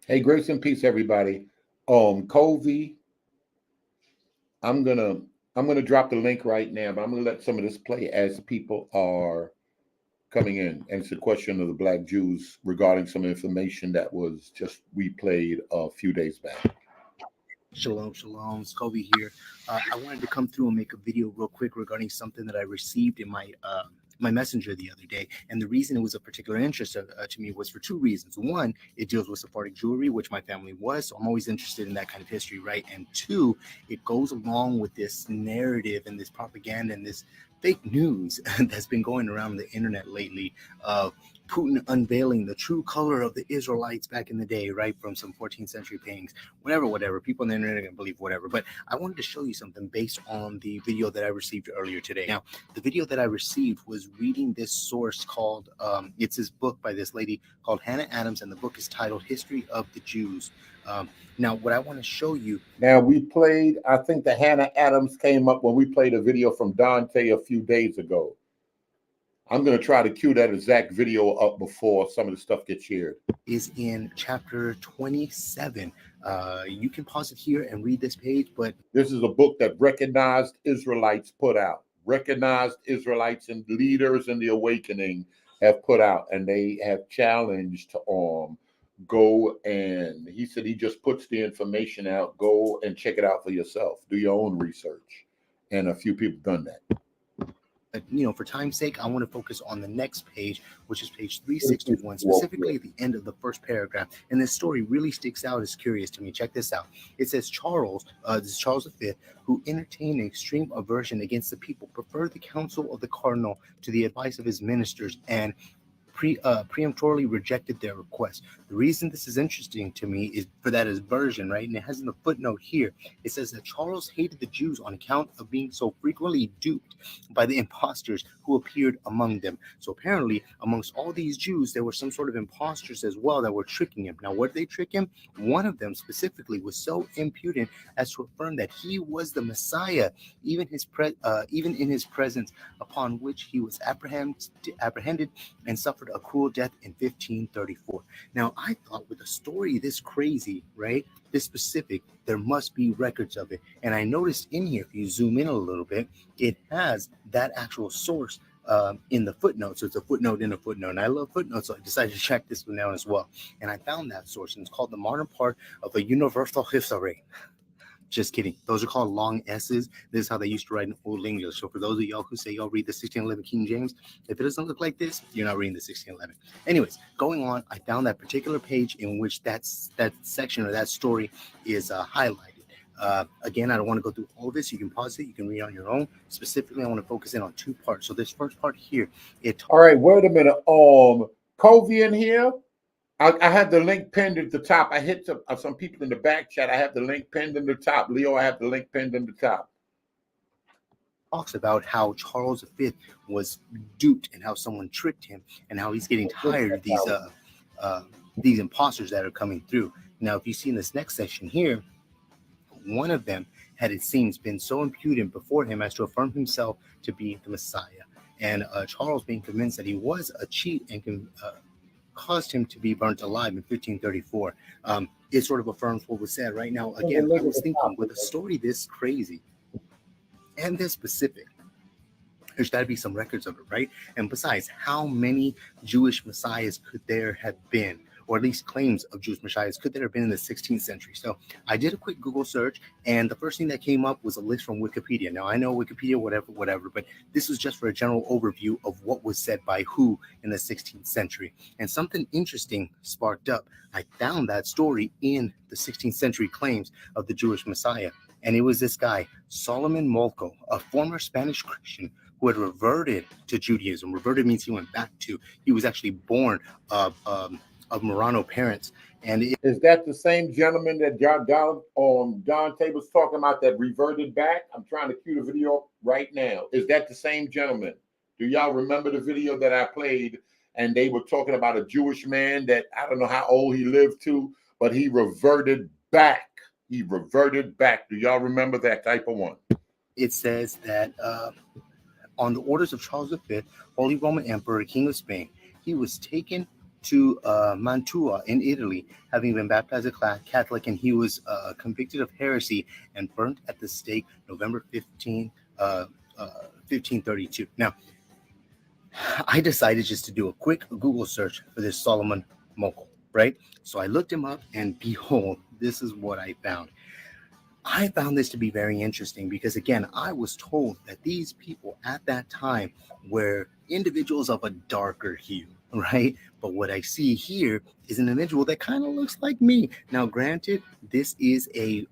Hey, grace and peace, everybody. Covey, I'm gonna I'm gonna drop the link right now, but I'm gonna let some of this play as people are coming in. And it's a question of the Black Jews regarding some information that was just replayed a few days back. Shalom, shalom. It's Kobe here. I wanted to come through and make a video real quick regarding something that I received in my messenger the other day. And the reason it was of particular interest to me was for two reasons. One, it deals with Sephardic Jewry, which my family was, so I'm always interested in that kind of history, right? And two, it goes along with this narrative and this propaganda and this fake news that's been going around the internet lately of Putin unveiling the true color of the Israelites back in the day, right? From some 14th century paintings, whatever. People on the internet are going to believe whatever. But I wanted to show you something based on the video that I received earlier today. Now, the video that I received was reading this source called, it's this book by this lady called Hannah Adams, and the book is titled History of the Jews. Now, what I want to show you. Now we played, I think the Hannah Adams came up when we played a video from Dante a few days ago. I'm going to try to cue that exact video up before some of the stuff gets shared. Is in chapter 27. You can pause it here and read this page, but this is a book that recognized Israelites put out. Recognized Israelites and leaders in the awakening have put out, and they have challenged go, and he said he just puts the information out. Go and check it out for yourself. Do your own research. And a few people done that. For time's sake, I want to focus on the next page, which is page 361, specifically at the end of the first paragraph. And this story really sticks out as curious to me. Check this out. It says this is Charles V, who entertained an extreme aversion against the people, preferred the counsel of the cardinal to the advice of his ministers, and preemptorily rejected their request. The reason this is interesting to me is for that aversion, right? And it has in the footnote here, it says that Charles hated the Jews on account of being so frequently duped by the impostors who appeared among them. So apparently, amongst all these Jews, there were some sort of impostors as well that were tricking him. Now, what did they trick him? One of them specifically was so impudent as to affirm that he was the Messiah, even in his presence, upon which he was apprehended and suffered a cruel death in 1534. Now, I thought with a story this crazy, right, this specific, there must be records of it. And I noticed in here, if you zoom in a little bit, it has that actual source in the footnote. So it's a footnote in a footnote. And I love footnotes, so I decided to check this one out as well. And I found that source, and it's called The Modern Part of a Universal History. Just kidding. Those are called long S's. This is how they used to write in Old English. So for those of y'all who say y'all read the 1611 King James, if it doesn't look like this, you're not reading the 1611. Anyways, going on, I found that particular page in which that section or that story is highlighted. Again, I don't want to go through all of this. You can pause it. You can read on your own. Specifically, I want to focus in on two parts. So this first part here, all right, wait a minute. Covey in here. I have the link pinned at the top. I hit some people in the back chat. I have the link pinned in the top. Leo, I have the link pinned in the top. Talks about how Charles V was duped and how someone tricked him and how he's getting tired of these imposters that are coming through. Now, if you see in this next section here, one of them had, it seems, been so impudent before him as to affirm himself to be the Messiah. And Charles, being convinced that he was a cheat and caused him to be burnt alive in 1534. It sort of affirms what was said. Right now, again, I was thinking, with a story this crazy and this specific, there's got to be some records of it, right? And besides, how many Jewish messiahs could there have been, or at least claims of Jewish messiahs could there have been in the 16th century? So I did a quick Google search, and the first thing that came up was a list from Wikipedia. Now, I know Wikipedia, whatever, but this was just for a general overview of what was said by who in the 16th century. And something interesting sparked up. I found that story in the 16th century claims of the Jewish Messiah. And it was this guy, Solomon Molko, a former Spanish Christian who had reverted to Judaism. Reverted means he went back to. He was actually born of Marrano parents. And is that the same gentleman that Dante was talking about that reverted back? I'm trying to cue the video up right now. Is that the same gentleman? Do y'all remember the video that I played? And they were talking about a Jewish man that I don't know how old he lived to, but he reverted back. He reverted back. Do y'all remember that type of one? It says that on the orders of Charles V, Holy Roman Emperor, King of Spain, he was taken to Mantua in Italy, having been baptized a Catholic, and he was convicted of heresy and burnt at the stake November 1532. Now, I decided just to do a quick Google search for this Solomon Mogul, right? So I looked him up, and behold, this is what I found. I found this to be very interesting because, again, I was told that these people at that time were individuals of a darker hue, right? But what I see here is an individual that kind of looks like me. Now, granted, this is a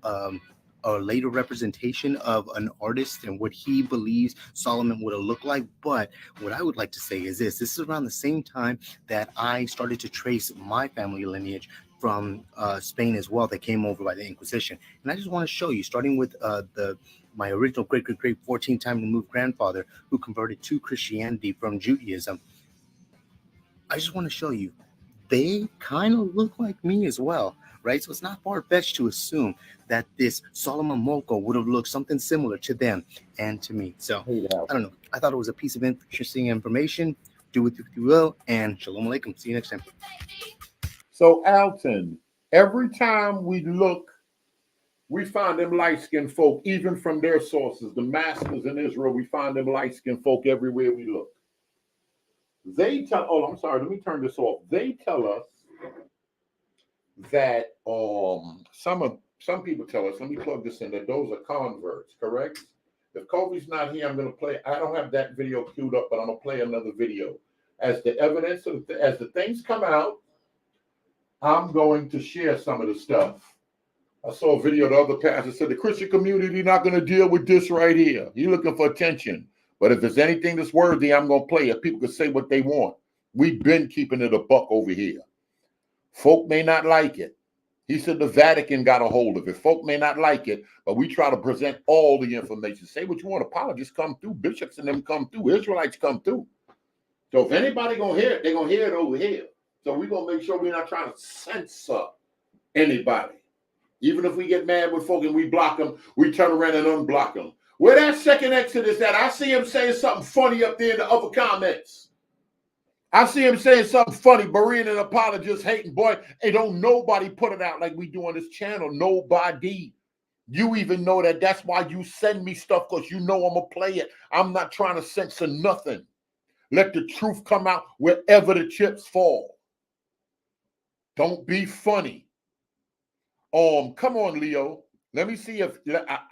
later representation of an artist and what he believes Solomon would have looked like. But what I would like to say is this is around the same time that I started to trace my family lineage from Spain as well, that came over by the Inquisition. And I just want to show you, starting with my original great 14-time removed grandfather who converted to Christianity from Judaism. I just want to show you, they kind of look like me as well, right? So it's not far-fetched to assume that this Solomon Mogul would have looked something similar to them and to me. So I don't know. I thought it was a piece of interesting information. Do with it if you will, and shalom alaikum. See you next time. So, Alton, every time we look, we find them light-skinned folk, even from their sources, the masters in Israel, we find them light-skinned folk everywhere we look. They tell, oh, I'm sorry, let me turn this off. They tell us that some people tell us, let me plug this in, that those are converts, correct? If Kobe's not here, I'm going to play, I don't have that video queued up, but I'm going to play another video. As the evidence, as the things come out, I'm going to share some of the stuff. I saw a video the other pastor said the Christian community not going to deal with this right here. You're looking for attention. But if there's anything that's worthy, I'm going to play it. People can say what they want. We've been keeping it a buck over here. Folk may not like it. He said the Vatican got a hold of it. Folk may not like it, but we try to present all the information. Say what you want. Apologists come through. Bishops and them come through. Israelites come through. So if anybody going to hear it, they're going to hear it over here. So we're going to make sure we're not trying to censor anybody. Even if we get mad with folk and we block them, we turn around and unblock them. Where that second Exodus at? I see him saying something funny up there in the other comments. I see him saying something funny. Berean and apologists hating. Boy, hey, don't nobody put it out like we do on this channel. Nobody. You even know that. That's why you send me stuff, because you know I'm going to play it. I'm not trying to censor nothing. Let the truth come out wherever the chips fall. Don't be funny. Come on, Leo. Let me see if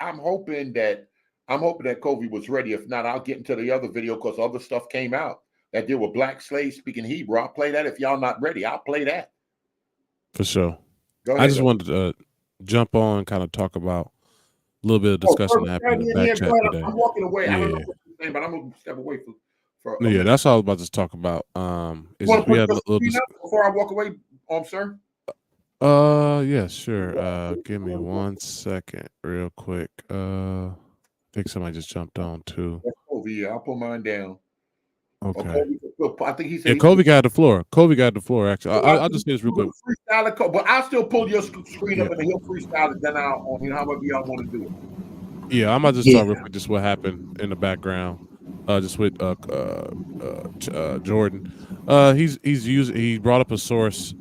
I'm hoping that Kobe was ready. If not, I'll get into the other video because other stuff came out that deal with black slaves speaking Hebrew. I'll play that. If y'all not ready, I'll play that. For sure. Go ahead, I just wanted to jump on and kind of talk about a little bit of discussion that happened in the back chat today. I'm walking away. Yeah. I don't know what you're saying, but I'm going to step away for yeah, that's all I was about to talk about. Is just we had a little before I walk away, sir? Yeah, sure. Give me 1 second real quick. I think somebody just jumped on too. That's over here. I'll put mine down. Okay. I think he said Kobe got the floor. Kobe got the floor, actually. I'll just say this real quick. But I'll still pull your screen up and he'll freestyle it. Then I'll, however y'all want to do it. Yeah, I might just talk real quick just what happened in the background. Just with Jordan. He brought up a source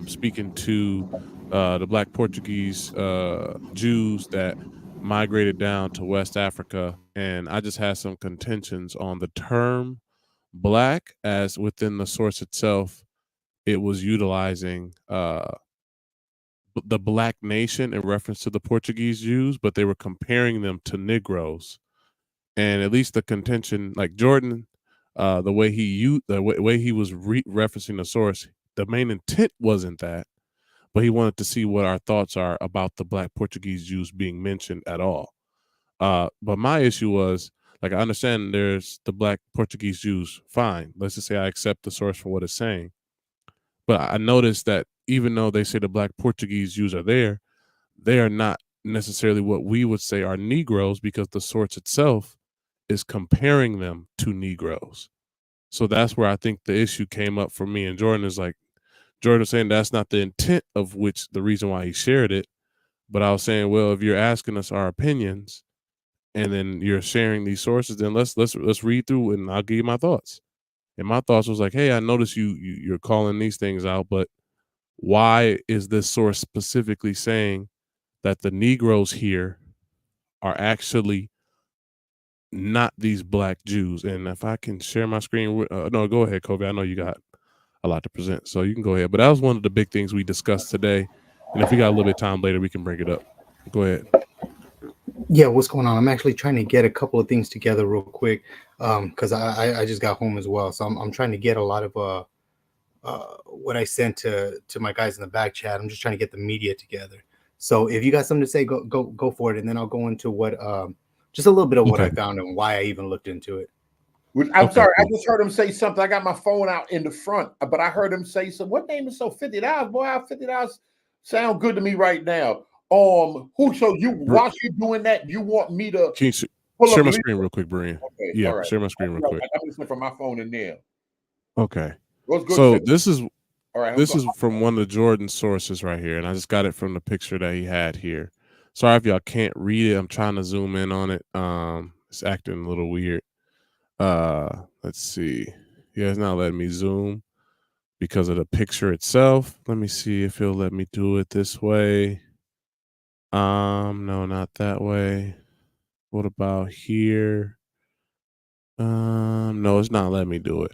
speaking to the Black Portuguese Jews that migrated down to West Africa, and I just had some contentions on the term Black, as within the source itself it was utilizing the Black nation in reference to the Portuguese Jews, but they were comparing them to Negroes. And at least the contention, like Jordan, the way he was referencing the source, the main intent wasn't that, but he wanted to see what our thoughts are about the Black Portuguese Jews being mentioned at all. But my issue was, like, I understand there's the Black Portuguese Jews, fine. Let's just say I accept the source for what it's saying. But I noticed that even though they say the Black Portuguese Jews are there, they are not necessarily what we would say are Negroes, because the source itself is comparing them to Negroes. So that's where I think the issue came up for me. And Jordan was saying that's not the intent of which the reason why he shared it. But I was saying, well, if you're asking us our opinions and then you're sharing these sources, then let's read through and I'll give you my thoughts. And my thoughts was like, hey, I noticed you're calling these things out, but why is this source specifically saying that the Negroes here are actually not these black Jews? And if I can share my screen, no, go ahead, Kobe. I know you got a lot to present, so you can go ahead. But that was one of the big things we discussed today. And if we got a little bit of time later, we can bring it up. Go ahead. Yeah, what's going on? I'm actually trying to get a couple of things together real quick, because I just got home as well. So I'm trying to get a lot of what I sent to my guys in the back chat. I'm just trying to get the media together. So if you got something to say, go for it, and then I'll go into what just a little bit of what I found and why I even looked into it. I'm sorry, cool. I just heard him say something. I got my phone out in the front, but I heard him say something. What name is so $50? Boy, $50 sound good to me right now. Who? So you, while you doing that, you want me to share my screen real quick, Brian? Okay, yeah, right. Share my screen real quick. I'm listening from my phone in there. Okay. What's good? So this is this is from one of the Jordan sources right here, and I just got it from the picture that he had here. Sorry if y'all can't read it. I'm trying to zoom in on it. It's acting a little weird. Let's see. Yeah, it's not letting me zoom because of the picture itself. Let me see if he'll let me do it this way. No, not that way. What about here? No, it's not letting me do it.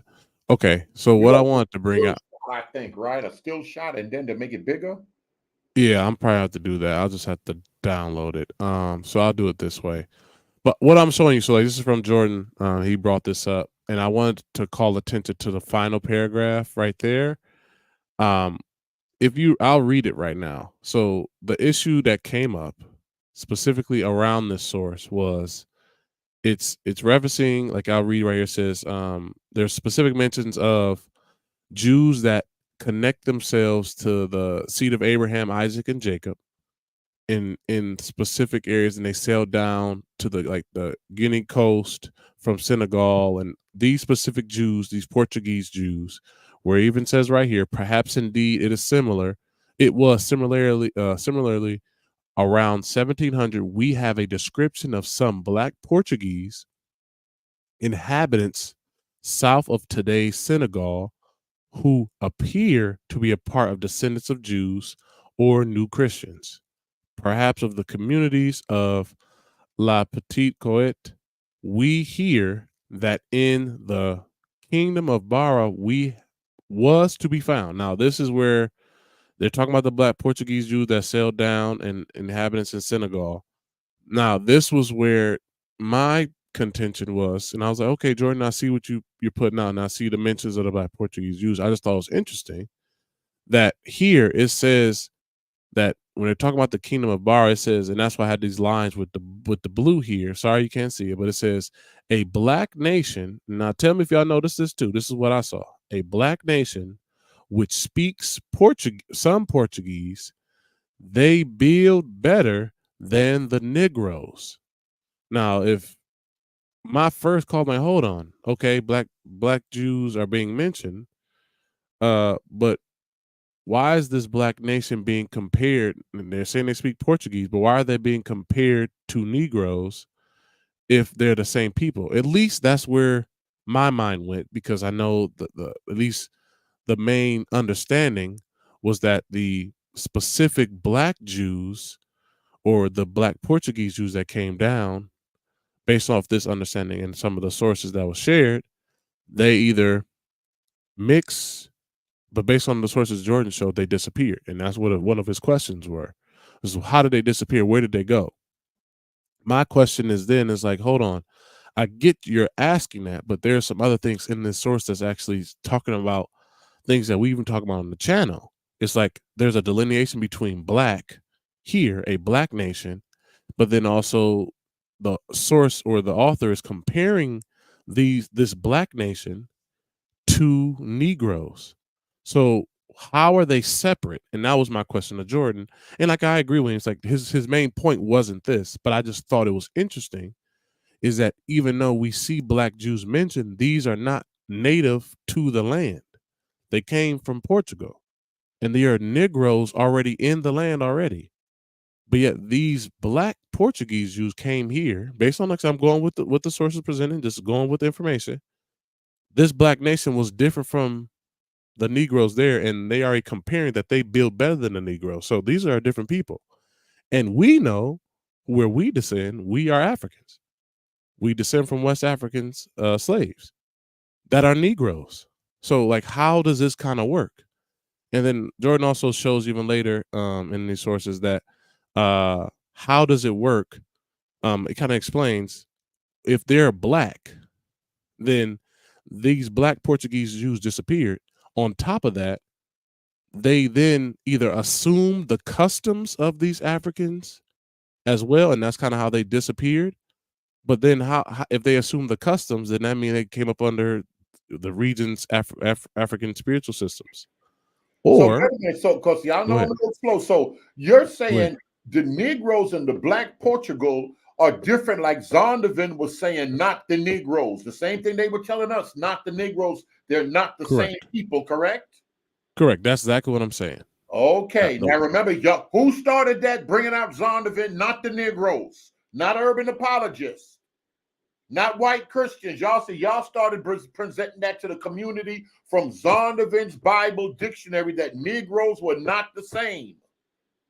Okay, so what I wanted to bring out, I think, right? A still shot, and then to make it bigger. Yeah, I'm probably have to do that. I'll just have to download it. So I'll do it this way. But what I'm showing you, so like this is from Jordan. He brought this up, and I wanted to call attention to the final paragraph right there. I'll read it right now. So the issue that came up specifically around this source was it's referencing, like I'll read right here, it says there's specific mentions of Jews that connect themselves to the seed of Abraham, Isaac, and Jacob in specific areas, and they sailed down to the Guinea coast from Senegal, and these specific Jews, these Portuguese Jews, where it even says right here, perhaps indeed it is similar. It was similarly around 1700. We have a description of some black Portuguese inhabitants south of today's Senegal who appear to be a part of descendants of Jews or new Christians, perhaps of the communities of La Petite Côte. We hear that in the kingdom of Bara we was to be found. Now, this is where they're talking about the black Portuguese Jews that sailed down and inhabitants in Senegal. Now, this was where my contention was, and I was like, okay, Jordan, I see what you're putting out, and I see the mentions of the black Portuguese Jews. I just thought it was interesting that here it says that when they're talking about the kingdom of Bara, it says, and that's why I had these lines with the blue here. Sorry you can't see it, but it says a black nation. Now tell me if y'all notice this too. This is what I saw. A black nation which speaks some Portuguese, they build better than the Negroes. Now, if my first call, like, hold on, okay, black Jews are being mentioned, but why is this black nation being compared? And they're saying they speak Portuguese, but why are they being compared to Negroes if they're the same people? At least that's where my mind went, because I know the at least the main understanding was that the specific black Jews or the black Portuguese Jews that came down, based off this understanding and some of the sources that was shared, they either mix, but based on the sources Jordan showed, they disappeared. And that's what one of his questions were. So how did they disappear? Where did they go? My question is like, hold on. I get you're asking that, but there's some other things in this source that's actually talking about things that we even talk about on the channel. It's like there's a delineation between black here, a black nation, but then also the source or the author is comparing this black nation to Negroes. So how are they separate? And that was my question to Jordan. And like I agree with him, it's like his main point wasn't this, but I just thought it was interesting, is that even though we see black Jews mentioned, these are not native to the land. They came from Portugal, and there are Negroes already in the land already. But yet these black Portuguese Jews came here based on, like I'm going with what the sources presenting, just going with the information. this black nation was different from the Negroes there, and they are comparing that they build better than the Negroes. So these are different people. And we know where we descend, we are Africans. We descend from West Africans, slaves that are Negroes. So like, how does this kind of work? And then Jordan also shows even later in these sources that how does it work? It kind of explains if they're black, then these black Portuguese Jews disappeared. On top of that, they then either assumed the customs of these Africans as well, and that's kind of how they disappeared. But then how if they assumed the customs, then that means they came up under the region's African spiritual systems. So, Or so because y'all know go I'm ahead. a little slow. So you're Go ahead. saying the Negroes and the Black Portugal are different, like Zondervan was saying, not the Negroes. The same thing they were telling us, not the Negroes. They're not the Correct. same people, correct? Correct. That's exactly what I'm saying. Okay. No. Now remember, who started that, bringing out Zondervan? Not the Negroes, not urban apologists, not white Christians. Y'all started presenting that to the community from Zondervan's Bible dictionary that Negroes were not the same.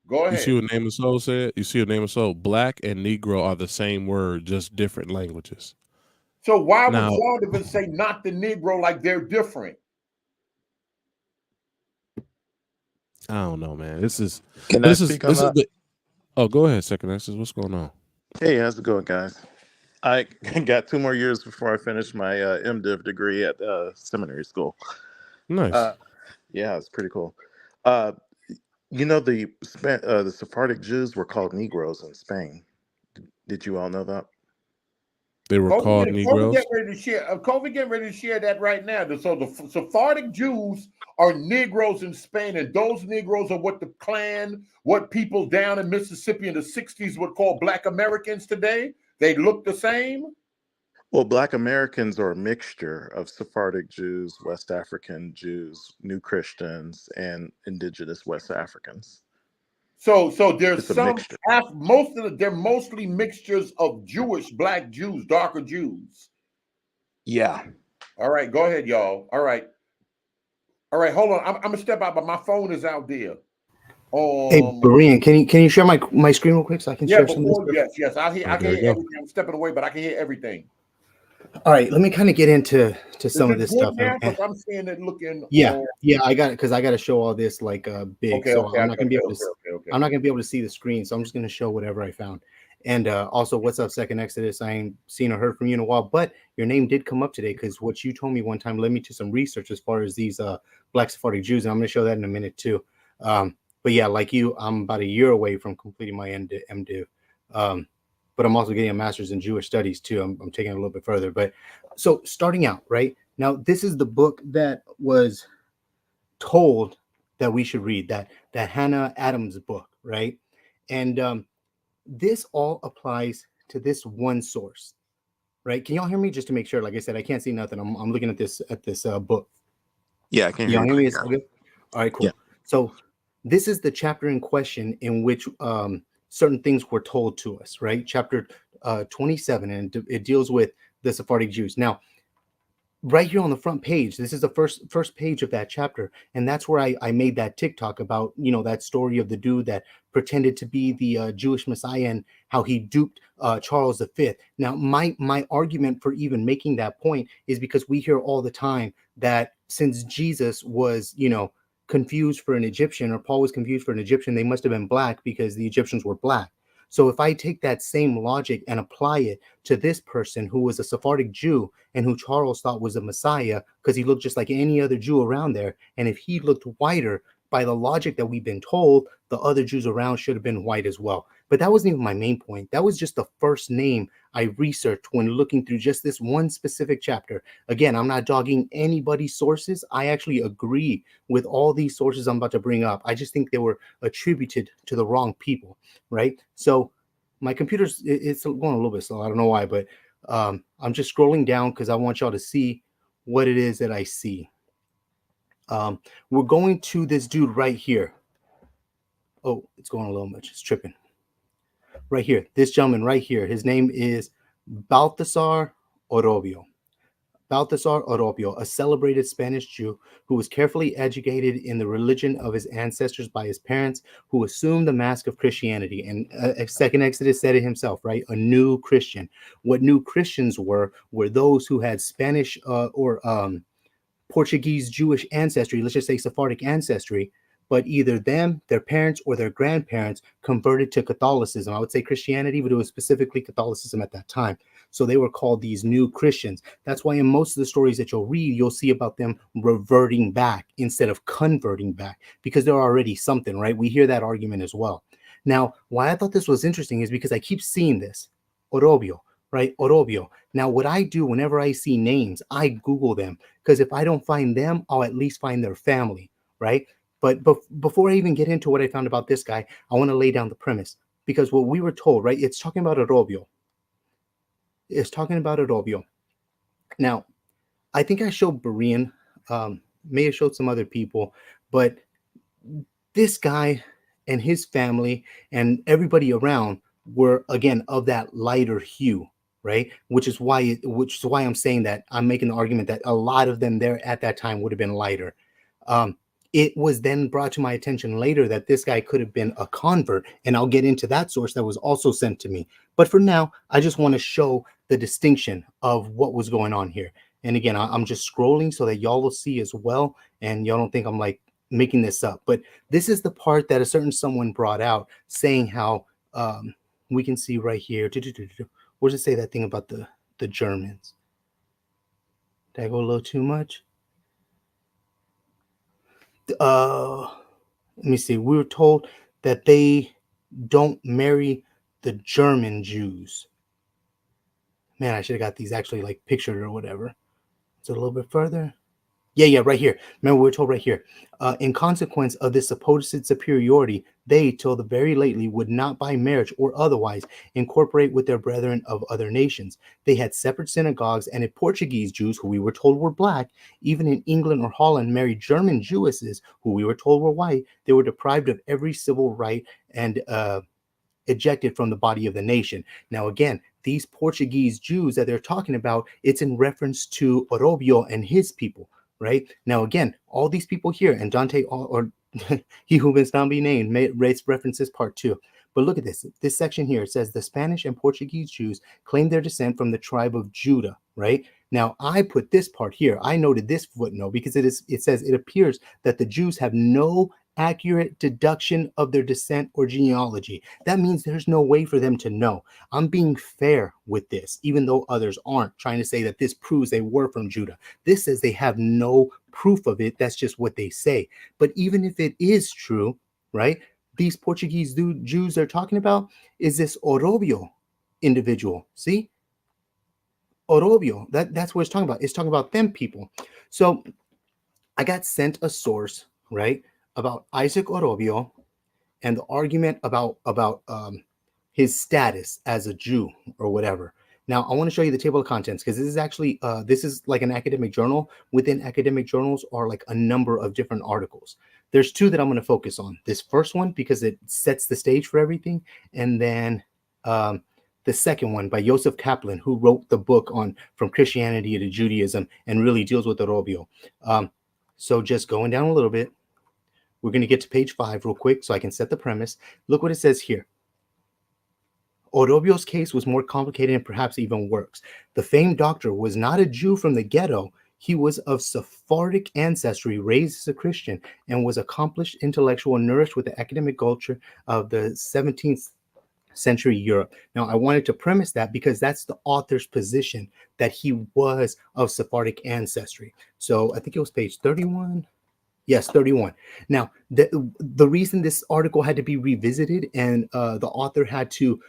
Go You ahead. see what Name of Soul said? You see what Name of Soul? Black and Negro are the same word, just different languages. So why would Now, Zondervan say not the Negro, like they're different? I don't know, man. This is Can I speak on that? Oh, go ahead, Second Access. What's going on? Hey, how's it going, guys? I got 2 more years before I finish my MDiv degree at seminary school. Nice. Yeah, it's pretty cool. Uh, the Sephardic Jews were called Negroes in Spain. Did you all know that? They were called Negroes. Getting ready to share that right now. So the Sephardic Jews are Negroes in Spain, and those Negroes are what the Klan, what people down in Mississippi in the 60s would call Black Americans today. They look the same. Well, Black Americans are a mixture of Sephardic Jews, West African Jews, New Christians, and indigenous West Africans. So there's It's a some mixture. they're mostly mixtures of Jewish, Black Jews, darker Jews. Yeah. All right, go ahead, y'all. All right, hold on. I'm gonna step out, but my phone is out there. Hey, Brian, can you share my screen real quick so I can share some of this? Yes. I can hear everything. I'm stepping away, but I can hear everything. All right, let me kind of get into some of this stuff. Because I'm seeing it looking. Yeah, I got it because I got to show all this like big. Okay, so okay, I'm not gonna be able to. Okay. I'm not gonna be able to see the screen, so I'm just gonna show whatever I found. And also, what's up, Second Exodus? I ain't seen or heard from you in a while, but your name did come up today because what you told me one time led me to some research as far as these Black Sephardic Jews, and I'm gonna show that in a minute too. But yeah, like you, I'm about a year away from completing my MDiv. But I'm also getting a master's in Jewish studies too. I'm taking it a little bit further. But so starting out, right now, this is the book that was told that we should read, that Hannah Adams book, right? And this all applies to this one source, right? Can y'all hear me? Just to make sure, like I said, I can't see nothing. I'm looking at this book. Yeah, I can Y'all hear hear me? you. Okay. All right, cool. Yeah. So this is the chapter in question in which certain things were told to us, right? Chapter 27, and it deals with the Sephardic Jews. Now, right here on the front page, this is the first page of that chapter, and that's where I made that TikTok about, that story of the dude that pretended to be the Jewish Messiah and how he duped Charles V. Now, my argument for even making that point is because we hear all the time that since Jesus was, confused for an Egyptian, or Paul was confused for an Egyptian, they must have been black because the Egyptians were black. So if I take that same logic and apply it to this person who was a Sephardic Jew and who Charles thought was a Messiah because he looked just like any other Jew around there, and if he looked whiter, by the logic that we've been told, the other Jews around should have been white as well. But that wasn't even my main point. That was just the first name I researched when looking through just this one specific chapter. Again, I'm not dogging anybody's sources. I actually agree with all these sources I'm about to bring up. I just think they were attributed to the wrong people, right? So my computer's it's going a little bit slow. I don't know why, but I'm just scrolling down because I want y'all to see what it is that I see. We're going to this dude right here. Oh, it's going a little much. It's tripping. Right here, this gentleman right here. His name is Baltasar Orobio. Baltasar Orobio, a celebrated Spanish Jew who was carefully educated in the religion of his ancestors by his parents, who assumed the mask of Christianity. And Second Exodus said it himself, right? A new Christian. What new Christians were those who had Spanish or Portuguese Jewish ancestry, let's just say Sephardic ancestry, but either them, their parents, or their grandparents converted to Catholicism. I would say Christianity, but it was specifically Catholicism at that time. So they were called these new Christians. That's why in most of the stories that you'll read, you'll see about them reverting back instead of converting back, because they're already something, right? We hear that argument as well. Now, why I thought this was interesting is because I keep seeing this, Orobio, right? Orobio. Now, what I do whenever I see names, I Google them, because if I don't find them, I'll at least find their family, right? But before I even get into what I found about this guy, I want to lay down the premise, because what we were told, right? It's talking about Orobio. It's talking about Orobio. Now, I think I showed Berean, may have showed some other people, but this guy and his family and everybody around were, again, of that lighter hue, right? Which is why I'm saying that I'm making the argument that a lot of them there at that time would have been lighter. It was then brought to my attention later that this guy could have been a convert, and I'll get into that source that was also sent to me. But for now, I just want to show the distinction of what was going on here. And again, I'm just scrolling so that y'all will see as well, and y'all don't think I'm like making this up. But this is the part that a certain someone brought out, saying how we can see right here. What does it say, that thing about the Germans? Did I go a little too much? Let me see. We were told that they don't marry the German Jews. Man, I should have got these actually like pictured or whatever. Is it a little bit further? Yeah, right here. Remember, we were told right here. In consequence of this supposed superiority, they, till the very lately, would not by marriage or otherwise incorporate with their brethren of other nations. They had separate synagogues, and if Portuguese Jews, who we were told were black, even in England or Holland, married German Jewesses, who we were told were white, they were deprived of every civil right and ejected from the body of the nation. Now, again, these Portuguese Jews that they're talking about, it's in reference to Orobio and his people. Right now, again, all these people here, and Dante, or he who must not be named, references part 2. But look at this section here. It says the Spanish and Portuguese Jews claim their descent from the tribe of Judah. Right now, I put this part here. I noted this footnote because it says it appears that the Jews have no accurate deduction of their descent or genealogy. That means there's no way for them to know. I'm being fair with this, even though others aren't, trying to say that this proves they were from Judah. This says they have no proof of it. That's just what they say. But even if it is true, right, these Portuguese Jews they're talking about is this Orobio individual. See? Orobio, that's what it's talking about. It's talking about them people. So I got sent a source, right, about Isaac Orobio and the argument about his status as a Jew or whatever. Now, I want to show you the table of contents, because this is actually this is like an academic journal. Within academic journals are like a number of different articles. There's 2 that I'm going to focus on. This first one, because it sets the stage for everything, and then the second one by Joseph Kaplan, who wrote the book on From Christianity to Judaism and really deals with Orobio. So just going down a little bit, we're going to get to page 5 real quick so I can set the premise. Look what it says here. Orobio's case was more complicated and perhaps even worse. The famed doctor was not a Jew from the ghetto. He was of Sephardic ancestry, raised as a Christian, and was accomplished intellectual, nourished with the academic culture of the 17th century Europe. Now, I wanted to premise that because that's the author's position, that he was of Sephardic ancestry. So I think it was page 31. Yes, 31. Now, the reason this article had to be revisited and the author had to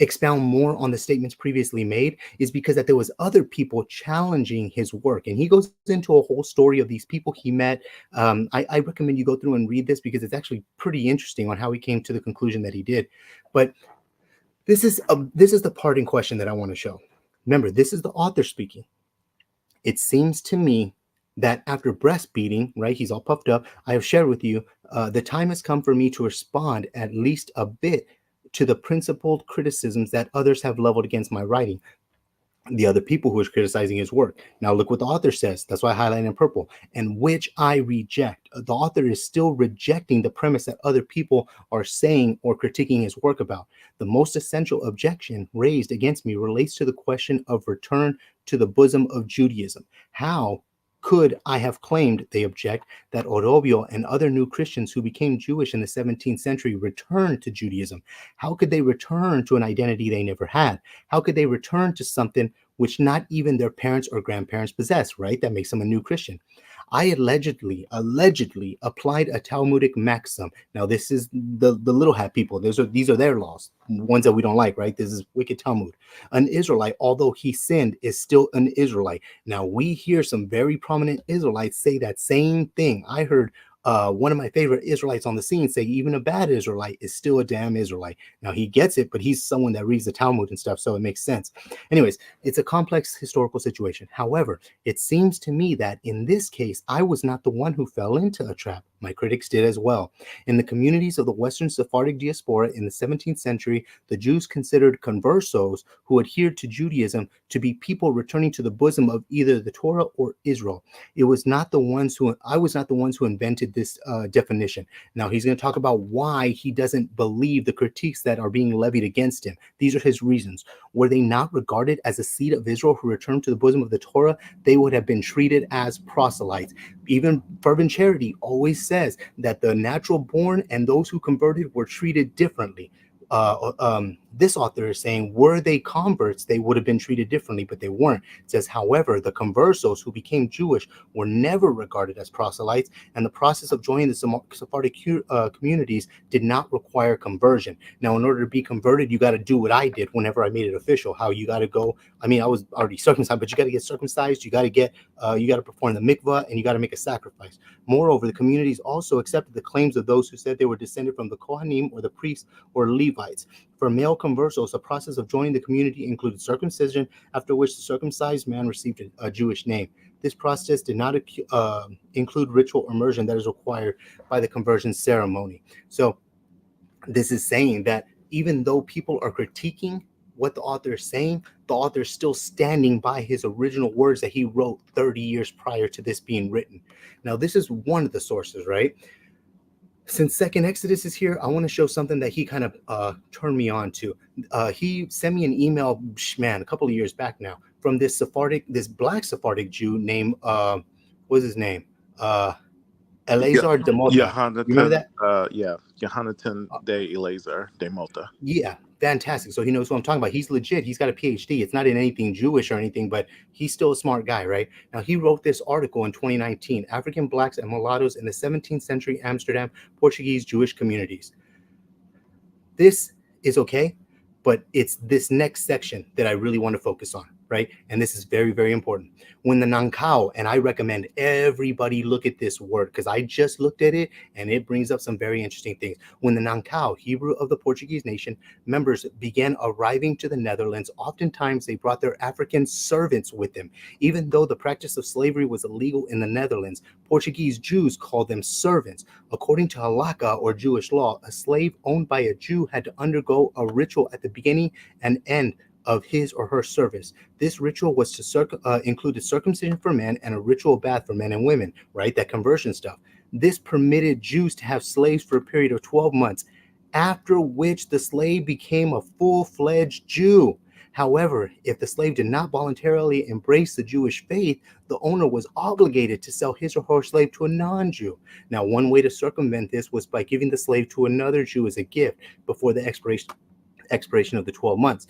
expound more on the statements previously made is because that there was other people challenging his work. And he goes into a whole story of these people he met. I recommend you go through and read this because it's actually pretty interesting on how he came to the conclusion that he did. But this is the part in question that I want to show. Remember, this is the author speaking. It seems to me that after breastfeeding, right, he's all puffed up, I have shared with you, the time has come for me to respond at least a bit to the principled criticisms that others have leveled against my writing. the other people who is criticizing his work. Now look what the author says. That's why I highlight in purple. And which I reject. The author is still rejecting the premise that other people are saying or critiquing his work about. The most essential objection raised against me relates to the question of return to the bosom of Judaism. How could I have claimed, they object, that Orobio and other new Christians who became Jewish in the 17th century returned to Judaism? How could they return to an identity they never had? How could they return to something which not even their parents or grandparents possess, right? That makes them a new Christian. I allegedly applied a Talmudic maxim. Now, this is the little hat people. These are their laws, ones that we don't like, right? This is wicked Talmud. An Israelite, although he sinned, is still an Israelite. Now, we hear some very prominent Israelites say that same thing. I heard one of my favorite Israelites on the scene say even a bad Israelite is still a damn Israelite. Now, he gets it, but he's someone that reads the Talmud and stuff, so it makes sense. Anyways, it's a complex historical situation. However, it seems to me that in this case, I was not the one who fell into a trap. My critics did as well. In the communities of the Western Sephardic diaspora in the 17th century, the Jews considered conversos who adhered to Judaism to be people returning to the bosom of either the Torah or Israel. I was not the ones who invented this definition. Now, he's going to talk about why he doesn't believe the critiques that are being levied against him. These are his reasons. Were they not regarded as a seed of Israel who returned to the bosom of the Torah, they would have been treated as proselytes. Even Fervent Charity always says that the natural born and those who converted were treated differently. This author is saying, were they converts, they would have been treated differently, but they weren't. It says, however, the conversos who became Jewish were never regarded as proselytes, and the process of joining the Sephardic communities did not require conversion. Now, in order to be converted, you got to do what I did whenever I made it official. How you got to go. I mean, I was already circumcised, but you got to get circumcised. You got to perform the mikvah, and you got to make a sacrifice. Moreover, the communities also accepted the claims of those who said they were descended from the Kohanim or the priests or Levites. For male conversos, the process of joining the community included circumcision, after which the circumcised man received a Jewish name. This process did not include ritual immersion that is required by the conversion ceremony. So this is saying that even though people are critiquing what the author is saying, the author is still standing by his original words that he wrote 30 years prior to this being written. Now, this is one of the sources, right? Since Second Exodus is here, I want to show something that he kind of turned me on to. He sent me an email, a couple of years back now, from this black Sephardic Jew named, what's his name? Eleazar de Mota. Remember that? Yohanatan de Eleazar de Mota. Yeah, fantastic. So he knows what I'm talking about. He's legit. He's got a PhD. It's not in anything Jewish or anything, but he's still a smart guy, right? Now, he wrote this article in 2019, African Blacks and Mulattoes in the 17th Century Amsterdam Portuguese Jewish Communities. This is okay, but it's this next section that I really want to focus on, right? And this is very, very important. When the Nankao, and I recommend everybody look at this word because I just looked at it and it brings up some very interesting things. When the Nankao, Hebrew of the Portuguese nation, members began arriving to the Netherlands, oftentimes they brought their African servants with them. Even though the practice of slavery was illegal in the Netherlands, Portuguese Jews called them servants. According to halakha or Jewish law, a slave owned by a Jew had to undergo a ritual at the beginning and end of his or her service. This ritual was to included circumcision for men and a ritual bath for men and women, right? That conversion stuff. This permitted Jews to have slaves for a period of 12 months, after which the slave became a full-fledged Jew. However, if the slave did not voluntarily embrace the Jewish faith, the owner was obligated to sell his or her slave to a non-Jew. Now, one way to circumvent this was by giving the slave to another Jew as a gift before the expiration of the 12 months.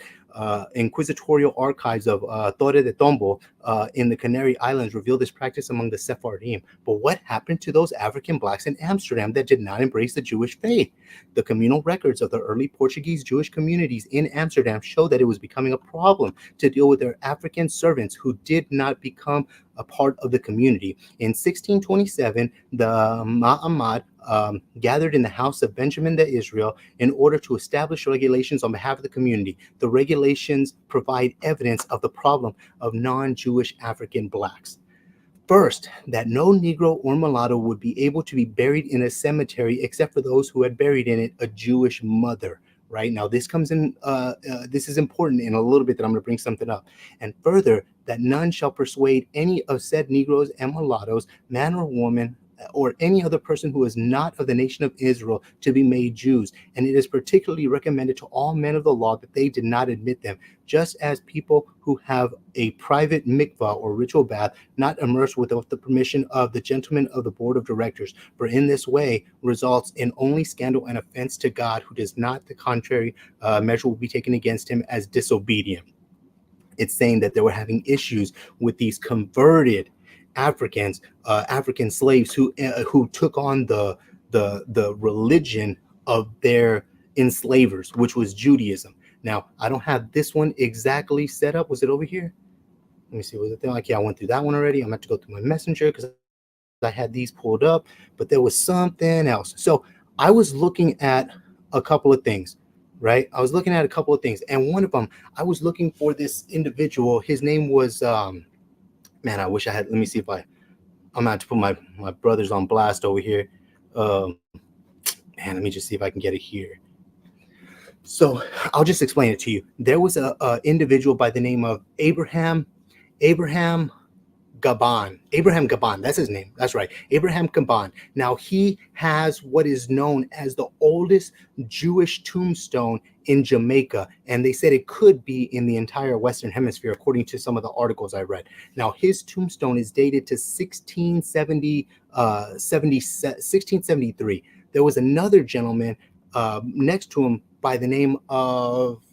Inquisitorial archives of Torre de Tombo in the Canary Islands reveal this practice among the Sephardim. But what happened to those African blacks in Amsterdam that did not embrace the Jewish faith? The communal records of the early Portuguese Jewish communities in Amsterdam show that it was becoming a problem to deal with their African servants who did not become a part of the community. In 1627, the Ma'amad gathered in the house of Benjamin the Israel in order to establish regulations on behalf of the community. The regulations provide evidence of the problem of non-Jewish African blacks. First, that no Negro or mulatto would be able to be buried in a cemetery except for those who had buried in it a Jewish mother, right? Now this comes in, this is important in a little bit that I'm going to bring something up. And further, that none shall persuade any of said Negroes and mulattoes, man or woman, or any other person who is not of the nation of Israel to be made Jews. And it is particularly recommended to all men of the law that they did not admit them, just as people who have a private mikvah or ritual bath, not immersed without the permission of the gentlemen of the board of directors. For in this way results in only scandal and offense to God, who does not the contrary measure will be taken against him as disobedient. It's saying that they were having issues with these converted Africans, African slaves who took on the religion of their enslavers, which was Judaism. Now, I don't have this one exactly set up. Was it over here? Let me see. Was it there? Like, yeah, I went through that one already. I'm going to have to go through my messenger because I had these pulled up, but there was something else. So I was looking at a couple of things, right? I was looking at a couple of things, and one of them, I was looking for this individual. His name was, man, I wish I had, let me see if I'm going to have to put my brothers on blast over here. Man, let me just see if I can get it here. So I'll just explain it to you. There was a individual by the name of Abraham Gaban, that's his name. That's right, Abraham Gaban. Now he has what is known as the oldest Jewish tombstone in Jamaica, and they said it could be in the entire Western Hemisphere, according to some of the articles I read. Now his tombstone is dated to 1673. There was another gentleman next to him by the name of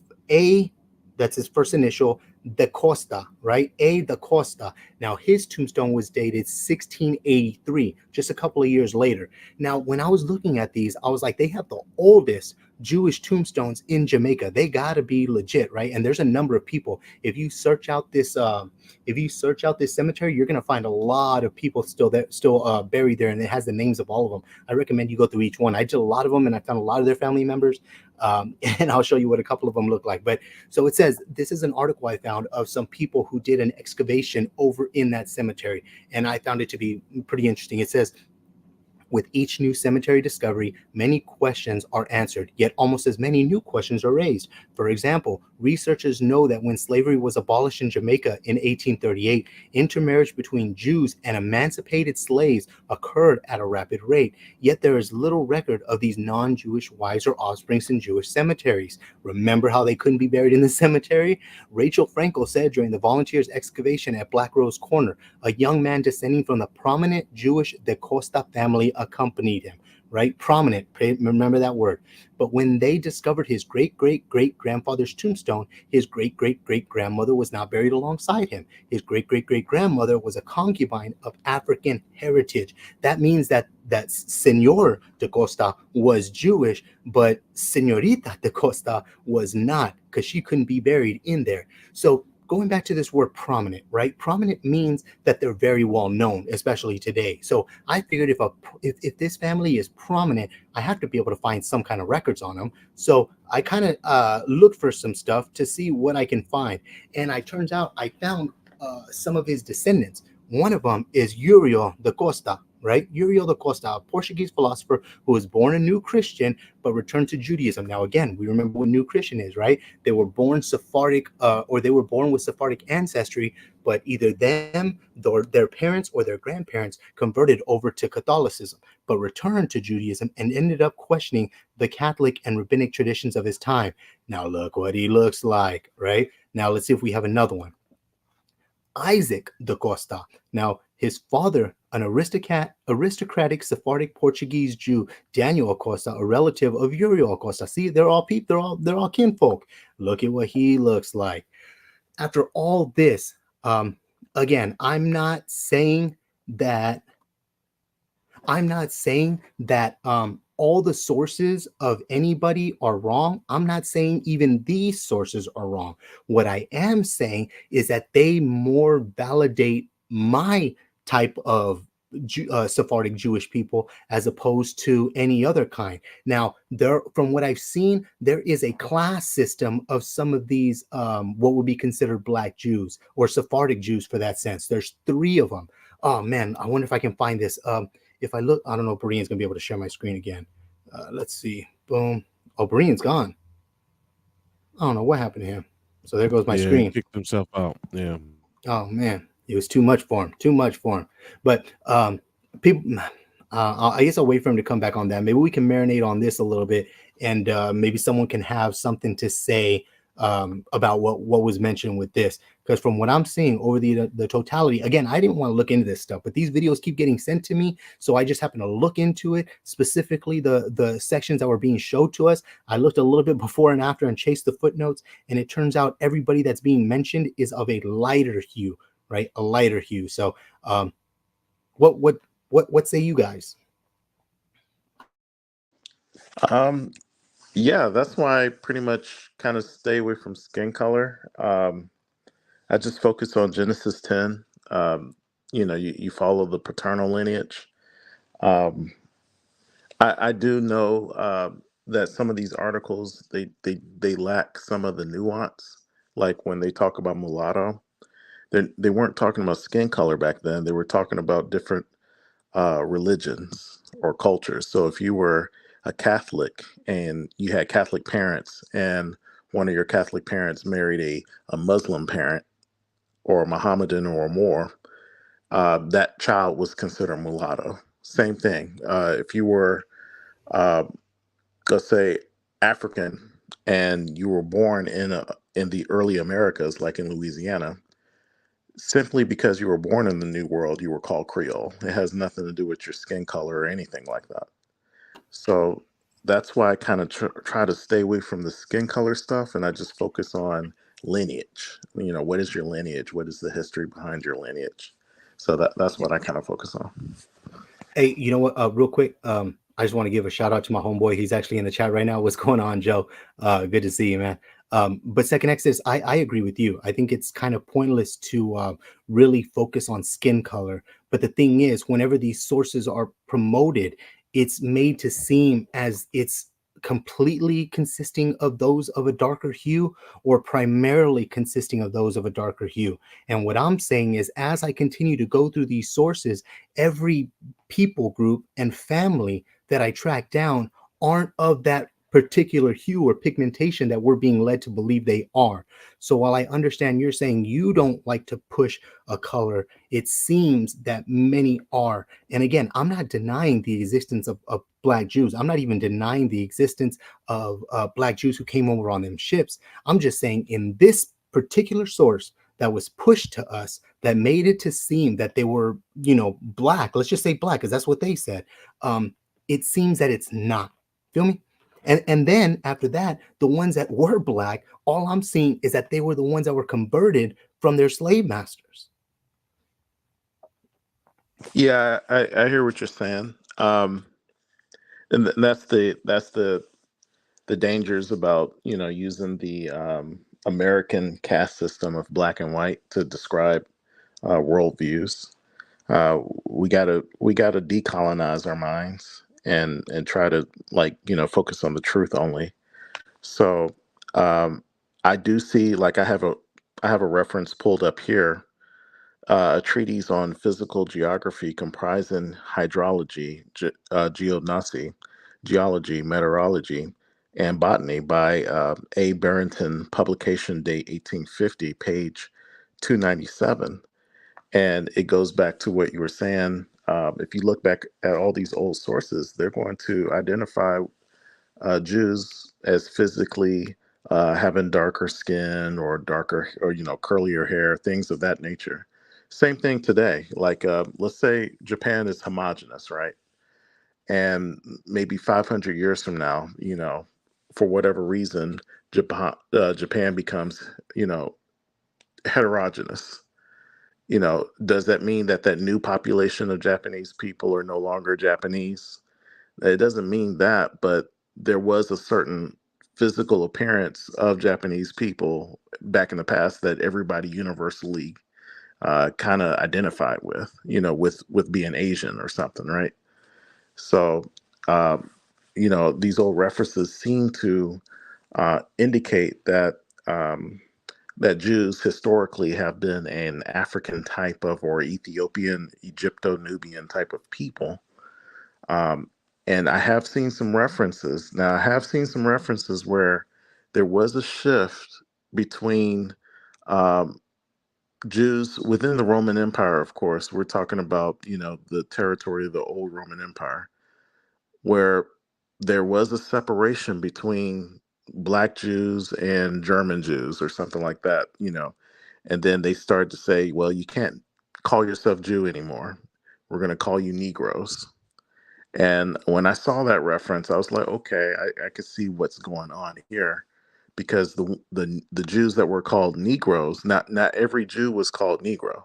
that's his first initial, Da Costa, right? Da Costa. Now, his tombstone was dated 1683, just a couple of years later. Now, when I was looking at these, I was like, they have the oldest Jewish tombstones in Jamaica. They got to be legit, right? And there's a number of people. If you search out this cemetery, you're going to find a lot of people still buried there, and it has the names of all of them. I recommend you go through each one. I did a lot of them, and I found a lot of their family members. And I'll show you what a couple of them look like. But so it says, this is an article I found of some people who did an excavation over in that cemetery, and I found it to be pretty interesting. It says, with each new cemetery discovery, many questions are answered, yet almost as many new questions are raised. For example, researchers know that when slavery was abolished in Jamaica in 1838, intermarriage between Jews and emancipated slaves occurred at a rapid rate. Yet there is little record of these non-Jewish wives or offsprings in Jewish cemeteries. Remember how they couldn't be buried in the cemetery? Rachel Frankel said during the volunteers' excavation at Black Rose Corner, a young man descending from the prominent Jewish Da Costa family accompanied him, right? Prominent, remember that word. But when they discovered his great-great-great-grandfather's tombstone, his great-great-great-grandmother was not buried alongside him. His great-great-great-grandmother was a concubine of African heritage. That means that Senor Da Costa was Jewish, but Senorita Da Costa was not, because she couldn't be buried in there. So going back to this word prominent, right? Prominent means that they're very well known, especially today. So I figured if this family is prominent, I have to be able to find some kind of records on them. So I kind of looked for some stuff to see what I can find. And I turns out I found some of his descendants. One of them is Uriel da Costa, right? Uriel da Costa, a Portuguese philosopher who was born a new Christian but returned to Judaism. Now, again, we remember what new Christian is, right? They were born Sephardic, or they were born with Sephardic ancestry, but either them, or their parents, or their grandparents converted over to Catholicism, but returned to Judaism and ended up questioning the Catholic and rabbinic traditions of his time. Now, look what he looks like, right? Now, let's see if we have another one. Isaac da Costa. Now, his father, an aristocratic Sephardic Portuguese Jew, Daniel Acosta, a relative of Uriel Acosta. See, they're all kinfolk. Look at what he looks like. After all this, again, I'm not saying that all the sources of anybody are wrong. I'm not saying even these sources are wrong. What I am saying is that they more validate my type of Sephardic Jewish people as opposed to any other kind. Now, from what I've seen, there is a class system of some of these what would be considered Black Jews or Sephardic Jews for that sense. There's 3 of them. Oh man, I wonder if I can find this. If I look, I don't know if Berean's gonna be able to share my screen again. Let's see. Boom. Oh, Berean's gone. I don't know what happened to him. So there goes my Yeah, he screen. kicked himself out. Yeah. Oh man, it was too much for him. Too much for him. But people, I guess I'll wait for him to come back on that. Maybe we can marinate on this a little bit, and maybe someone can have something to say about what was mentioned with this. Because from what I'm seeing over the totality, again, I didn't want to look into this stuff, but these videos keep getting sent to me, so I just happened to look into it, specifically the sections that were being showed to us. I looked a little bit before and after and chased the footnotes, and it turns out everybody that's being mentioned is of a lighter hue, right? A lighter hue. So what say you guys? Yeah, that's why I pretty much kind of stay away from skin color. I just focus on Genesis 10. You follow the paternal lineage. Um, I do know that some of these articles they lack some of the nuance. Like when they talk about mulatto, they weren't talking about skin color back then. They were talking about different religions or cultures. So if you were a Catholic and you had Catholic parents, and one of your Catholic parents married a Muslim parent or a Mohammedan or a Moor, that child was considered mulatto. Same thing. If you were, uh, let's say, African and you were born in the early Americas, like in Louisiana, simply because you were born in the New World, you were called Creole. It has nothing to do with your skin color or anything like that. So that's why I kind of try to stay away from the skin color stuff, and I just focus on lineage. What is your lineage? What is the history behind your lineage? So that's what I kind of focus on. Hey, you know what? Real quick, I just want to give a shout out to my homeboy. He's actually in the chat right now. What's going on, Joe? Good to see you, man. But Second Exodus, I agree with you. I think it's kind of pointless to really focus on skin color. But the thing is, whenever these sources are promoted, it's made to seem as it's completely consisting of those of a darker hue or primarily consisting of those of a darker hue. And what I'm saying is, as I continue to go through these sources, every people group and family that I track down aren't of that particular hue or pigmentation that we're being led to believe they are. So while I understand you're saying you don't like to push a color, it seems that many are. And again, I'm not denying the existence of Black Jews. I'm not even denying the existence of Black Jews who came over on them ships. I'm just saying in this particular source that was pushed to us, that made it to seem that they were, Black. Let's just say Black, because that's what they said. It seems that it's not. Feel me? And then after that, the ones that were Black, all I'm seeing is that they were the ones that were converted from their slave masters. Yeah, I hear what you're saying. And that's the dangers about using the American caste system of black and white to describe worldviews. We gotta decolonize our minds and try to focus on the truth only. So I do see, like, I have a reference pulled up here, a treatise on physical geography comprising hydrology, geodesy, geology, meteorology, and botany by A. Barrington, publication date 1850, page 297. And it goes back to what you were saying. If you look back at all these old sources, they're going to identify Jews as physically having darker skin or darker or curlier hair, things of that nature. Same thing today. Like let's say Japan is homogenous, right? And maybe 500 years from now, for whatever reason, Japan becomes heterogeneous. Does that mean that that new population of Japanese people are no longer Japanese? It doesn't mean that, but there was a certain physical appearance of Japanese people back in the past that everybody universally kind of identified with, with being Asian or something, right? So, um, these old references seem to indicate that that Jews historically have been an African type of, or Ethiopian, Egypto-Nubian type of people. Um, and I have seen some references. Now, I have seen some references where there was a shift between um, Jews within the Roman Empire. Of course, we're talking about, the territory of the old Roman Empire, where there was a separation between Black Jews and German Jews or something like that. And then they started to say, well, you can't call yourself Jew anymore. We're going to call you Negroes. And when I saw that reference, I was like, okay, I could see what's going on here, because the Jews that were called Negroes, not every Jew was called Negro,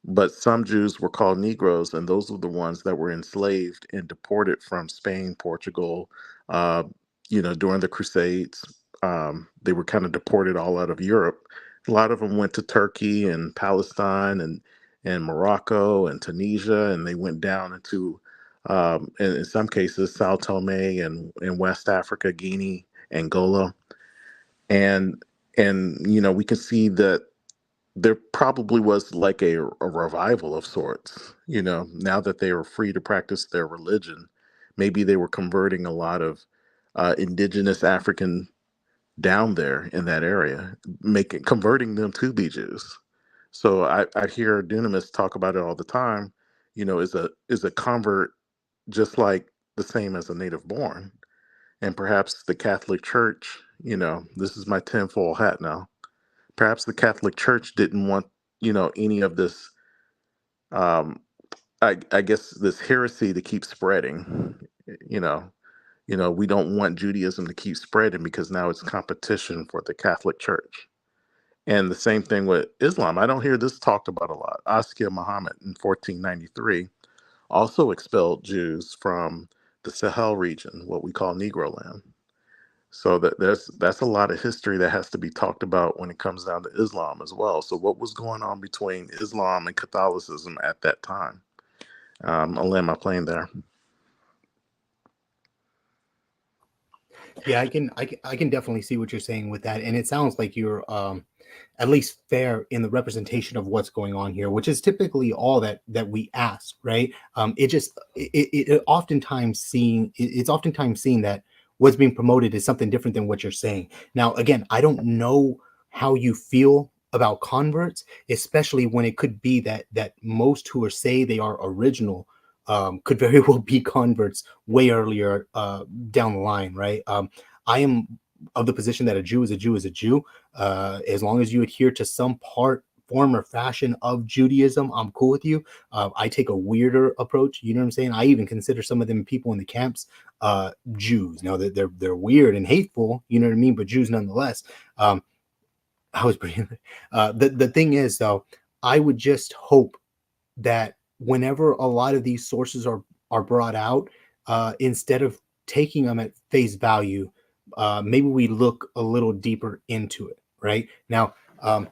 but some Jews were called Negroes, and those were the ones that were enslaved and deported from Spain, Portugal, uh, during the Crusades. They were kind of deported all out of Europe. A lot of them went to Turkey and Palestine and Morocco and Tunisia, and they went down into, and in some cases, Sao Tome and West Africa, Guinea, Angola, and we can see that there probably was like a revival of sorts, now that they were free to practice their religion. Maybe they were converting a lot of indigenous African down there in that area, converting them to be Jews. So I hear Dunamis talk about it all the time. Is a convert just like the same as a native born? And perhaps the Catholic Church, this is my tinfoil hat now. Perhaps the Catholic Church didn't want, any of this, um, I guess, this heresy to keep spreading. You know, we don't want Judaism to keep spreading because now it's competition for the Catholic Church. And the same thing with Islam. I don't hear this talked about a lot. Askia Muhammad in 1493 also expelled Jews from the Sahel region, what we call Negro land. So that's a lot of history that has to be talked about when it comes down to Islam as well. So what was going on between Islam and Catholicism at that time? I'll land my plane there. Yeah, I can definitely see what you're saying with that, and it sounds like you're at least fair in the representation of what's going on here, which is typically all that we ask, right? It oftentimes it's oftentimes seen that what's being promoted is something different than what you're saying. Now, again, I don't know how you feel about converts, especially when it could be that most who are say they are original could very well be converts way earlier down the line, right? I am of the position that a Jew is a Jew is a Jew. As long as you adhere to some form or fashion of Judaism, I'm cool with you. I take a weirder approach. You know what I'm saying? I even consider some of them people in the camps Jews. Now they're weird and hateful. You know what I mean? But Jews nonetheless. I was pretty. The thing is, though, I would just hope that whenever a lot of these sources are brought out, instead of taking them at face value, maybe we look a little deeper into it. Right now, I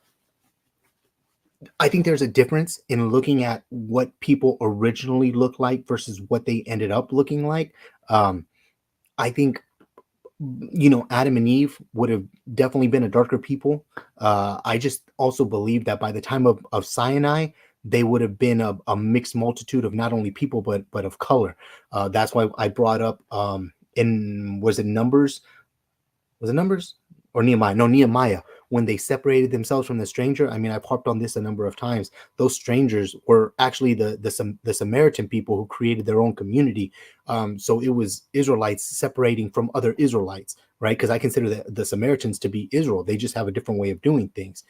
think there's a difference in looking at what people originally look like versus what they ended up looking like. I think, Adam and Eve would have definitely been a darker people. I just also believe that by the time of Sinai, they would have been a mixed multitude of not only people but of color. That's why I brought up was it Numbers? Was it Numbers or Nehemiah? No, Nehemiah. When they separated themselves from the stranger, I mean, I've harped on this a number of times. Those strangers were actually the Samaritan people who created their own community. So it was Israelites separating from other Israelites, right? Because I consider the Samaritans to be Israel. They just have a different way of doing things.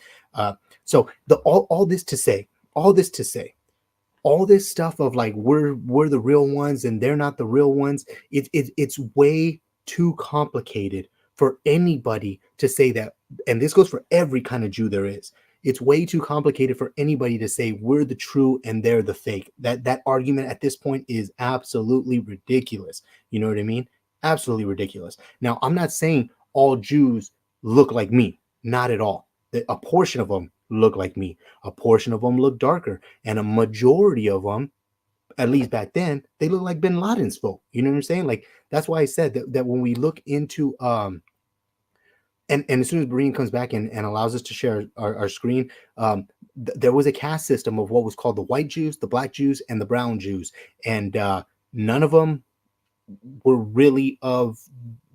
So all this to say, all this stuff of like we're the real ones and they're not the real ones. It's way too complicated for anybody to say that, and this goes for every kind of Jew there is. It's way too complicated for anybody to say we're the true and they're the fake. That argument at this point is absolutely ridiculous. You know what I mean? Absolutely ridiculous. Now, I'm not saying all Jews look like me. Not at all. A portion of them look like me. A portion of them look darker. And a majority of them, at least back then, they look like Bin Laden's folk. You know what I'm saying? Like, that's why I said that when we look into and as soon as Breen comes back and allows us to share our screen, there was a caste system of what was called the white Jews, the black Jews, and the brown Jews. And none of them were really of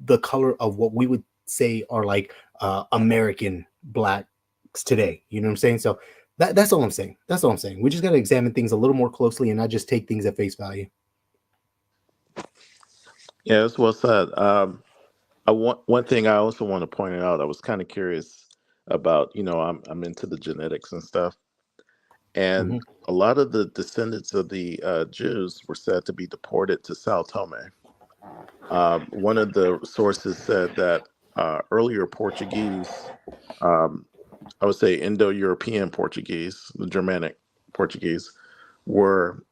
the color of what we would say are like American blacks today. You know what I'm saying? So that's all I'm saying. That's all I'm saying. We just got to examine things a little more closely and not just take things at face value. Yeah, that's well said. One thing I also want to point out. I was kind of curious about. I'm into the genetics and stuff, and Mhm. a lot of the descendants of the Jews were said to be deported to Sao Tome. One of the sources said that earlier Portuguese, um, I would say Indo-European Portuguese, the Germanic Portuguese, were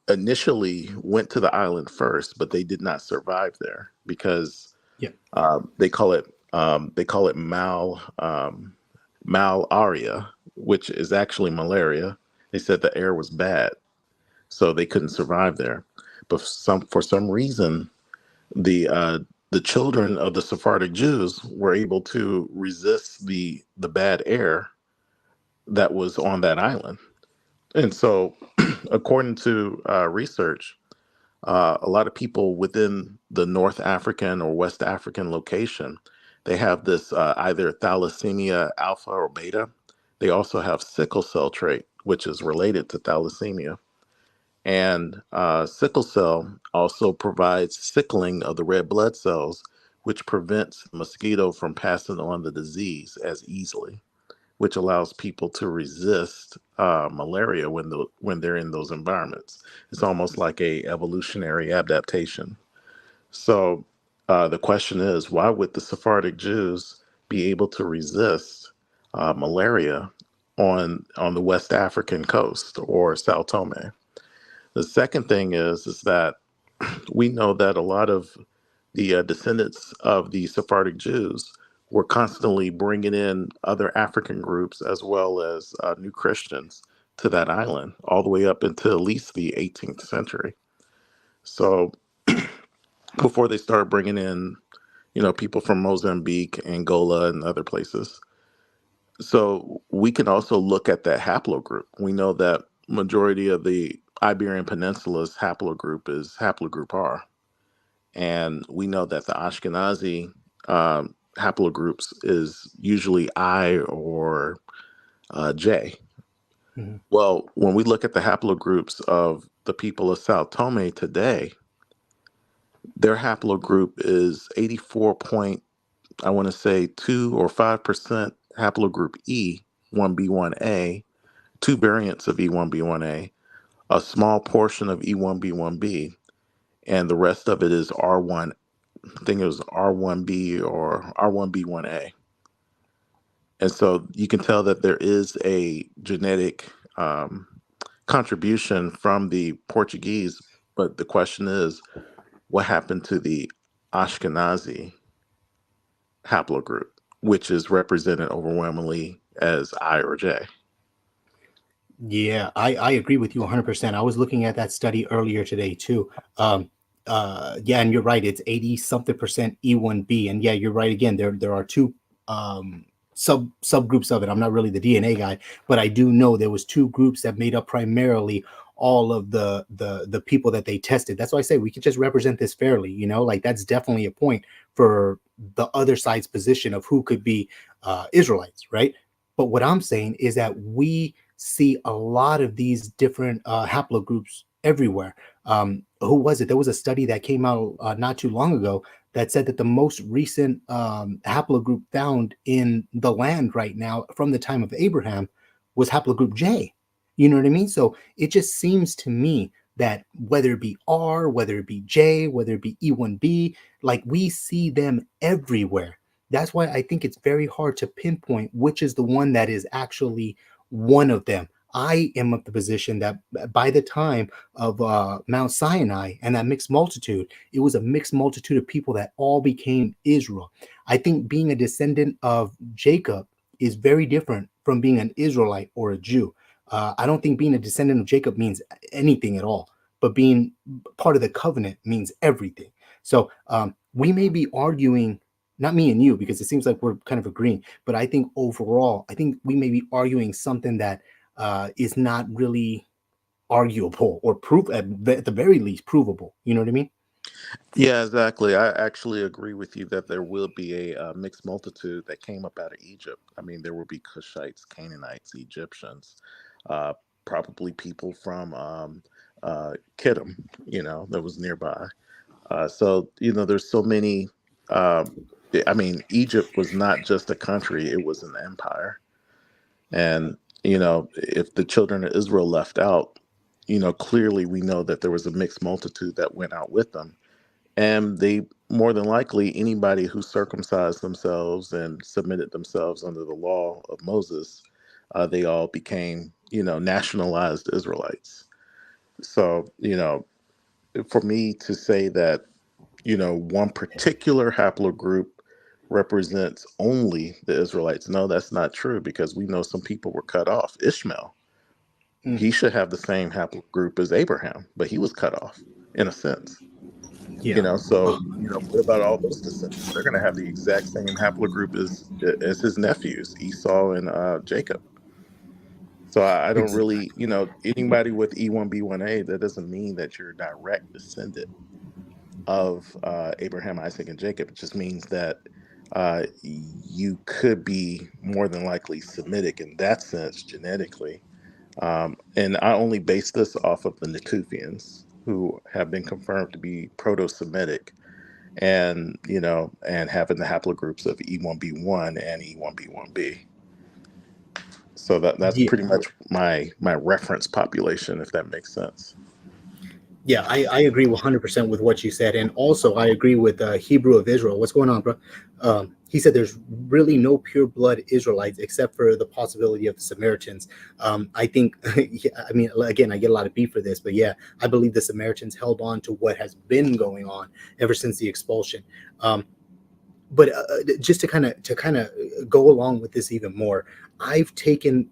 initially went to the island first, but they did not survive there because Yeah. they call it malaria, which is actually malaria. They said the air was bad, so they couldn't survive there. But for some reason, the uh, the children of the Sephardic Jews were able to resist the bad air that was on that island. And so, according to research, a lot of people within the North African or West African location, they have this either thalassemia alpha or beta. They also have sickle cell trait, which is related to thalassemia. And sickle cell also provides sickling of the red blood cells, which prevents the mosquito from passing on the disease as easily, which allows people to resist malaria when they're in those environments. It's almost like a evolutionary adaptation. So the question is, why would the Sephardic Jews be able to resist malaria on the West African coast or Sao Tome? The second thing is that we know that a lot of the descendants of the Sephardic Jews were constantly bringing in other African groups as well as new Christians to that island, all the way up until at least the 18th century. So before they started bringing in, people from Mozambique, Angola, and other places. So we can also look at that haplogroup. We know that majority of the Iberian Peninsula's haplogroup is haplogroup R. And we know that the Ashkenazi haplogroups is usually I or J. Mhm. Well, when we look at the haplogroups of the people of Sao Tome today, their haplogroup is 84 point, I want to say 2 or 5% haplogroup E, 1B1A, two variants of E1B1A, a small portion of E1B1B, and the rest of it is R1. I think it was R1B or R1B1A. And so you can tell that there is a genetic contribution from the Portuguese, but the question is, what happened to the Ashkenazi haplogroup, which is represented overwhelmingly as I or J? Yeah, I agree with you 100%. I was looking at that study earlier today too. Yeah, and you're right. It's 80 something percent E1B. And yeah, you're right again. There are two subgroups of it. I'm not really the DNA guy, but I do know there was two groups that made up primarily all of the people that they tested. That's why I say we could just represent this fairly, like that's definitely a point for the other side's position of who could be Israelites, right? But what I'm saying is that we see a lot of these different haplogroups everywhere. Who was it? There was a study that came out not too long ago that said that the most recent haplogroup found in the land right now from the time of Abraham was haplogroup J. You know what I mean? So it just seems to me that whether it be R, whether it be J, whether it be E1B, like we see them everywhere. That's why I think it's very hard to pinpoint which is the one that is actually one of them. I am of the position that by the time of Mount Sinai and that mixed multitude, it was a mixed multitude of people that all became Israel. I think being a descendant of Jacob is very different from being an Israelite or a Jew. I don't think being a descendant of Jacob means anything at all, but being part of the covenant means everything. So we may be arguing, not me and you, because it seems like we're kind of agreeing, but I think overall, I think we may be arguing something that is not really arguable or proof at the very least provable. You know what I mean? Yeah, exactly. I actually agree with you that there will be a mixed multitude that came up out of Egypt. I mean, there will be Cushites, Canaanites, Egyptians, uh, probably people from Kittim, that was nearby. So, there's so many. Um, I mean, Egypt was not just a country, it was an empire. And, if the children of Israel left out, clearly we know that there was a mixed multitude that went out with them. And they, more than likely, anybody who circumcised themselves and submitted themselves under the law of Moses, they all became, nationalized Israelites. So, for me to say that, one particular haplogroup represents only the Israelites, no, that's not true, because we know some people were cut off. Ishmael, he should have the same haplogroup as Abraham, but he was cut off in a sense. Yeah. So what about all those descendants? They're going to have the exact same haplogroup as his nephews, Esau and Jacob. So I don't really, anybody with E1B1A, that doesn't mean that you're a direct descendant of Abraham, Isaac, and Jacob. It just means that you could be more than likely Semitic in that sense genetically. And I only base this off of the Natufians, who have been confirmed to be Proto-Semitic, and and having the haplogroups of E1B1 and E1B1B. So that's Yeah. pretty much my reference population, if that makes sense. Yeah, I agree 100% with what you said. And also, I agree with Hebrew of Israel. What's going on, bro? He said there's really no pure blood Israelites except for the possibility of the Samaritans. I think, I mean, again, I get a lot of beef for this, but yeah, I believe the Samaritans held on to what has been going on ever since the expulsion. But just to kind of go along with this even more, I've taken,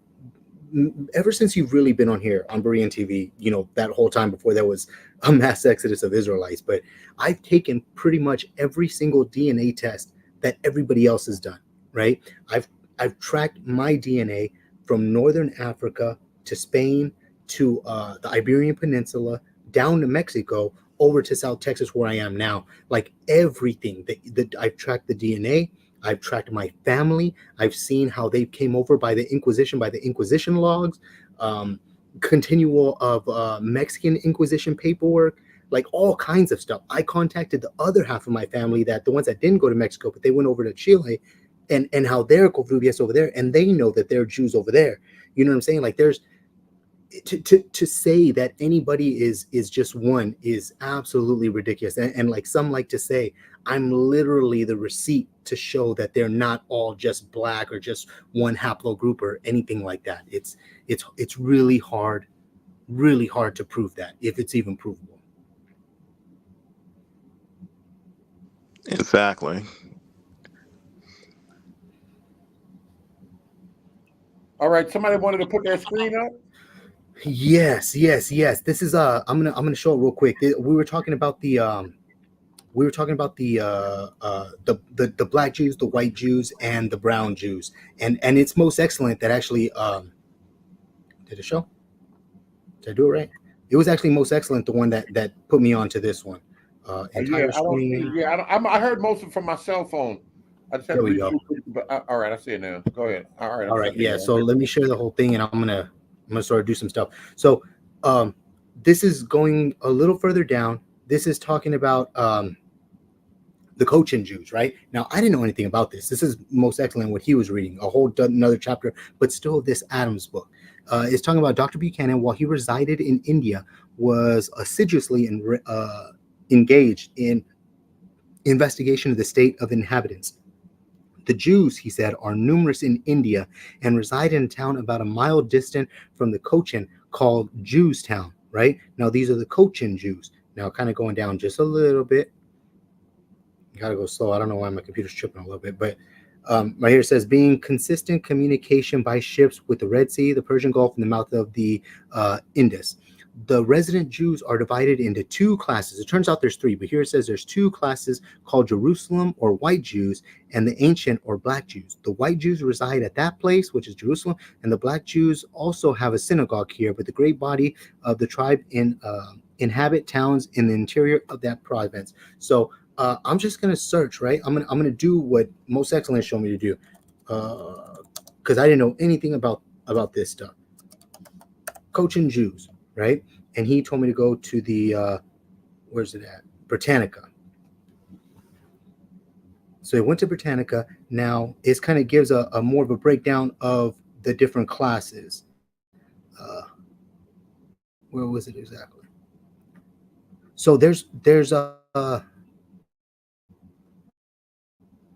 ever since you've really been on here on Berean TV, that whole time before there was a mass exodus of Israelites, but I've taken pretty much every single DNA test that everybody else has done, right? I've tracked my DNA from Northern Africa to Spain to the Iberian Peninsula, down to Mexico, over to South Texas, where I am now. Like everything that I've tracked the DNA, I've tracked my family. I've seen how they came over by the Inquisition logs, continual of Mexican Inquisition paperwork, like all kinds of stuff. I contacted the other half of my family, the ones that didn't go to Mexico, but they went over to Chile, and how they're Covubias over there, and they know that they're Jews over there. You know what I'm saying? Like there's, to say that anybody is just one is absolutely ridiculous. And like some like to say, I'm literally the receipt to show that they're not all just black or just one haplogroup or anything like that. It's really hard to prove that, if it's even provable. Exactly. All right, somebody wanted to put their screen up. Yes. This is I'm gonna show it real quick. We were talking about the the black Jews, the white Jews, and the brown Jews, and it's most excellent that actually did it show? Did I do it right? It was actually most excellent, the one that put me onto this one. Entire screen. I heard most of it from my cell phone. I just had There to we read go. through, but all right, I see it now. Go ahead. All right, Yeah. So let me share the whole thing, and I'm gonna sort of do some stuff. So this is going a little further down. This is talking about the Cochin Jews, right? Now, I didn't know anything about this. This is most excellent what he was reading, a whole another chapter, but still this Adams book. Is talking about Dr. Buchanan, while he resided in India, was assiduously engaged in investigation of the state of inhabitants. The Jews, he said, are numerous in India and reside in a town about a mile distant from the Cochin called Jewstown, right? Now, these are the Cochin Jews. Now, kind of going down just a little bit. Gotta go slow. I don't know why my computer's tripping a little bit, but right here it says being consistent communication by ships with the Red Sea, the Persian Gulf, and the mouth of the Indus. The resident Jews are divided into two classes. It turns out there's three, but here it says there's two classes called Jerusalem or white Jews and the ancient or black Jews. The white Jews reside at that place, which is Jerusalem, and the black Jews also have a synagogue here, but the great body of the tribe in inhabit towns in the interior of that province. So I'm just gonna search, right? I'm gonna do what Most Excellent showed me to do, because I didn't know anything about this stuff. Cochin Jews, right? And he told me to go to the where's it at? Britannica. So I went to Britannica. Now it kind of gives a more of a breakdown of the different classes. Where was it exactly? So there's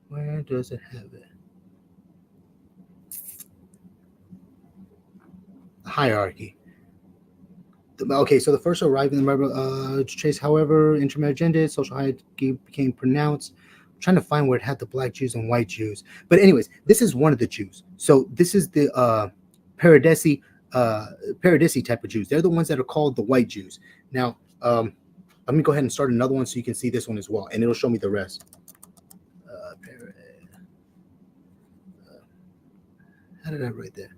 where does it have it? Hierarchy. Okay, so the first arrived in the trace, however, intermarriage ended, social hierarchy became pronounced. I'm trying to find where it had the black Jews and white Jews. But anyways, this is one of the Jews. So this is the Paradisi type of Jews. They're the ones that are called the white Jews. Now, let me go ahead and start another one so you can see this one as well, and it'll show me the rest. How did I write that?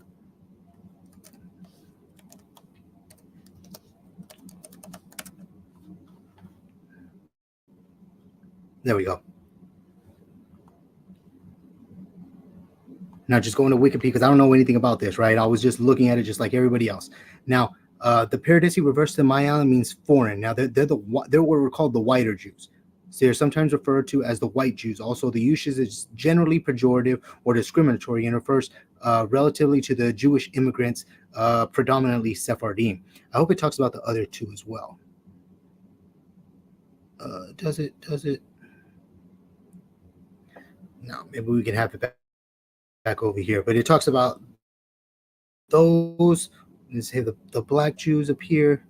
There we go. Now just going to Wikipedia because I don't know anything about this, right? I was just looking at it just like everybody else. Now, the Paradisi reversed to Mayan means foreign. Now they're what were called the whiter Jews. So they're sometimes referred to as the white Jews. Also, the usage is generally pejorative or discriminatory and refers relatively to the Jewish immigrants, predominantly Sephardim. I hope it talks about the other two as well. Does it? No, maybe we can have it back over here. But it talks about those. Let's say the black Jews appear.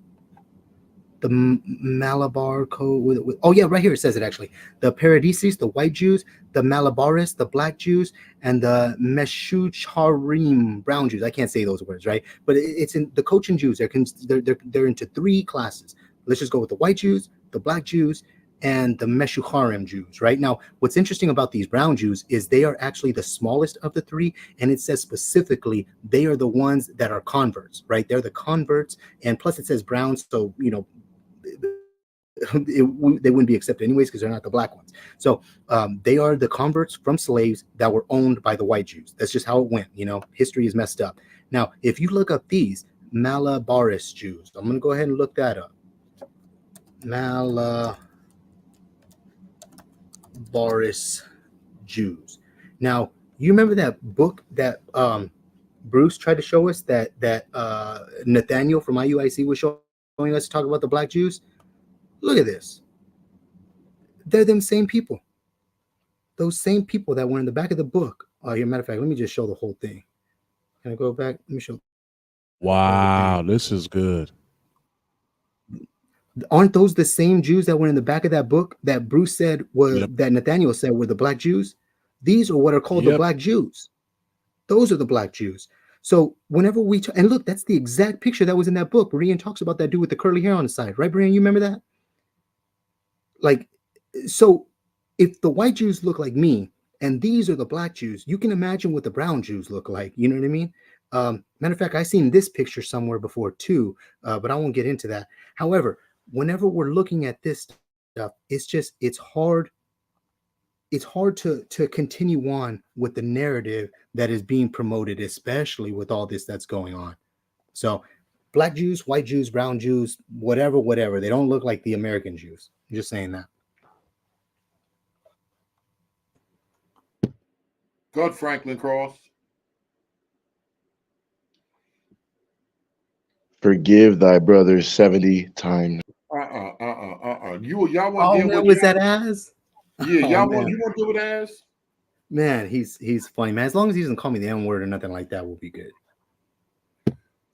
The Malabar code with oh yeah, right here it says it actually. The Paradisis, the white Jews, the Malabaris, the black Jews, and the Meshucharim, brown Jews. I can't say those words, right? But it's in the Cochin Jews. They're into three classes. Let's just go with the white Jews, the black Jews, and the Meshucharim Jews, right? Now, what's interesting about these brown Jews is they are actually the smallest of the three, and it says specifically they are the ones that are converts, right? They're the converts, and plus it says brown, so you know. They wouldn't be accepted anyways because they're not the black ones. So they are the converts from slaves that were owned by the white Jews. That's just how it went. You know, history is messed up. Now, if you look up these Malabaris Jews, I'm going to go ahead and look that up. Malabaris Jews. Now, you remember that book that Bruce tried to show us that Nathaniel from IUIC was showing us to talk about the black Jews? Look at this. They're them same people. Those same people that were in the back of the book. Oh, here, matter of fact, let me just show the whole thing. Can I go back? Let me show. Wow, this is good. Aren't those the same Jews that were in the back of that book that Bruce said were that Nathaniel said were the black Jews? These are what are called the black Jews. Those are the black Jews. So whenever we and look, that's the exact picture that was in that book. Brian talks about that dude with the curly hair on the side, right, Brian? You remember that? Like, so if the white Jews look like me and these are the black Jews, you can imagine what the brown Jews look like. You know what I mean? Matter of fact, I've seen this picture somewhere before too, but I won't get into that. However, whenever we're looking at this stuff, it's hard to continue on with the narrative that is being promoted, especially with all this that's going on. So black Jews, white Jews, brown Jews, whatever. They don't look like the American Jews. I'm just saying that. Good, Franklin Cross. Forgive thy brother 70 times. Y'all want oh to deal man, with was that ass? Yeah, oh, y'all man. you want to deal with ass? Man, he's funny, man. As long as he doesn't call me the N-word or nothing like that, we'll be good.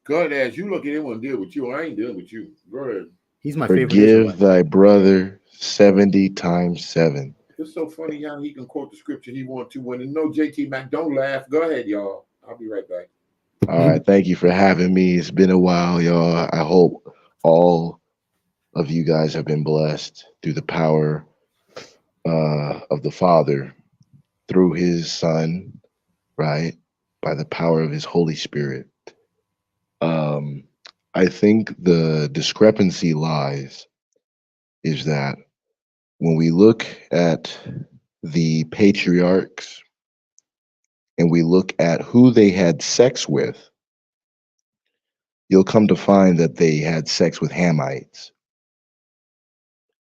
Good ass. You look at him and deal with you. I ain't dealing with you. Go ahead. He's my favorite. Forgive thy brother 70 times 7. It's so funny how he can quote the scripture he wants to. When no JT Mac, don't laugh. Go ahead, y'all. I'll be right back. All right, thank you for having me. It's been a while, y'all. I hope all of you guys have been blessed through the power of the Father, through his Son, right? By the power of his Holy Spirit. I think the discrepancy lies is that when we look at the patriarchs and we look at who they had sex with, you'll come to find that they had sex with Hamites.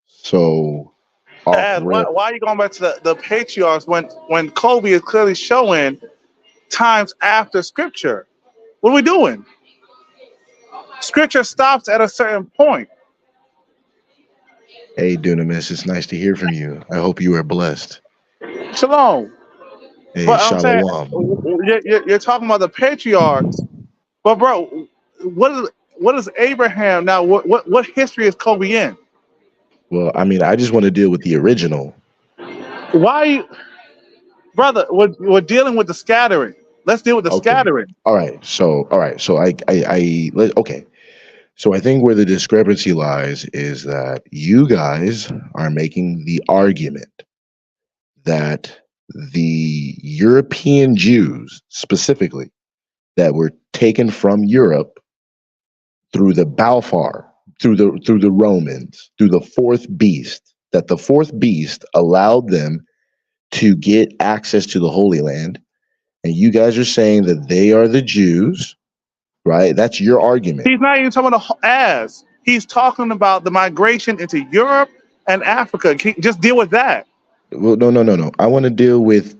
So off And why, rip, why are you going back to the patriarchs when Kobe is clearly showing times after Scripture? What are we doing? Scripture stops at a certain point. hey Dunamis, it's nice to hear from you. I hope you are blessed. Shalom. Hey, But I'm saying Shalom. you're talking about the patriarchs. But bro, what is Abraham now? What history is Kobe in? Well, I mean, I just want to deal with the original. Why, brother? We're dealing with the scattering. Let's deal with the Okay. scattering. All right. So okay. So I think where the discrepancy lies is that you guys are making the argument that the European Jews, specifically, that were taken from Europe through the Balfour, through the Romans, through the fourth beast, that the fourth beast allowed them to get access to the Holy Land, and you guys are saying that they are the Jews, right? That's your argument. He's not even talking about the as. He's talking about the migration into Europe and Africa. Just deal with that. Well, no. I want to deal with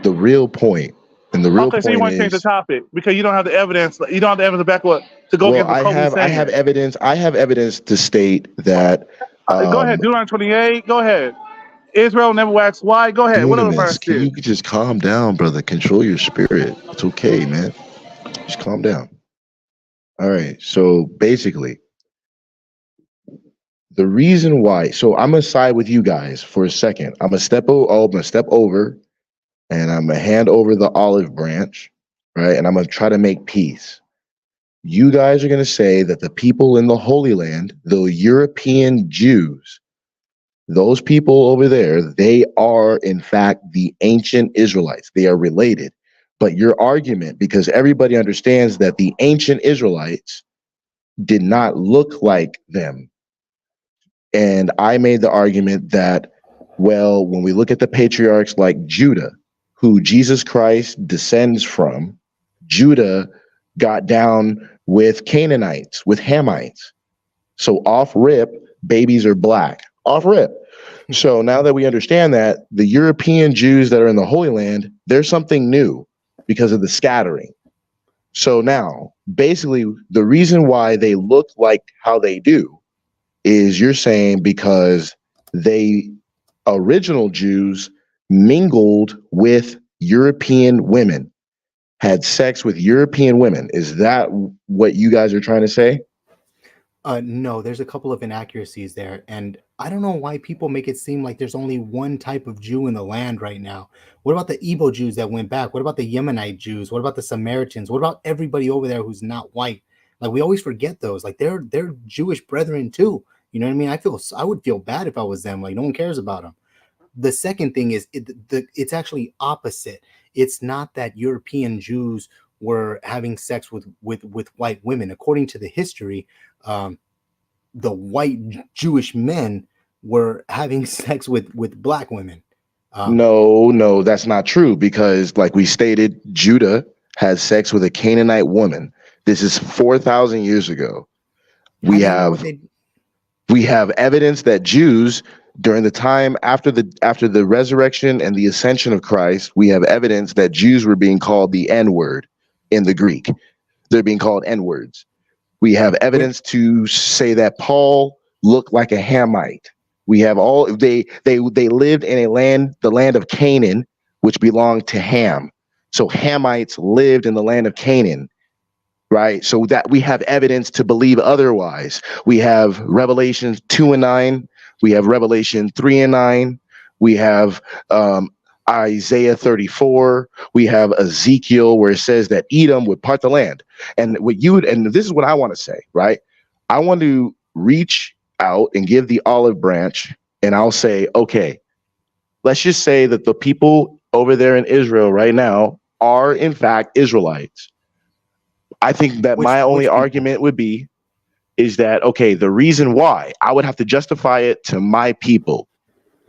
the real point, and the real Okay, so you point want to change the is, topic because you don't have the evidence. You don't have the evidence to back up to go well, against what Kobe's saying. I have evidence. I have evidence to state that. Go ahead, Deuteronomy 28. Go ahead. Israel never waxed white. Go ahead. What other verse Dunamis, can is? you just calm down, brother? Control your spirit. It's okay, man. Just calm down. All right. So basically, the reason why. So I'm gonna side with you guys for a second. I'm gonna step over, and I'm gonna hand over the olive branch, right? And I'm gonna try to make peace. You guys are gonna say that the people in the Holy Land, the European Jews, those people over there, they are in fact the ancient Israelites. They are related. But your argument, because everybody understands that the ancient Israelites did not look like them. And I made the argument that, well, when we look at the patriarchs like Judah, who Jesus Christ descends from, Judah got down with Canaanites, with Hamites. So off rip, babies are black. Off rip. So now that we understand that, the European Jews that are in the Holy Land, there's something new because of the scattering. So now, basically, the reason why they look like how they do is you're saying because they original Jews mingled with European women, had sex with European women. Is that what you guys are trying to say? No, there's a couple of inaccuracies there, and I don't know why people make it seem like there's only one type of Jew in the land right now. What about the Igbo Jews that went back? What about the Yemenite Jews? What about the Samaritans? What about everybody over there who's not white? Like, we always forget those. Like, they're Jewish brethren too. You know what I mean? I would feel bad if I was them. Like, no one cares about them. The second thing is it's actually opposite. It's not that European Jews were having sex with white women. According to the history, the white Jewish men were having sex with black women. No, that's not true, because like we stated, Judah had sex with a Canaanite woman. This is 4,000 years ago. We have evidence that Jews, during the time after the resurrection and the ascension of Christ, we have evidence that Jews were being called the N-word in the Greek. They're being called N-words. We have evidence to say that Paul looked like a Hamite. We have they lived in the land of Canaan, which belonged to Ham. So Hamites lived in the land of Canaan, right? So that we have evidence to believe otherwise. We have Revelation 2 and 9. We have Revelation 3 and 9. We have Isaiah 34. We have Ezekiel, where it says that Edom would part the land. And this is what I want to say, right? I want to reach out and give the olive branch, and I'll say, okay, let's just say that the people over there in Israel right now are in fact Israelites. I think that my only argument would be is that, okay, the reason why I would have to justify it to my people.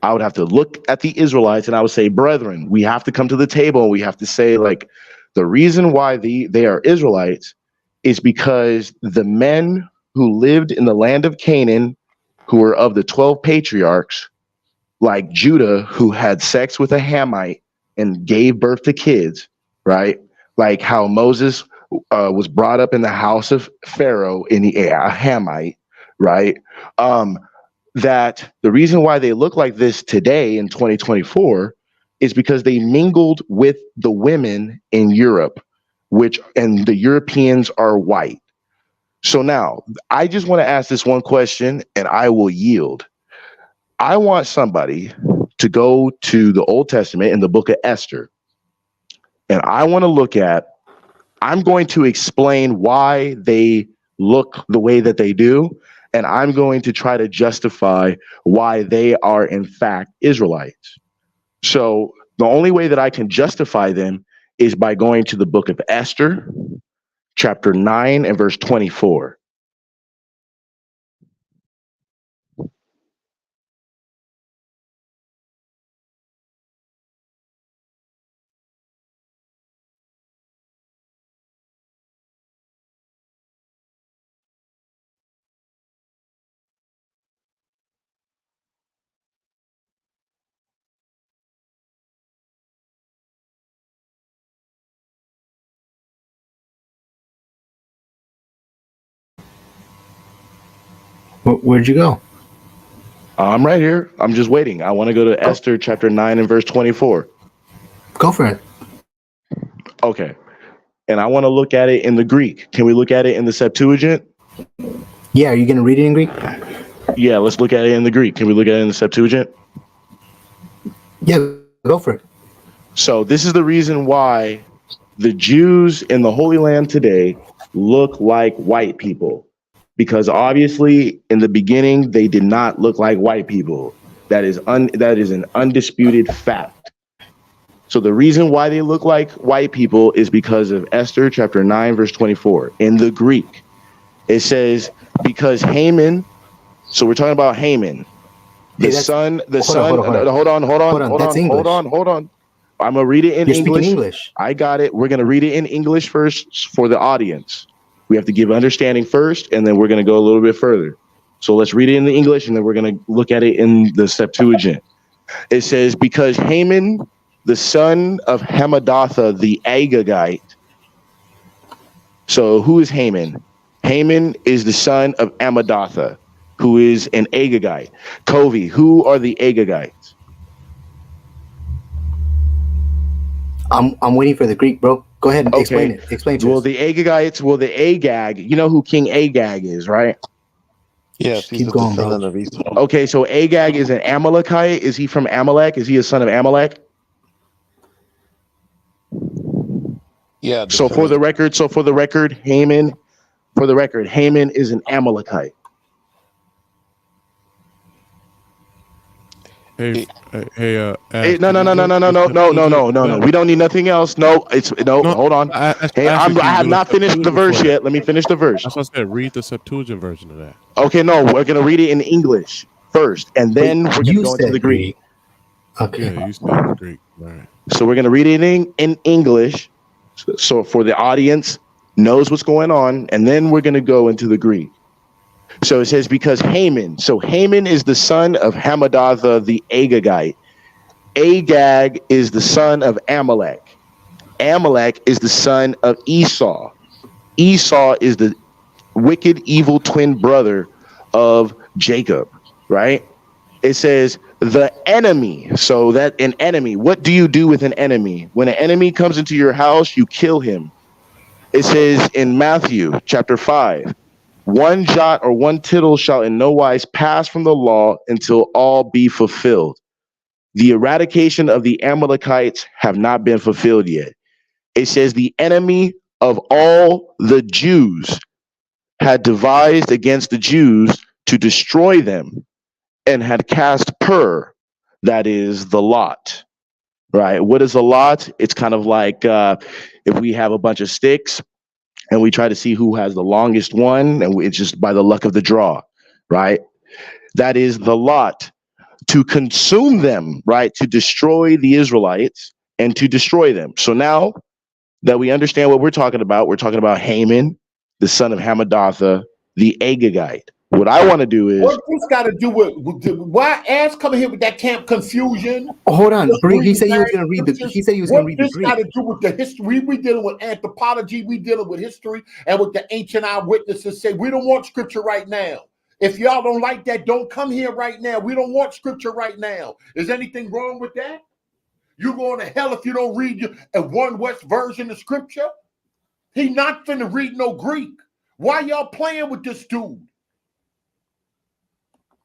I would have to look at the Israelites and I would say, brethren, we have to come to the table and we have to say, like, the reason why they are Israelites is because the men who lived in the land of Canaan, who were of the 12 patriarchs, like Judah, who had sex with a Hamite and gave birth to kids, right? Like how Moses was brought up in the house of Pharaoh in a Hamite, right? That the reason why they look like this today in 2024 is because they mingled with the women in Europe, and the Europeans are white. So now I just want to ask this one question and I will yield. I want somebody to go to the Old Testament in the book of Esther. And I want to I'm going to explain why they look the way that they do. And I'm going to try to justify why they are in fact Israelites. So the only way that I can justify them is by going to the book of Esther, chapter 9 and verse 24. Where'd you go? I'm right here. I'm just waiting. I want to go to Esther chapter 9 and verse 24. Go for it. Okay. And I want to look at it in the Greek. Can we look at it in the Septuagint? Yeah, are you going to read it in Greek? Yeah, let's look at it in the Greek. Can we look at it in the Septuagint? Yeah, go for it. So this is the reason why the Jews in the Holy Land today look like white people. Because obviously in the beginning, they did not look like white people. That is an undisputed fact. So the reason why they look like white people is because of Esther chapter 9, verse 24. In the Greek, it says, because Haman, so we're talking about Haman, hold on. I'm gonna read it in You're English. speaking English. I got it. We're gonna read it in English first for the audience. We have to give understanding first, and then we're gonna go a little bit further. So let's read it in the English, and then we're gonna look at it in the Septuagint. It says, because Haman, the son of Hamadatha the Agagite. So who is Haman? Haman is the son of Amadatha, who is an Agagite. Kovi, who are the Agagites? I'm waiting for the Greek, bro. Go ahead and Okay. explain it. Explain to Well, us. the Agagites, the Agag, you know who King Agag is, right? Yes, he's Keep a going, bro. descendant of Esau. Okay, so Agag is an Amalekite. Is he from Amalek? Is he a son of Amalek? Yeah. So for the record, Haman is an Amalekite. Hey, No. Ash, We don't need nothing else. No, hold on. Hey, I have not finished the verse yet. Let me finish the verse. That's what I said. Read the Septuagint version of that. Okay, no, we're gonna read it in English first, and then we're gonna go into the Greek. Okay. Yeah, you said Greek. All right. So we're gonna read it in English, so for the audience knows what's going on, and then we're gonna go into the Greek. So it says, because Haman, so Haman is the son of Hamadatha the Agagite. Agag is the son of Amalek. Amalek is the son of Esau. Esau is the wicked, evil twin brother of Jacob, right? It says the enemy. So that an enemy, what do you do with an enemy? When an enemy comes into your house, you kill him. It says in Matthew chapter 5, one jot or one tittle shall in no wise pass from the law until all be fulfilled. The eradication of the Amalekites have not been fulfilled yet. It says the enemy of all the Jews had devised against the Jews to destroy them and had cast Pur, that is the lot, right? What is a lot? It's kind of like if we have a bunch of sticks and we try to see who has the longest one, and it's just by the luck of the draw, right? That is the lot to consume them, right? To destroy the Israelites and to destroy them. So now that we understand what we're talking about Haman, the son of Hamadatha, the Agagite. What I want to do is What this got to do with why ass coming here with that camp confusion? Hold on, he said he was going to read the. He said he was going to read the Greek. What this got to do with the history? We dealing with anthropology. We dealing with history, and what the ancient eyewitnesses say. We don't want scripture right now. If y'all don't like that, don't come here right now. We don't want scripture right now. Is anything wrong with that? You going to hell if you don't read a One West version of scripture? He not finna read no Greek. Why y'all playing with this dude?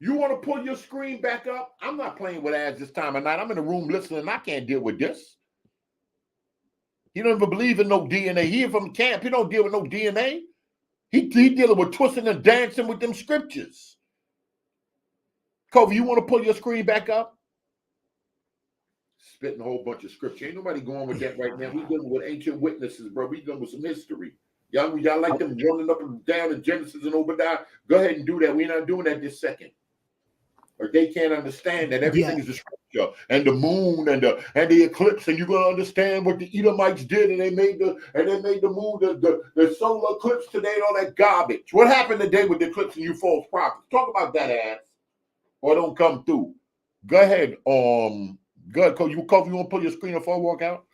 You want to pull your screen back up? I'm not playing with ads this time of night. I'm in the room listening. I can't deal with this. He don't even believe in no DNA. He from camp. He don't deal with no DNA. He dealing with twisting and dancing with them scriptures. Kobe, you want to pull your screen back up? Spitting a whole bunch of scripture. Ain't nobody going with that right now. We dealing with ancient witnesses, bro. We dealing with some history. Y'all like them running up and down in Genesis and Obadiah? Go ahead and do that. We're not doing that this second. Or they can't understand that everything is a scripture, and the moon and the eclipse, and you're gonna understand what the Edomites did, and they made the moon the solar eclipse today, and all that garbage. What happened today with the eclipse and you false prophets? Talk about that ass, or don't come through. Go ahead, go ahead, Kobe. You want to pull your screen before I walk out?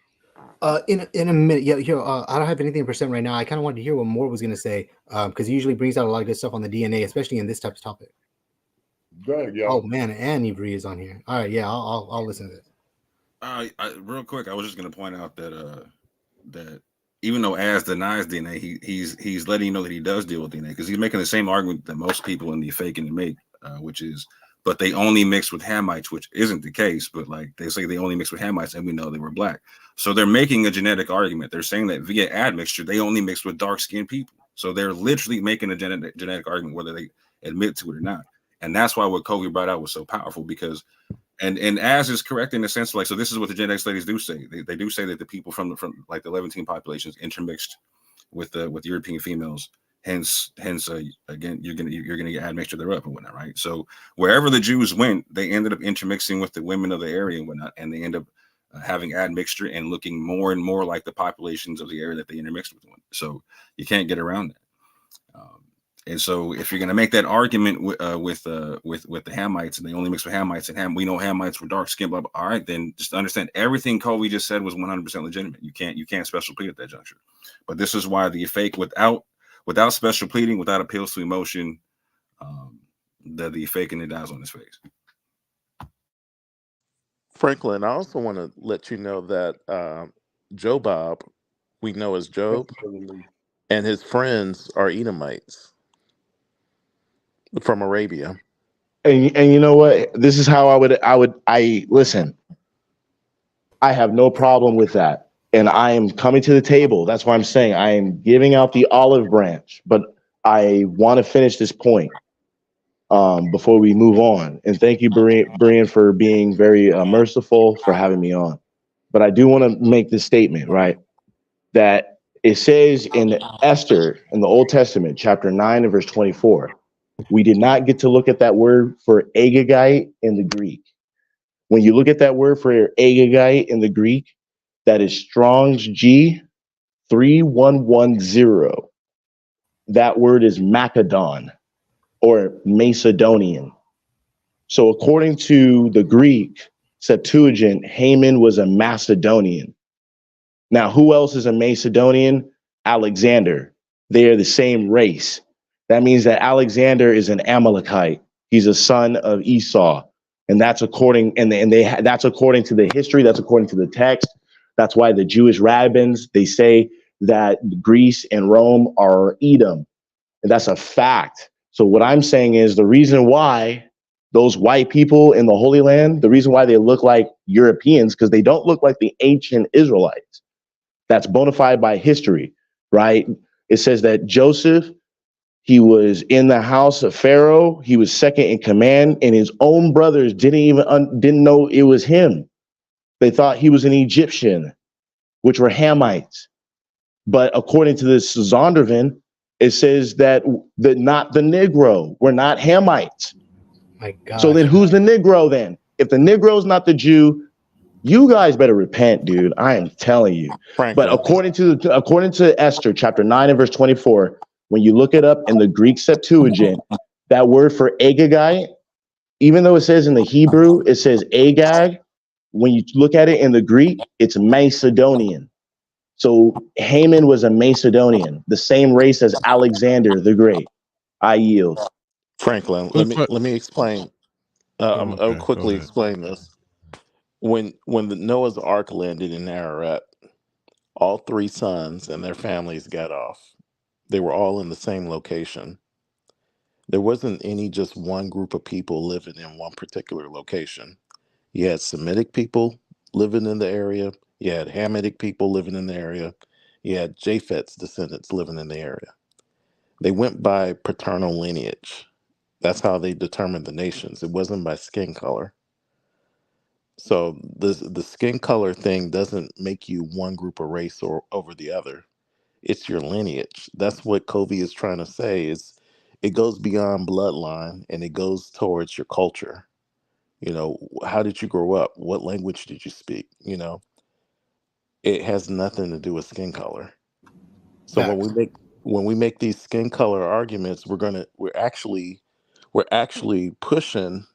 In a minute, yeah. Here, I don't have anything in percent right now. I kind of wanted to hear what Moore was gonna say, because he usually brings out a lot of good stuff on the DNA, especially in this type of topic. Go ahead, yeah. Oh man, and Ibri is on here. All right, yeah, I'll listen to it. Real quick, I was just going to point out that that even though Az denies DNA, he's letting you know that he does deal with DNA, because he's making the same argument that most people in the faking make, which is, but they only mix with Hamites, which isn't the case. But like they say, they only mix with Hamites, and we know they were black. So they're making a genetic argument. They're saying that via admixture, they only mix with dark-skinned people. So they're literally making a genetic argument, whether they admit to it or not. And that's why what Kobe brought out was so powerful, because, and as is correct in the sense, like, so this is what the genetic studies do say. They do say that the people from like the Levantine populations intermixed with European females. Hence, again, you're gonna get admixture thereof and whatnot, right? So wherever the Jews went, they ended up intermixing with the women of the area and whatnot, and they end up having admixture and looking more and more like the populations of the area that they intermixed with. So you can't get around that. And so, if you're going to make that argument with the Hamites, and they only mix with Hamites, and we know Hamites were dark skinned, blah, blah, all right, then just understand everything Kobe just said was 100% legitimate. You can't special plead at that juncture. But this is why the fake without special pleading, without appeals to emotion, the faking it dies on his face. Franklin, I also want to let you know that Job, we know as Job, and his friends are Edomites from Arabia. And you know what? This is how I listen. I have no problem with that. And I am coming to the table. That's why I'm saying I am giving out the olive branch, but I want to finish this point before we move on. And thank you, Brian, for being very merciful for having me on. But I do want to make this statement, right? That it says in Esther in the Old Testament, chapter 9 and verse 24, we did not get to look at that word for Agagite in the Greek. When you look at that word for Agagite in the Greek, that is Strong's G 3110. That word is Macedon or Macedonian. So according to the Greek Septuagint, Haman was a Macedonian. Now, who else is a Macedonian? Alexander. They are the same race. That means that Alexander is an Amalekite. He's a son of Esau. And that's according that's according to the history, that's according to the text. That's why the Jewish rabbins, they say that Greece and Rome are Edom. And that's a fact. So what I'm saying is the reason why those white people in the Holy Land, the reason why they look like Europeans, because they don't look like the ancient Israelites. That's bona fide by history, right? It says that Joseph, he was in the house of Pharaoh. He was second in command, and his own brothers didn't know it was him. They thought he was an Egyptian, which were Hamites. But according to this Zondervan, it says that not the Negro. We're not Hamites. My God. So then who's the Negro then? If the Negro is not the Jew, you guys better repent, dude. I am telling you. But Franklin. according to Esther, chapter 9 and verse 24, when you look it up in the Greek Septuagint, that word for Agagite, even though it says in the Hebrew, it says Agag, when you look at it in the Greek, it's Macedonian. So Haman was a Macedonian, the same race as Alexander the Great. I yield. Franklin, let me explain. I'll quickly explain this. When the Noah's Ark landed in Ararat, all 3 sons and their families got off. They were all in the same location. There wasn't any just one group of people living in one particular location. You had Semitic people living in the area. You had Hamitic people living in the area. You had Japhet's descendants living in the area. They went by paternal lineage. That's how they determined the nations. It wasn't by skin color. So the skin color thing doesn't make you one group of race or over the other. It's your lineage. That's what Covey is trying to say, is it goes beyond bloodline and it goes towards your culture. You know, how did you grow up? What language did you speak? You know, it has nothing to do with skin color. So when we make these skin color arguments, we're actually pushing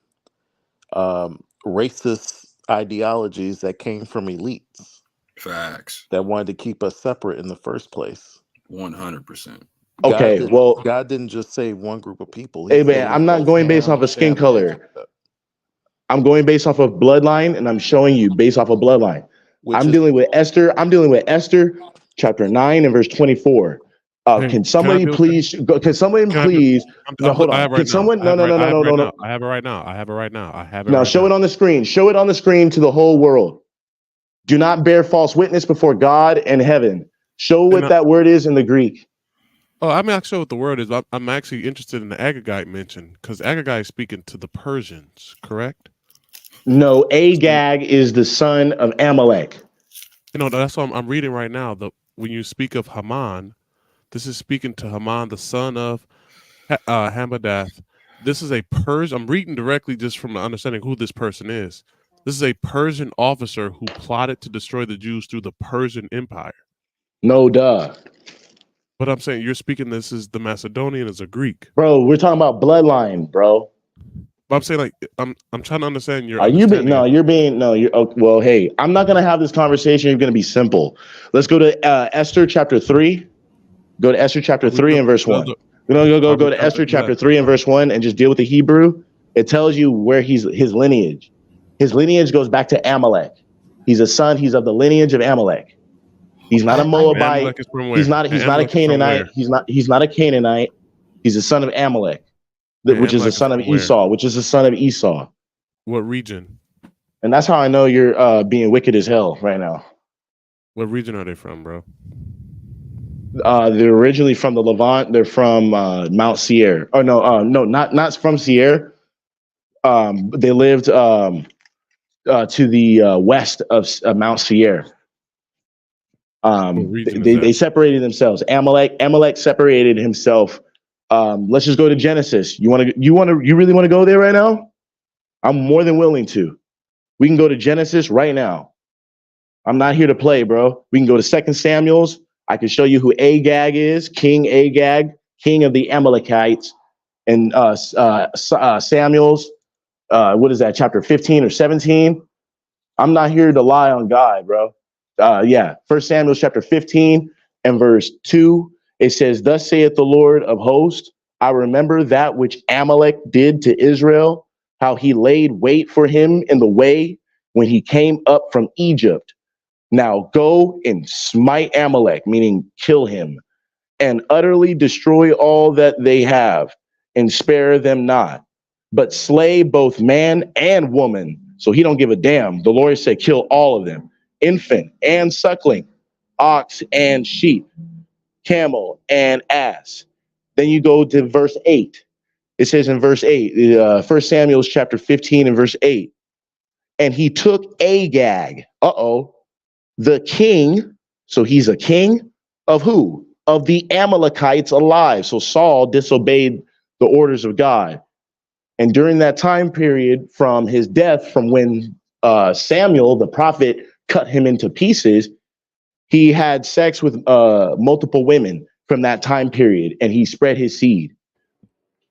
racist ideologies that came from elites Facts. that wanted to keep us separate in the first place. 100%. Okay, well, God didn't just save one group of people. Hey man, I'm not going based off of skin color. I'm going based off of bloodline, and I'm showing you based off of bloodline. I'm dealing with Esther chapter 9 and verse 24. Can somebody please no, hold on. Can someone no. I have it right now. Now show it on the screen. Show it on the screen to the whole world. Do not bear false witness before God and heaven. Show what that word is in the Greek. Oh, I mean, I'll show what the word is. I'm actually interested in the Agagite mention, because Agagite is speaking to the Persians, correct? No, Agag is the son of Amalek. You know, that's what I'm reading right now. When you speak of Haman, this is speaking to Haman, the son of Hamadath. This is a Persian. I'm reading directly just from understanding who this person is. This is a Persian officer who plotted to destroy the Jews through the Persian Empire. No, duh. But I'm saying you're speaking this is the Macedonian as a Greek. Bro, we're talking about bloodline, bro. But I'm saying, like, I'm trying to understand your. Well, hey, I'm not gonna have this conversation. You're gonna be simple. Let's go to Esther chapter 3. Go to Esther chapter 3 and verse 1. We're gonna go to Esther chapter 3 and verse 1 and just deal with the Hebrew. It tells you where his lineage. His lineage goes back to Amalek. He's a son. He's of the lineage of Amalek. He's not a Moabite. He's not a Canaanite. He's not a Canaanite. He's a son of Amalek, which is the son of Esau, which is the son of Esau. What region? And that's how I know you're being wicked as hell right now. What region are they from, bro? They're originally from the Levant. They're from Mount Seir. Oh no, not from Seir. They lived to the west of Mount Seir. They separated themselves. Amalek separated himself. Let's just go to Genesis. You really want to go there right now? I'm more than willing to. We can go to Genesis right now. I'm not here to play, bro. We can go to 2 Samuel's. I can show you who Agag is, King Agag, king of the Amalekites, and Samuel's. What is that? Chapter 15 or 17. I'm not here to lie on God, bro. 1 Samuel chapter 15 and verse 2. It says, "Thus saith the Lord of hosts, I remember that which Amalek did to Israel, how he laid wait for him in the way when he came up from Egypt. Now go and smite Amalek," meaning kill him, "and utterly destroy all that they have, and spare them not, but slay both man and woman." So he don't give a damn. The Lord said, kill all of them, infant and suckling, ox and sheep, camel and ass. Then you go to verse 8. It says in verse 8, 1 Samuel chapter 15 and verse 8, "And he took Agag," the king, so he's a king, of who? Of the Amalekites alive. So Saul disobeyed the orders of God. And during that time period from his death, from when Samuel, the prophet, cut him into pieces, he had sex with multiple women from that time period, and he spread his seed.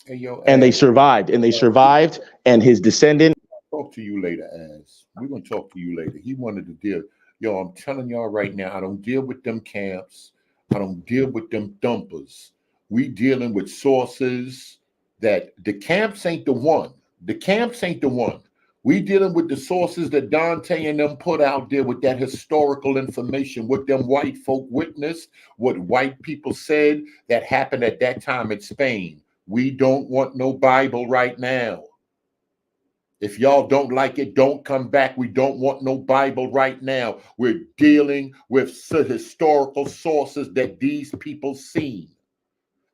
Hey, yo, And they Az, survived, and his descendant. talk to you later, Az. We're going to talk to you later. He wanted to deal. Yo, I'm telling y'all right now, I don't deal with them camps. I don't deal with them dumpers. We dealing with sources that the camps ain't the one. The camps ain't the one. We dealing with the sources that Dante and them put out there with that historical information, what them white folk witnessed, what white people said that happened at that time in Spain. We don't want no Bible right now. If y'all don't like it, don't come back. We don't want no Bible right now. We're dealing with historical sources that these people seen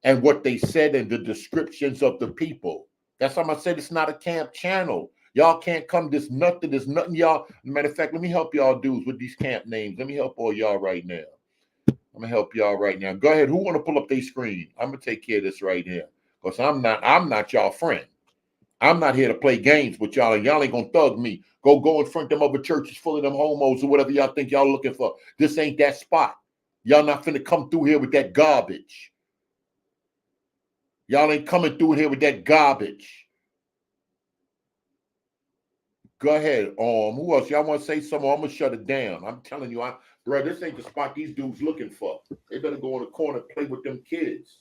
and what they said in the descriptions of the people. That's why I said it's not a camp channel. Y'all can't come this nothing. There's nothing y'all. Matter of fact, let me help y'all dudes with these camp names. Let me help all y'all right now. I'm gonna help y'all right now. Go ahead. Who want to pull up their screen? I'm gonna take care of this right here. Because I'm not y'all friend. I'm not here to play games with y'all, and y'all ain't gonna thug me. Go in front of them other churches full of them homos or whatever y'all think y'all looking for. This ain't that spot. Y'all not finna come through here with that garbage. Y'all ain't coming through here with that garbage. Go ahead. Who else? Y'all want to say something? I'm gonna shut it down. I'm telling you, bro, this ain't the spot these dudes looking for. They better go in the corner and play with them kids.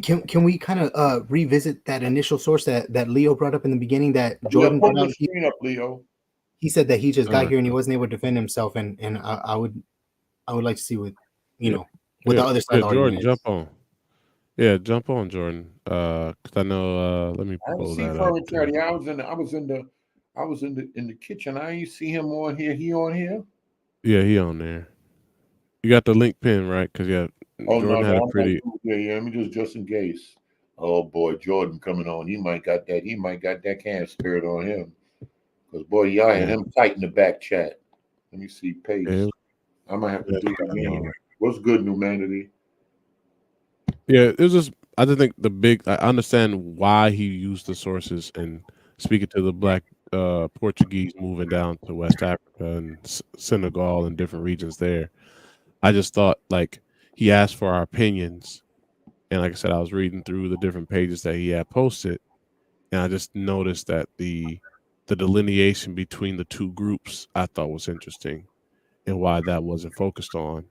Can we kind of revisit that initial source that Leo brought up in the beginning that Jordan brought out? Screen up, Leo. He said that he just got here and he wasn't able to defend himself, and I would like to see what what the other side of the Jordan, argument jump on. Yeah, jump on, Jordan. Because I know. Let me pull that up. I was in the kitchen. I ain't see him on here. He on here? Yeah, he on there. You got the link pin, right? Because Jordan had a pretty. Let me just in case. Oh boy, Jordan coming on. He might got that can spirit on him. Because boy, y'all had him tight in the back chat. Let me see pace. Yeah. I might have to do it again. What's good, humanity? Yeah, it was just. I just think I understand why he used the sources and speaking to the black Portuguese moving down to West Africa and Senegal and different regions there. I just thought like he asked for our opinions, and like I said, I was reading through the different pages that he had posted, and I just noticed that the delineation between the two groups I thought was interesting, and why that wasn't focused on.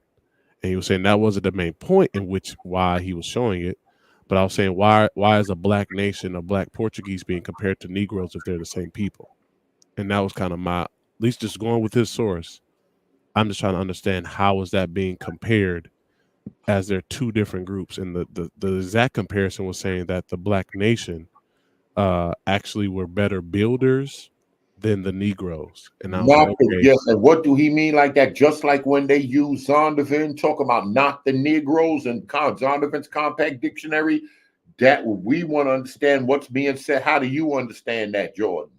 And he was saying that wasn't the main point in which why he was showing it, but I was saying why is a black nation, a black Portuguese being compared to Negroes if they're the same people? And that was kind of my, at least just going with his source. I'm just trying to understand how is that being compared as they're two different groups. And the exact comparison was saying that the black nation actually were better builders than the Negroes. And I was like, okay. Yes, and what do he mean like that? Just like when they use Zondervan, talk about not the Negroes and Zondervan's compact dictionary, that we want to understand what's being said. How do you understand that, Jordan?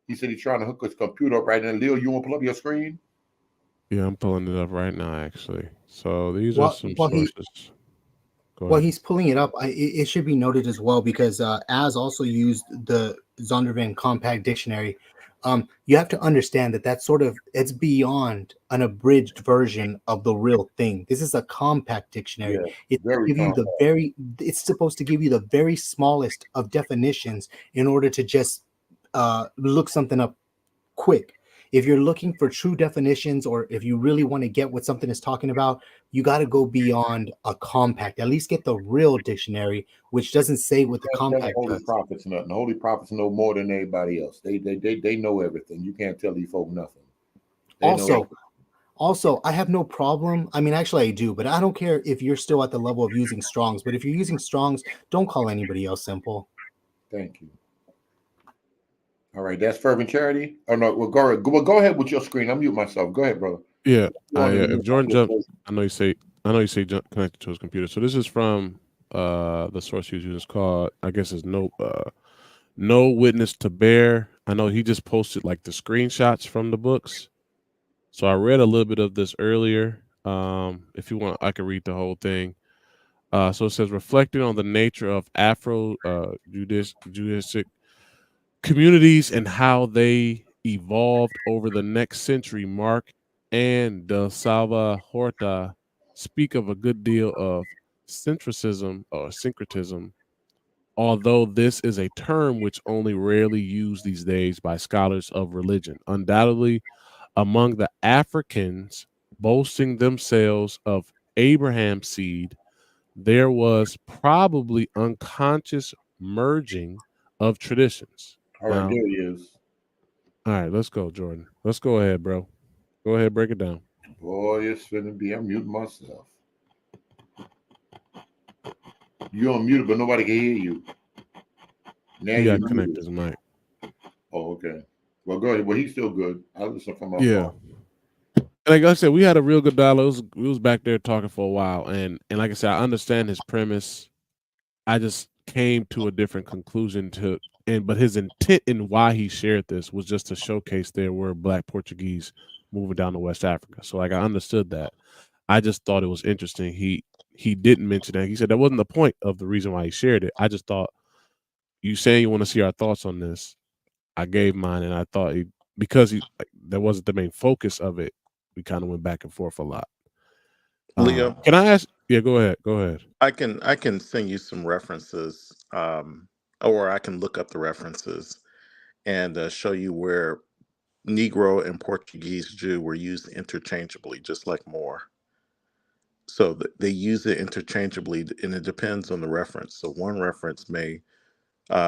He said he's trying to hook his computer up right now. Leo, you want to pull up your screen? Yeah, I'm pulling it up right now, actually. So these are some sources. While he's pulling it up, it should be noted as well, because Az also used the Zondervan Compact Dictionary. You have to understand that's it's beyond an abridged version of the real thing. This is a compact dictionary. It's supposed to give you the very smallest of definitions in order to just look something up quick. If you're looking for true definitions, or if you really want to get what something is talking about, you got to go beyond a compact. At least get the real dictionary, which doesn't say what the compact Holy does. Prophets, nothing. The Holy Prophets know more than anybody else. They know everything. You can't tell these folk nothing. Also, I have no problem. I mean, actually, I do, but I don't care if you're still at the level of using Strongs. But if you're using Strongs, don't call anybody else simple. Thank you. All right, that's Fervent Charity. Oh no, well, go ahead with your screen. I'm mute myself. Go ahead, brother. Yeah, if Jordan jumped, I know you say jump connected to his computer. So this is from the source he uses called, I guess it's no witness to bear. I know he just posted like the screenshots from the books, So I read a little bit of this earlier. If you want, I can read the whole thing. So it says, reflecting on the nature of Afro-Judicic communities and how they evolved over the next century, Mark and De Salva Horta speak of a good deal of centricism or syncretism, although this is a term which only rarely used these days by scholars of religion. Undoubtedly, among the Africans boasting themselves of Abraham's seed, there was probably unconscious merging of traditions. All right, Now, there he is. all right, let's go, Jordan. Let's go ahead, bro. Go ahead, break it down. Boy, it's finna be. I'm muting myself. You unmuted, but nobody can hear you. Now He you're got to connect muted. his mic. Oh, okay. Well, go ahead. Well, he's still good. I'll listen from my Yeah. phone. Like I said, we had a real good dialogue. We was back there talking for a while, and like I said, I understand his premise. I just came to a different conclusion but his intent in why he shared this was just to showcase there were Black Portuguese moving down to West Africa. So like I understood that. I just thought it was interesting. He didn't mention that. He said that wasn't the point of the reason why he shared it. I just thought, you saying you want to see our thoughts on this. I gave mine, and I thought that wasn't the main focus of it. We kind of went back and forth a lot. Leo, Can I ask? Yeah, go ahead. Go ahead. I can send you some references, or I can look up the references and show you where Negro and Portuguese Jew were used interchangeably, just like Moor. So they use it interchangeably, and it depends on the reference. So one reference may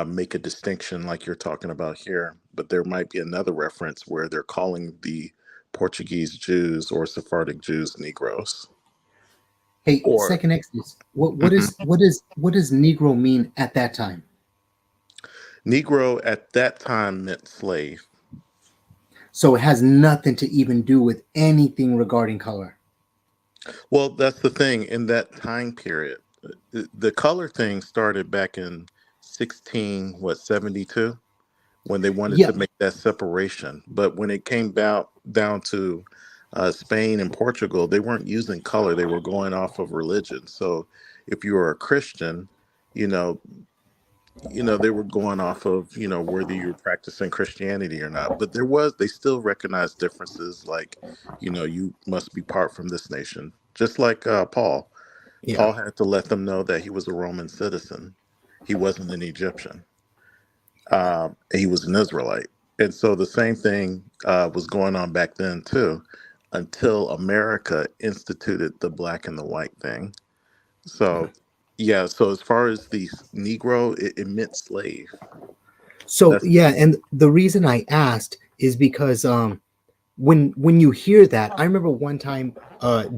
make a distinction, like you're talking about here, but there might be another reference where they're calling the Portuguese Jews or Sephardic Jews Negroes. Hey, Or second Exodus. What Mhm. what does Negro mean at that time? Negro at that time meant slave. So it has nothing to even do with anything regarding color. Well, that's the thing. In that time period, the color thing started back in 72, when they wanted Yeah. to make that separation. But when it came down to Spain and Portugal, they weren't using color; they were going off of religion. So, if you were a Christian, you know, they were going off of whether you're practicing Christianity or not. But they still recognized differences, like you must be part from this nation, just like Paul. Yeah. Paul had to let them know that he was a Roman citizen. He wasn't an Egyptian. He was an Israelite. And so the same thing was going on back then too, until America instituted the black and the white thing. So yeah, so as far as the Negro, it meant slave. So That's yeah, and the reason I asked is because when you hear that, I remember one time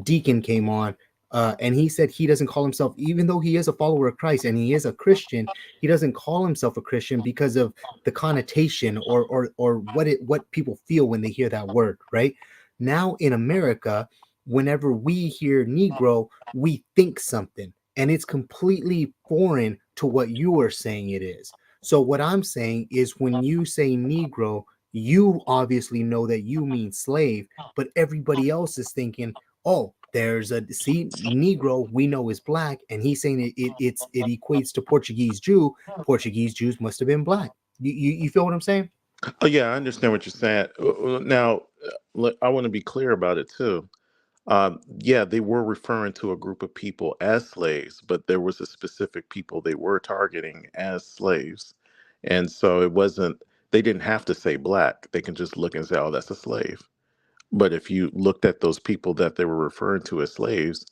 Deacon came on and he said he doesn't call himself, even though he is a follower of Christ and he is a Christian, he doesn't call himself a Christian because of the connotation or what people feel when they hear that word, right? Now in America, whenever we hear Negro, we think something, and it's completely foreign to what you are saying it is. So what I'm saying is when you say Negro, you obviously know that you mean slave, but everybody else is thinking, oh, there's a Negro we know is black, and he's saying it equates to Portuguese Jew. Portuguese Jews must have been black. You feel what I'm saying? Oh yeah, I understand what you're saying. Now, I want to be clear about it too. Yeah, they were referring to a group of people as slaves, but there was a specific people they were targeting as slaves. And so it wasn't, they didn't have to say black. They can just look and say, oh, that's a slave. But if you looked at those people that they were referring to as slaves,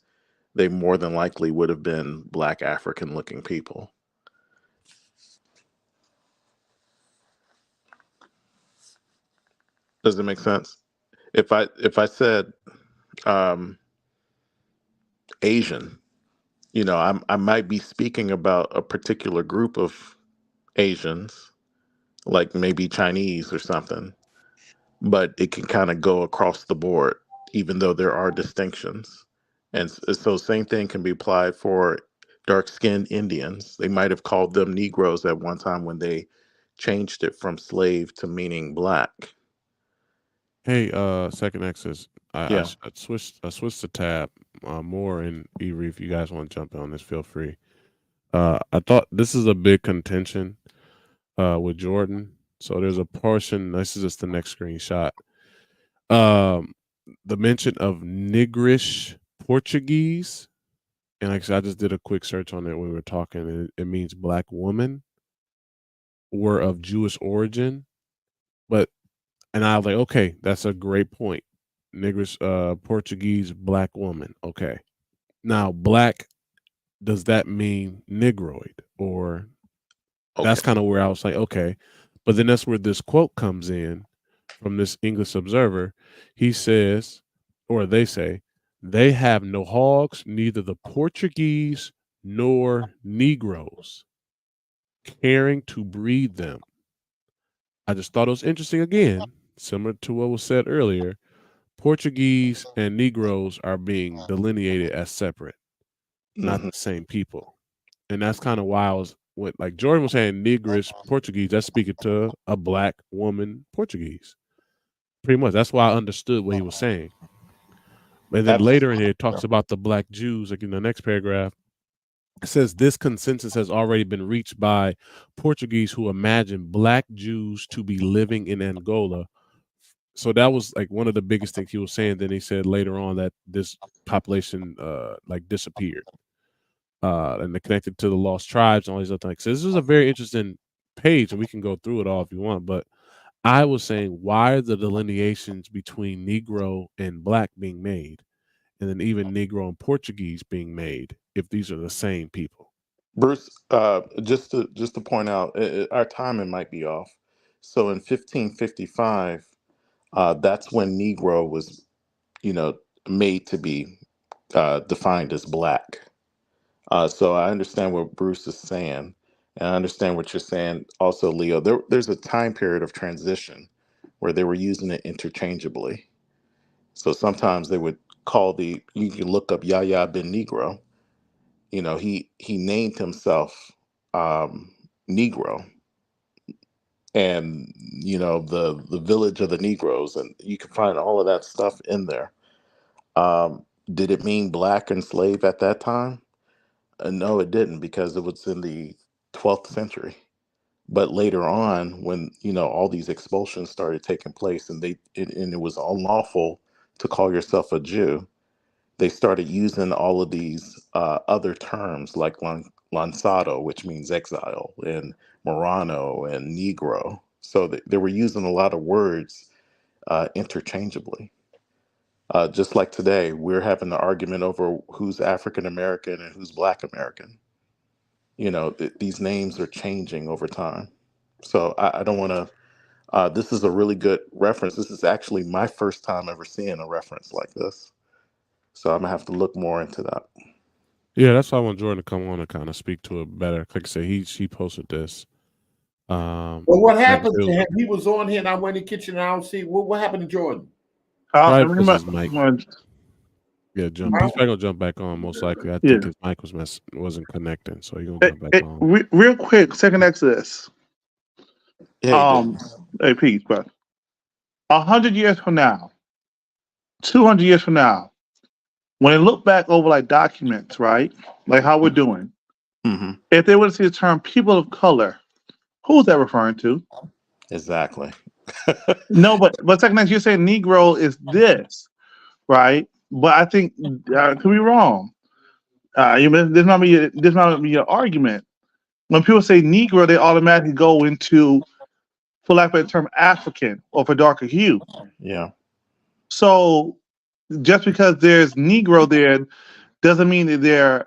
they more than likely would have been black African looking people. Does it make sense? If I said um, Asian, I might be speaking about a particular group of Asians, like maybe Chinese or something, but it can kind of go across the board, even though there are distinctions. And so, same thing can be applied for dark skinned Indians. They might have called them Negroes at one time when they changed it from slave to meaning black. Hey, second access. Yeah. I switched the tab more in Erie. If you guys want to jump in on this, feel free. I thought this is a big contention with Jordan. So there's a portion. This is just the next screenshot. The mention of Negrish Portuguese, and like I said, I just did a quick search on it when we were talking. It means black woman, were of Jewish origin, but and I was like, okay, that's a great point. Negrish Portuguese black woman. Okay. Now, black, does that mean negroid? Or that's Okay. kind of where I was like, okay. But then that's where this quote comes in from this English observer. He says, or they say, they have no hogs, neither the Portuguese nor Negroes, caring to breed them. I just thought it was interesting again, similar to what was said earlier. Portuguese and Negroes are being delineated as separate, not hmm the same people. And that's kind of why I was what like Jordan was saying Negrish Portuguese, that's speaking to a black woman Portuguese. Pretty much. That's why I understood what he was saying. And then later in here it talks about the black Jews, like in the next paragraph. It says this consensus has already been reached by Portuguese who imagine black Jews to be living in Angola. So that was like one of the biggest things he was saying. Then he said later on that this population like disappeared. And they're connected to the lost tribes and all these other things. So this is a very interesting page, and we can go through it all if you want. But I was saying, why are the delineations between Negro and Black being made, and then even Negro and Portuguese being made, if these are the same people? Bruce, just to point out, our timing might be off. So in 1555, that's when Negro was, you know, made to be defined as black. So I understand what Bruce is saying, and I understand what you're saying also, Leo. There's a time period of transition where they were using it interchangeably. So sometimes they would call you can look up Yahya ben Negro. You know, he named himself Negro, and you know the village of the Negroes, and you can find all of that stuff in there. Did it mean black and slave at that time? No, it didn't, because it was in the 12th century. But later on, when you know all these expulsions started taking place, and and it was unlawful to call yourself a Jew, they started using all of these other terms like lanzado, which means exile, and Morano and Negro. So they were using a lot of words interchangeably. Just like today, we're having the argument over who's African American and who's Black American. You know, these names are changing over time. So I don't want to. This is a really good reference. This is actually my first time ever seeing a reference like this. So I'm gonna have to look more into that. Yeah, that's why I want Jordan to come on and kind of speak to it better. Like I said, he posted this. Well, what Like I happened said, to him? He was on here, and I went in the kitchen, and I don't see what happened to Jordan. probably because Remember, his mic. Yeah, Huh? he's probably gonna jump back on most likely. I yeah. think his mic wasn't connecting, so he's gonna jump back on. Real quick, second Exodus. Hey, Dennis. Hey, Pete, bro. 100 years from now, 200 years from now, when they look back over like documents, right? Like how we're doing, Mm-hmm. if they were to see the term people of color, who's that referring to? Exactly. No, but second Exodus, you're saying Negro is this, right? But I think could be wrong. This might be your argument. When people say Negro, they automatically go into, for lack of a better term, African or for darker hue. Yeah. So just because there's Negro there doesn't mean that they're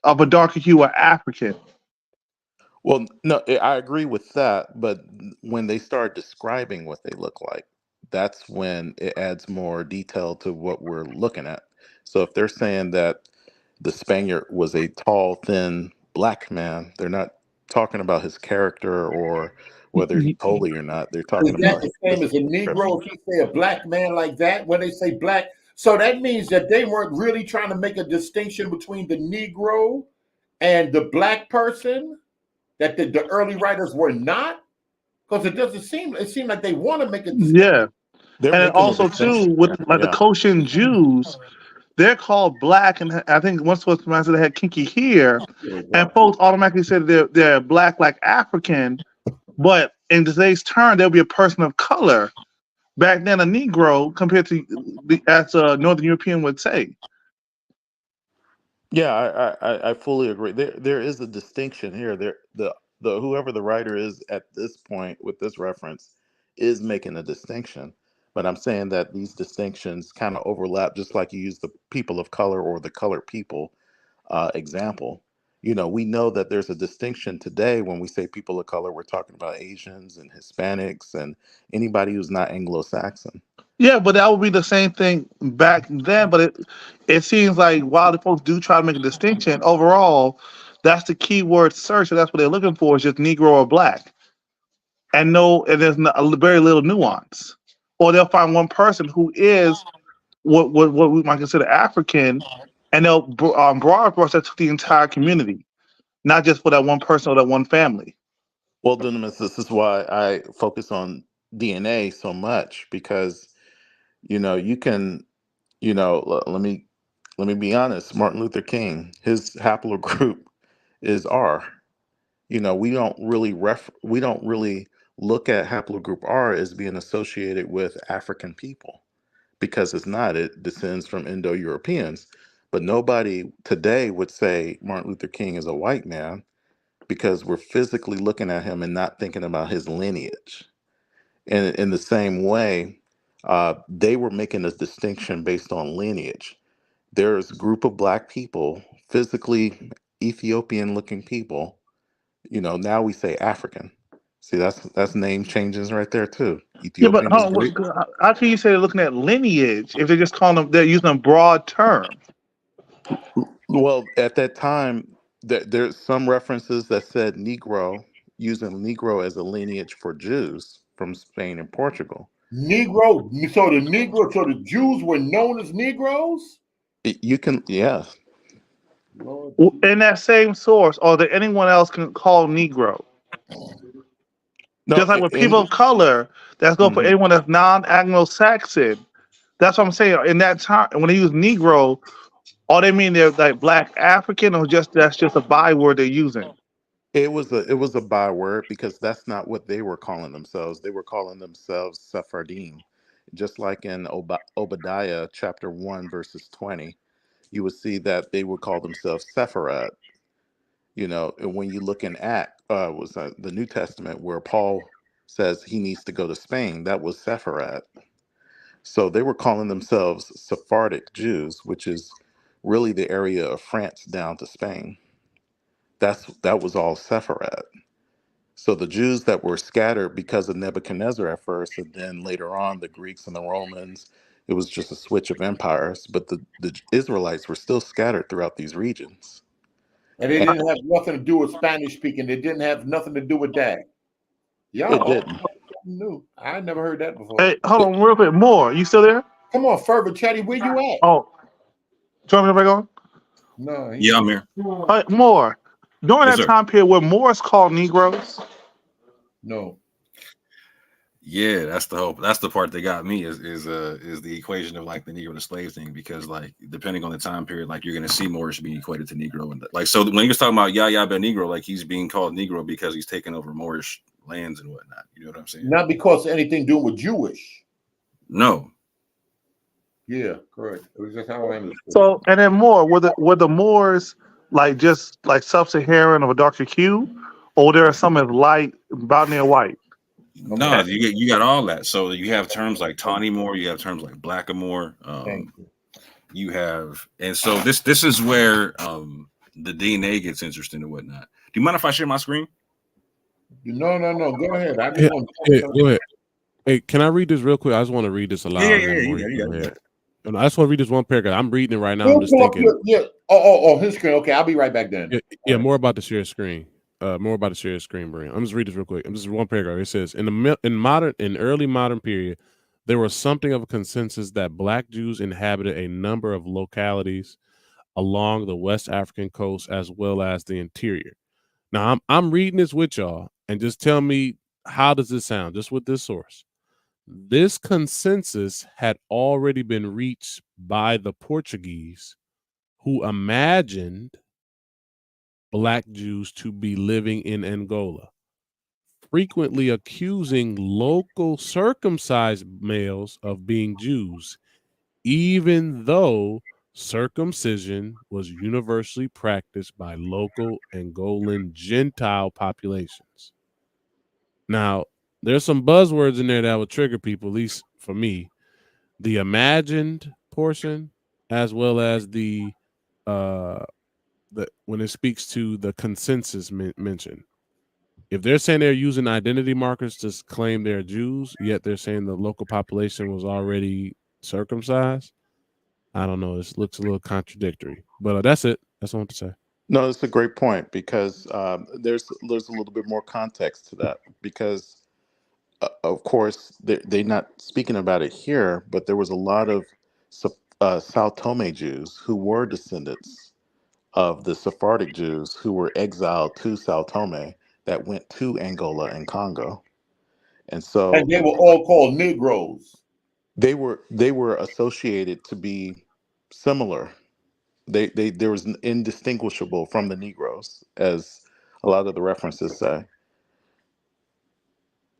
of a darker hue or African. Well, no, I agree with that. But when they start describing what they look like, that's when it adds more detail to what we're looking at. So if they're saying that the Spaniard was a tall, thin black man, they're not talking about his character or whether he's holy or not. They're Is talking that about the his same as a physical description. Negro? If you say a black man like that, when they say black, so that means that they weren't really trying to make a distinction between the Negro and the black person. That the early writers were not, because it seemed like they want to make a distinction. Yeah. They're And then making a also too with distinction. like the Yeah. Cochin Jews, they're called black, and I think once was said they had kinky hair, and folks automatically said they're black like African, but in today's term there'll be a person of color. Back then, a Negro compared to as a Northern European would say. Yeah, I fully agree. There is a distinction here. The whoever the writer is at this point with this reference is making a distinction. But I'm saying that these distinctions kind of overlap, just like you use the people of color or the colored people example. We know that there's a distinction today when we say people of color. We're talking about Asians and Hispanics and anybody who's not Anglo-Saxon. Yeah, but that would be the same thing back then. But it seems like while the folks do try to make a distinction, overall, that's the keyword search, and that's what they're looking for is just Negro or Black, and there's very little nuance. Or they'll find one person who is what we might consider African, and they'll broad brush that to the entire community, not just for that one person or that one family. Well, Dunamis, this is why I focus on DNA so much because you can let me be honest. Martin Luther King, his haplogroup is R. We don't really look at haplogroup R as being associated with African people because it's not. It descends from Indo-Europeans. But nobody today would say Martin Luther King is a white man because we're physically looking at him and not thinking about his lineage. And in the same way, they were making a distinction based on lineage. There's a group of black people, physically Ethiopian looking people. Now we say African. See, that's name changes right there too. Yeah, but Ethiopian is Greek. how can you say they're looking at lineage if they're just calling them? They're using a broad term. Well, at that time, there's some references that said Negro, using Negro as a lineage for Jews from Spain and Portugal. Negro. So the Jews were known as Negroes. You can, yeah. Lord In that same source, or that anyone else can call Negro. No, Just like with people of color, that's going for mhm. anyone that's non-Anglo-Saxon. That's what I'm saying. In that time, when they use Negro, all they mean they're like Black African, or that's just a byword they're using. It was a byword because that's not what they were calling themselves. They were calling themselves Sephardim, just like in Obadiah chapter 1 verses 20. You would see that they would call themselves Sepharad. And when you look in the New Testament where Paul says he needs to go to Spain, that was Sepharad. So they were calling themselves Sephardic Jews, which is really the area of France down to Spain. That was all Sepharad. So the Jews that were scattered because of Nebuchadnezzar at first, and then later on the Greeks and the Romans, it was just a switch of empires. But the Israelites were still scattered throughout these regions. And they And didn't have nothing to do with Spanish speaking. They didn't have nothing to do with that. Y'all it all didn't. knew. I never heard that before. Hey, hold on, real bit more. You still there? Come on, Fervor Chatty, where you at? Oh, do you want me to break on? No, Yeah, I'm here. More. During Yes, that sir. time period, were Moors called Negroes? no. Yeah, that's the part that got me is the equation of like the Negro to slave thing, because like depending on the time period, like you're gonna see Moorish being equated to Negro, and like so when he was talking about Yahya ben Negro, like he's being called Negro because he's taken over Moorish lands and whatnot. You know what I'm saying? Not because of anything doing with Jewish. No. Yeah, correct. It was just how I understood. So, and then more, were the Moors like just like sub-Saharan of a darker hue, or there are some as light, about near white? No, you got all that. So you have terms like Tawny Moor, you have terms like Blackamoor. Thank you. You have, and so this is where the DNA gets interesting and whatnot. Do you mind if I share my screen? No. Go ahead. I just Yeah, want go ahead. Hey, can I read this real quick? I just want to read this aloud. Yeah. And I just want to read this one paragraph. I'm reading it right now. I'm We'll just pull up thinking. his screen. Okay, I'll be right back then. Yeah, more about the share screen. More about the share screen, Brian. I'm just read this real quick. I'm just one paragraph. It says in early modern period, there was something of a consensus that Black Jews inhabited a number of localities along the West African coast as well as the interior. Now I'm reading this with y'all, and just tell me, how does this sound just with this source? This consensus had already been reached by the Portuguese, who imagined Black Jews to be living in Angola, frequently accusing local circumcised males of being Jews, even though circumcision was universally practiced by local Angolan Gentile populations. Now, there's some buzzwords in there that would trigger people, at least for me. The imagined portion, as well as the when it speaks to the consensus mention. If they're saying they're using identity markers to claim they're Jews, yet they're saying the local population was already circumcised, I don't know. This looks a little contradictory, but that's it. That's what I want to say. No, it's a great point because there's a little bit more context to that because, of course, they're not speaking about it here, but there was a lot of Sao Tome Jews who were descendants of the Sephardic Jews who were exiled to Sao Tome that went to Angola and Congo. And so And they were all called Negroes. they were associated to be similar. They there was indistinguishable from the Negroes, as a lot of the references say.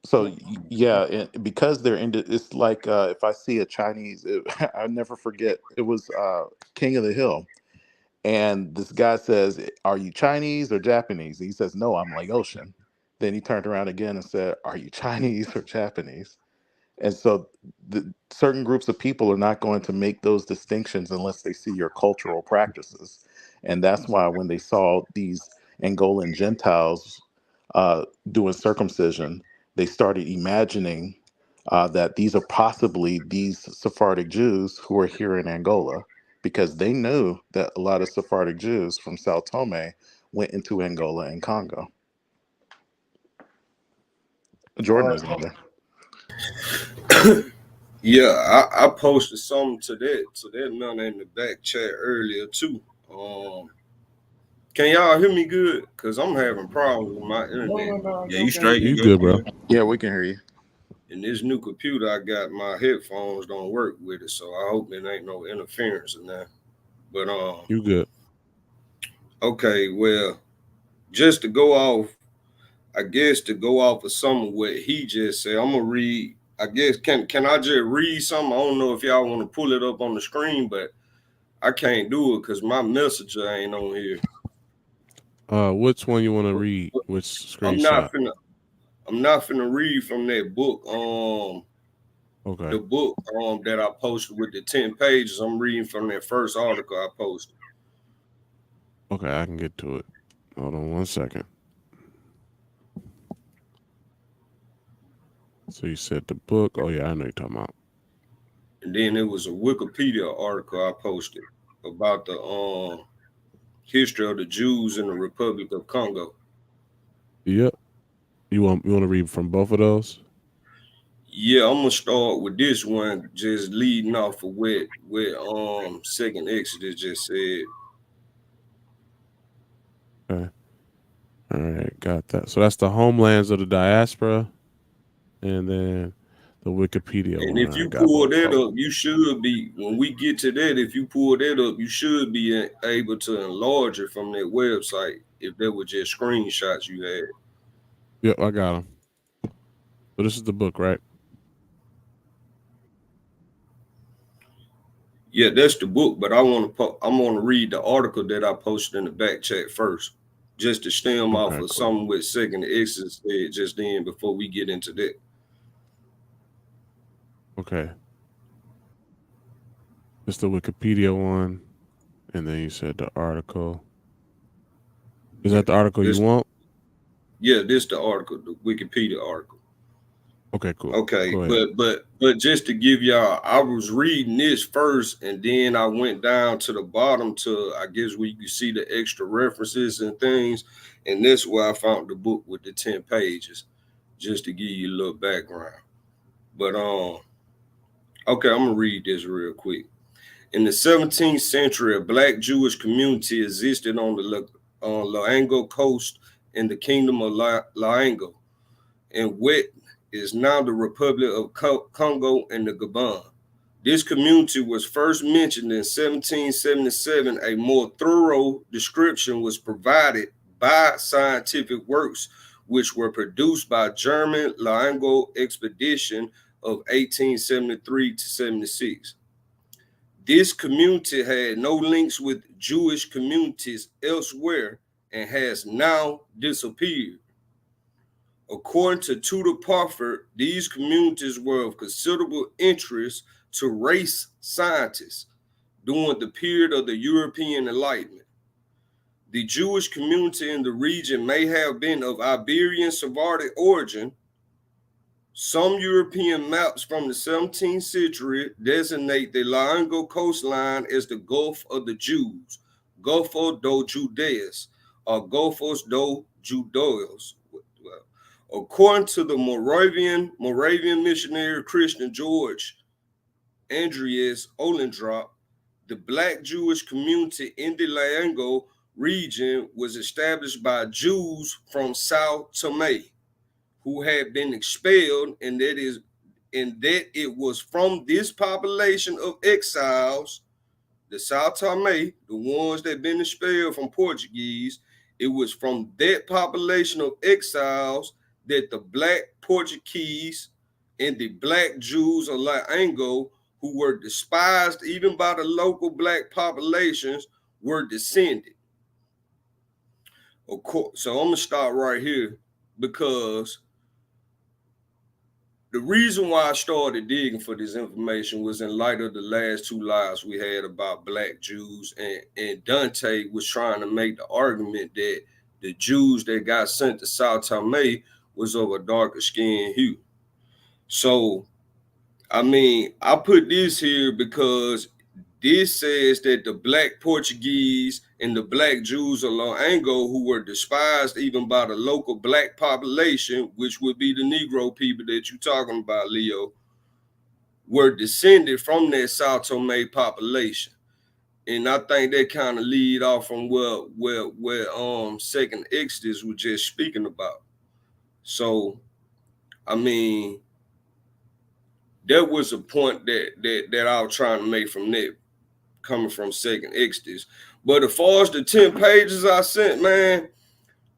So yeah, because they're it's like if I see a Chinese, I never forget. It was King of the Hill, and this guy says, "Are you Chinese or Japanese?" And he says, "No, I'm Laotian." Then he turned around again and said, "Are you Chinese or Japanese?" And so certain groups of people are not going to make those distinctions unless they see your cultural practices. And that's why when they saw these Angolan Gentiles doing circumcision, they started imagining that these are possibly these Sephardic Jews who are here in Angola, because they knew that a lot of Sephardic Jews from Sao Tome went into Angola and Congo. Jordan is in there. Yeah, I posted something to that man in the back chat earlier too. Can y'all hear me good? Cause I'm having problems with my internet. Yeah, you straight. You good, bro? Yeah, we can hear you. And this new computer I got, my headphones don't work with it, so I hope there ain't no interference in that. But You good? Okay, well, just to go off, I guess to go off of some of what he just said, I'm gonna read. I guess can I just read something? I don't know if y'all want to pull it up on the screen, but I can't do it because my messenger ain't on here. Which one you want to read? Which screenshot? I'm not finna read from that book. Okay. The book that I posted with the 10 pages. I'm reading from that first article I posted. Okay, I can get to it. Hold on 1 second. So you said the book. Oh yeah, I know you're talking about. And then it was a Wikipedia article I posted about the history of the Jews in the Republic of Congo. Yep. You want to read from both of those? Yeah, I'm gonna start with this one, just leading off of what Second Exodus just said. Okay. All right, got that. So that's the homelands of the diaspora, and then the Wikipedia And one. if you pull that up, you should be, when we get to that, if you pull that up, you should be able to enlarge it from that website if there were just screenshots you had. Yep, I got them. So this is the book, right? Yeah, that's the book, but I'm gonna read the article that I posted in the back chat first, just to stem off of something with Second Exodus said just then before we get into that. Okay. It's the Wikipedia one, and then you said the article. Is that the article you want? Yeah, this the article, the Wikipedia article. Okay, cool. Okay, but just to give y'all, I was reading this first, and then I went down to the bottom to, I guess, where you can see the extra references and things, and that's where I found the book with the 10 pages, just to give you a little background. But okay, I'm gonna read this real quick. In the 17th century, a Black Jewish community existed on the Loango coast in the Kingdom of Loango, and is now the Republic of Congo and the Gabon. This community was first mentioned in 1777. A more thorough description was provided by scientific works, which were produced by German Laongo expedition of 1873 to 76. This community had no links with Jewish communities elsewhere and has now disappeared. According to Tudor Parford, these communities were of considerable interest to race scientists during the period of the European Enlightenment. The Jewish community in the region may have been of Iberian Sephardic origin. Some European maps from the 17th century designate the Laongo coastline as the Gulf of the Jews, Golfo do Judeus, or Golfos do Judeos. According to the Moravian missionary Christian George Andreas Olendrap, the Black Jewish community in the Laongo region was established by Jews from Sao Tome, who had been expelled, and that it was from this population of exiles, the Sao Tome, the ones that had been expelled from Portuguese, it was from that population of exiles that the Black Portuguese and the Black Jews of Laongo, who were despised even by the local Black populations, were descended. Of course, so I'm gonna start right here, because the reason why I started digging for this information was in light of the last two lives we had about Black Jews, and Dante was trying to make the argument that the Jews that got sent to Sao Tome was of a darker skin hue. So, I mean, I put this here because this says that the Black Portuguese and the Black Jews of Laongo, who were despised even by the local Black population, which would be the Negro people that you're talking about, Leo, were descended from that Sao Tome population. And I think that kind of lead off from where Second Exodus was just speaking about. So, I mean, that was a point that I was trying to make from that, coming from Second Exodus. But as far as the 10 pages I sent, man,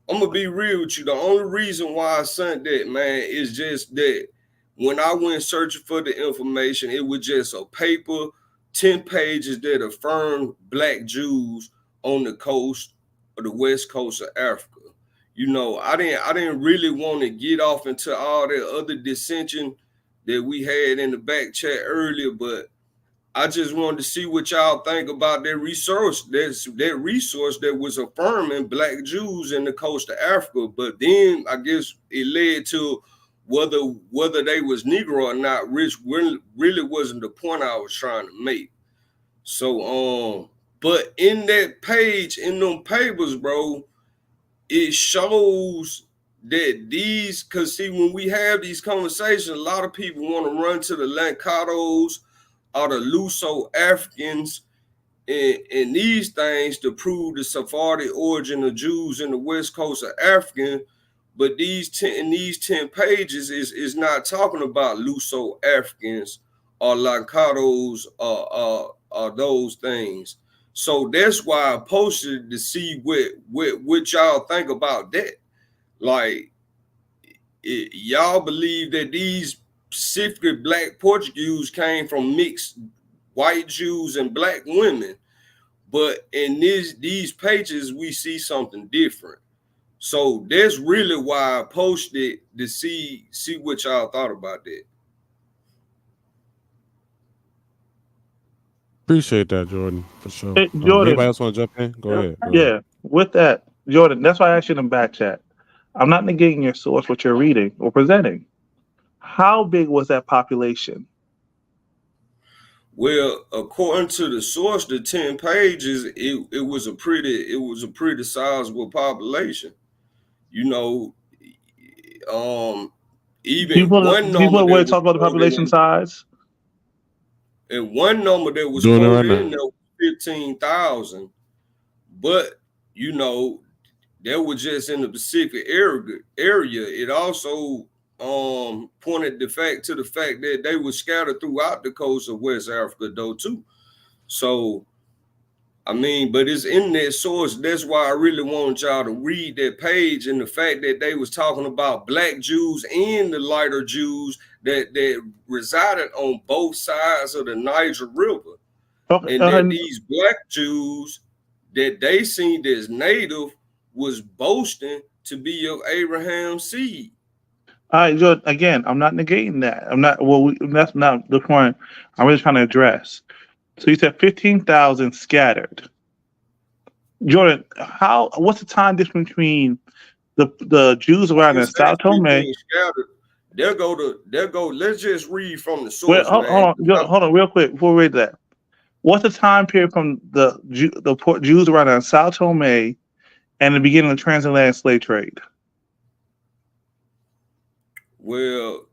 I'm going to be real with you. The only reason why I sent that, man, is just that when I went searching for the information, it was just a paper, 10 pages that affirmed Black Jews on the coast of the west coast of Africa. You know, I didn't really want to get off into all that other dissension that we had in the back chat earlier, but I just wanted to see what y'all think about that resource that was affirming Black Jews in the coast of Africa. But then I guess it led to whether they was Negro or not, which really wasn't the point I was trying to make. So but in that page, in them papers, bro, it shows that these, because see, when we have these conversations, a lot of people want to run to the Lancados or the Luso-Africans and these things to prove the Sephardic origin of Jews in the west coast of Africa. But these 10 pages is not talking about Luso-Africans or Lancados or those things. So that's why I posted to see what y'all think about that. Like, y'all believe that these specifically Black Portuguese came from mixed white Jews and Black women, but in these pages we see something different. So that's really why I posted to see what y'all thought about that. Appreciate that, Jordan, for sure. Hey, Jordan. Anybody else want to jump in? Go ahead. Yeah, with that, Jordan, that's why I asked you in the back chat. I'm not negating your source, what you're reading or presenting. How big was that population? Well, according to the source, the 10 pages, it was a pretty sizable population. You know, even people would talk about the population size. And one number that was Doing it right quoted in now. there was 15,000. But you know, that was just in the Pacific area. It also pointed to the fact that they were scattered throughout the coast of West Africa though too. So I mean, but it's in that source. That's why I really want y'all to read that page, and the fact that they was talking about black Jews and the lighter Jews that resided on both sides of the Niger River. Okay, And that these black Jews that they seen as native was boasting to be of Abraham's seed. all right, Jordan, again, I'm not negating that. I'm not, that's not the point I'm really trying to address. So you said 15,000 scattered. Jordan, what's the time difference between the Jews around in Sao Tome? They'll go. Let's just read from the source. Wait, hold on, real quick before we read that. What's the time period from the Jews around in Sao Tome and the beginning of the transatlantic slave trade? Well,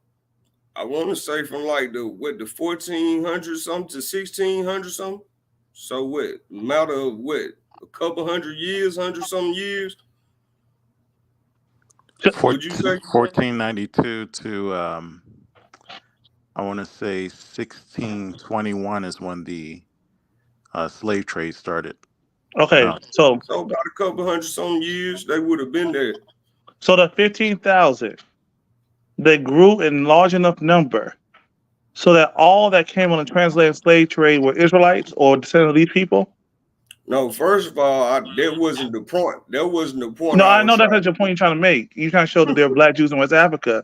I want to say from like the 1400 something to 1600 something. So what? Matter of what? A couple hundred years, 100-something years. Would you say 1492 to I want to say 1621 is when the slave trade started. Okay, so about a couple 100-something years they would have been there. So the 15,000, they grew in large enough number so that all that came on the transatlantic slave trade were Israelites or descendants of these people? No, first of all, that wasn't the point. That wasn't the point. No, I know that's not your point you're trying to make. You're trying to show that there are black Jews in West Africa.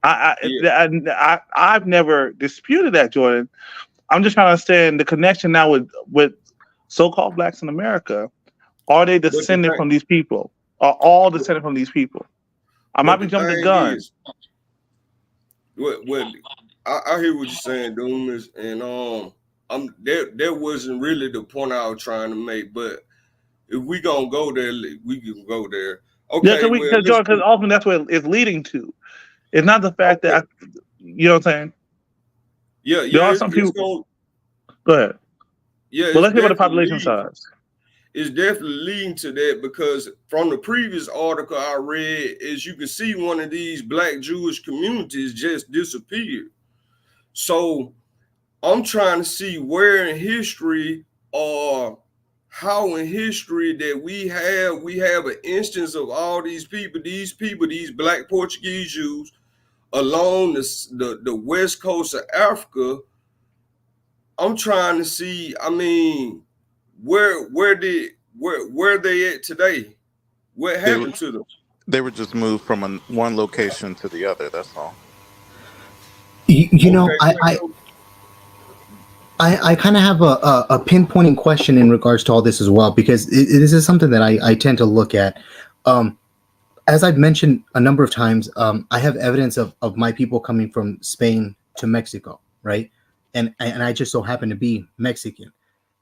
I've never disputed that, Jordan. I'm just trying to understand the connection now with so-called blacks in America. Are they descended from these people? Are all descended from these people? I might be jumping the gun. I hear what you're saying, Doomis, and that wasn't really the point I was trying to make. But if we gonna go there, we can go there. Okay, yeah, because often that's what it's leading to. It's not the fact that you know what I'm saying. Yeah, there are some people. Go ahead. Yeah, well, let's hear about the population size. It's definitely leading to that because from the previous article I read, as you can see, one of these black Jewish communities just disappeared. So I'm trying to see where in history or how in history that we have an instance of all these people, these black Portuguese Jews along the west coast of Africa. I'm trying to see, I mean, where they at today? What happened to them? They were just moved from one location to the other. That's all. You know, I kind of have a pinpointing question in regards to all this as well, because this is something that I tend to look at. As I've mentioned a number of times, I have evidence of my people coming from Spain to Mexico, right? And I just so happen to be Mexican.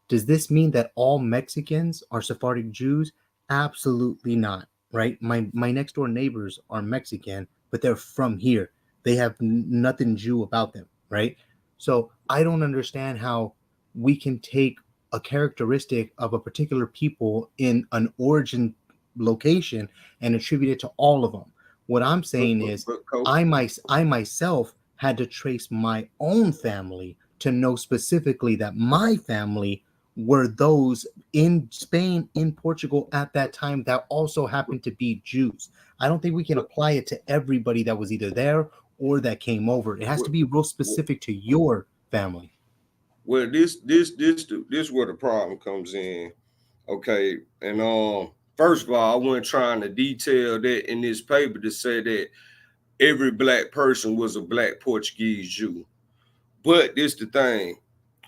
Does this mean that all Mexicans are Sephardic Jews? Absolutely not, right? My next door neighbors are Mexican, but they're from here. They have nothing Jew about them, right? So I don't understand how we can take a characteristic of a particular people in an origin location and attribute it to all of them. What I'm saying is I myself had to trace my own family to know specifically that my family were those in Spain, in Portugal at that time that also happened to be Jews. I don't think we can apply it to everybody that was either there or that came over. It has to be real specific to your family. Well, this where the problem comes in. Okay, and first of all, I wasn't trying to detail that in this paper to say that every black person was a black Portuguese Jew. But this the thing.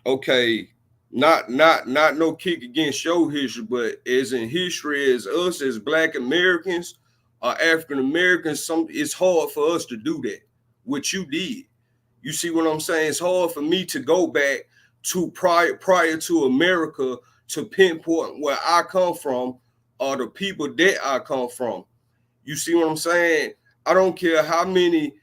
Okay, not no kick against your history, but as in history as us as black Americans or African Americans, it's hard for us to do that. What you did. You see what I'm saying? It's hard for me to go back to prior to America to pinpoint where I come from or the people that I come from. You see what I'm saying? I don't care how many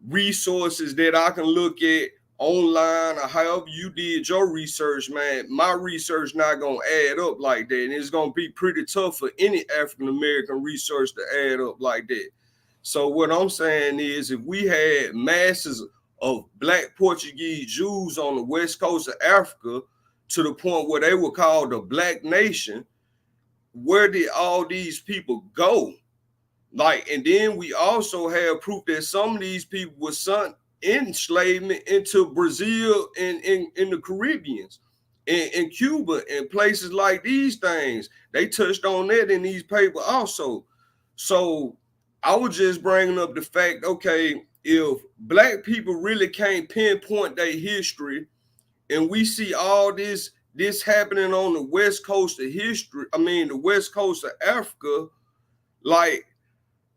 resources that I can look at online or however you did your research, man. My research not gonna add up like that, and it's gonna be pretty tough for any African American research to add up like that. So what I'm saying is, if we had masses of Black Portuguese Jews on the west coast of Africa to the point where they were called the Black Nation, where did all these people go? Like, and then we also have proof that some of these people were sent enslavement into Brazil and in the Caribbeans, in Cuba, and places like these things. They touched on that in these papers also. So I was just bringing up the fact, okay, if Black people really can't pinpoint their history, and we see all this happening on the west coast of the west coast of Africa, like,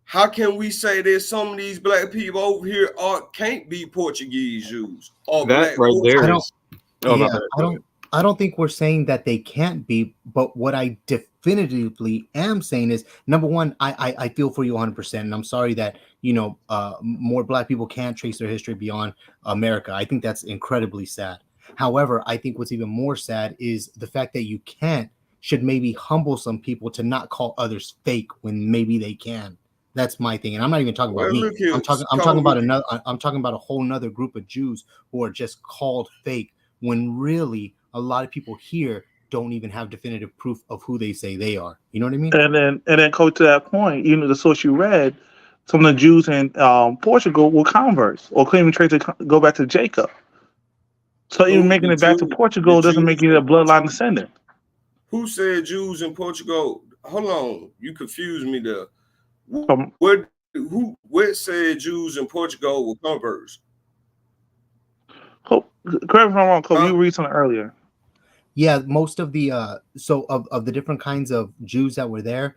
how can we say that some of these Black people over here can't be Portuguese Jews or That Black right there I is. don't. Oh, my Yeah, bad. I don't. I don't think we're saying that they can't be, but what I definitively am saying is, number one, I feel for you 100%, and I'm sorry that more Black people can't trace their history beyond America. I think that's incredibly sad. However, I think what's even more sad is the fact that you can't should maybe humble some people to not call others fake when maybe they can. That's my thing, and I'm not even talking about Well, me. look here, I'm talking about another. I'm talking about a whole nother group of Jews who are just called fake when really a lot of people here don't even have definitive proof of who they say they are. You know what I mean? And then, Coach, to that point, the source you read, some of the Jews in Portugal were converts or claiming trade to go back to Jacob. So even who making the it back to Jews, Portugal doesn't make you a bloodline descendant. Who said Jews in Portugal? Hold on, you confused me there. What said Jews in Portugal were converts? Correct me if I'm wrong, Coach. You read something earlier. Yeah, most of the of the different kinds of Jews that were there,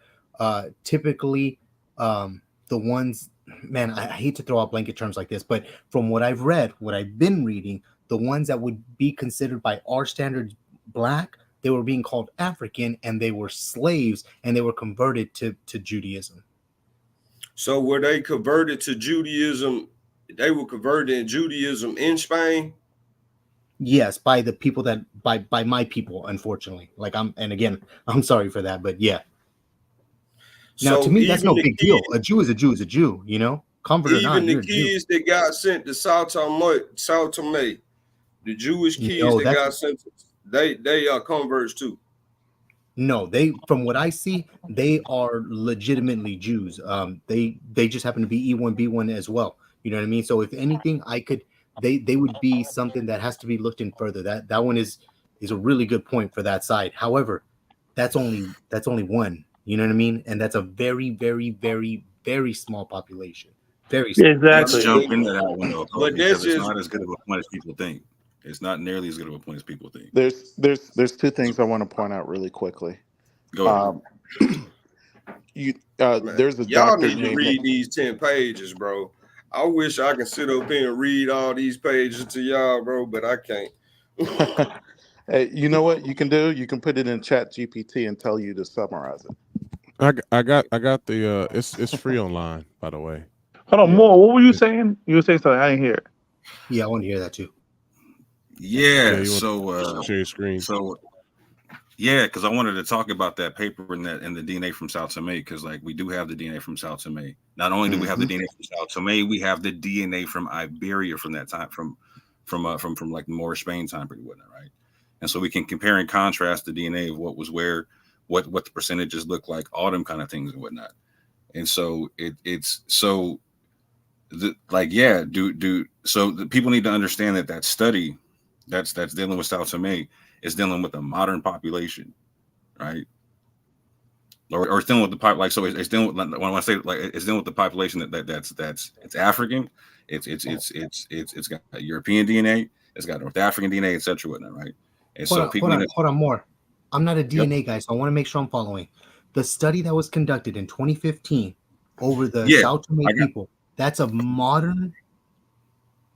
typically the ones, man, I hate to throw out blanket terms like this, but from what I've read, what I've been reading, the ones that would be considered by our standards Black, they were being called African, and they were slaves, and they were converted to Judaism. So were they converted to Judaism? They were converted in Judaism in Spain? Yes, by the people that by my people, unfortunately. I'm sorry for that, but yeah. Now, So to me, that's no big deal. A Jew is a Jew is a Jew, convert or not. Even the kids that got sent to Sao Tome, the Jewish kids that got sent, they are converts too. No, from what I see, they are legitimately Jews. They just happen to be E1 B1 as well. You know what I mean? So if anything, they would be something that has to be looked in further. That one is a really good point for that side. However, that's only one. You know what I mean? And that's a very, very, very, very small population. Very small. Exactly. Let's jump into that one though, because it's not as good of a point as people think. It's not nearly as good of a point as people think. There's two things I want to point out really quickly. Go ahead. There's a y'all doctor need to read these 10 pages, bro. I wish I could sit up here and read all these pages to y'all, bro, but I can't. Hey, you know what you can do? You can put it in Chat GPT and tell you to summarize it. I got the it's free online, by the way. Hold on, more. What were you saying? You were saying something. I didn't hear it. Yeah, I want to hear that too. Yeah. So share your screen. So yeah, because I wanted to talk about that paper and the DNA from Sao Tome, because like we do have the DNA from Sao Tome. Not only do we have the DNA from Sao Tome, we have the DNA from Iberia from that time, from like Moorish Spain time, pretty whatnot, right? And so we can compare and contrast the DNA of what was where, what the percentages look like, all them kind of things and whatnot. And so it's so the so the people need to understand that study that's dealing with Sao Tome is dealing with a modern population, right? Or it's dealing with the like so it's dealing with, when I say like it's dealing with the population that's it's African, it's got European DNA, it's got North African DNA, etc. whatnot, right? And hold on, more. I'm not a DNA guy, so I want to make sure I'm following. The study that was conducted in 2015 over the Sao Tome people, that's a modern.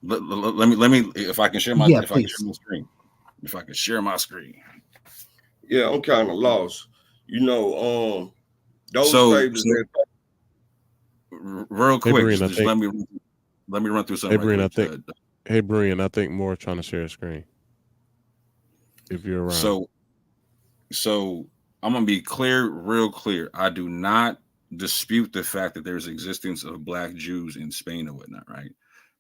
Let me if I can share my I can share my screen. If I can share my screen. Yeah, I'm kind of lost. Those papers real quick. Hey, just let me run through something. Hey, Brian, Brian, I think more trying to share a screen. If you're around. So I'm gonna be real clear. I do not dispute the fact that there's existence of Black Jews in Spain and whatnot, right?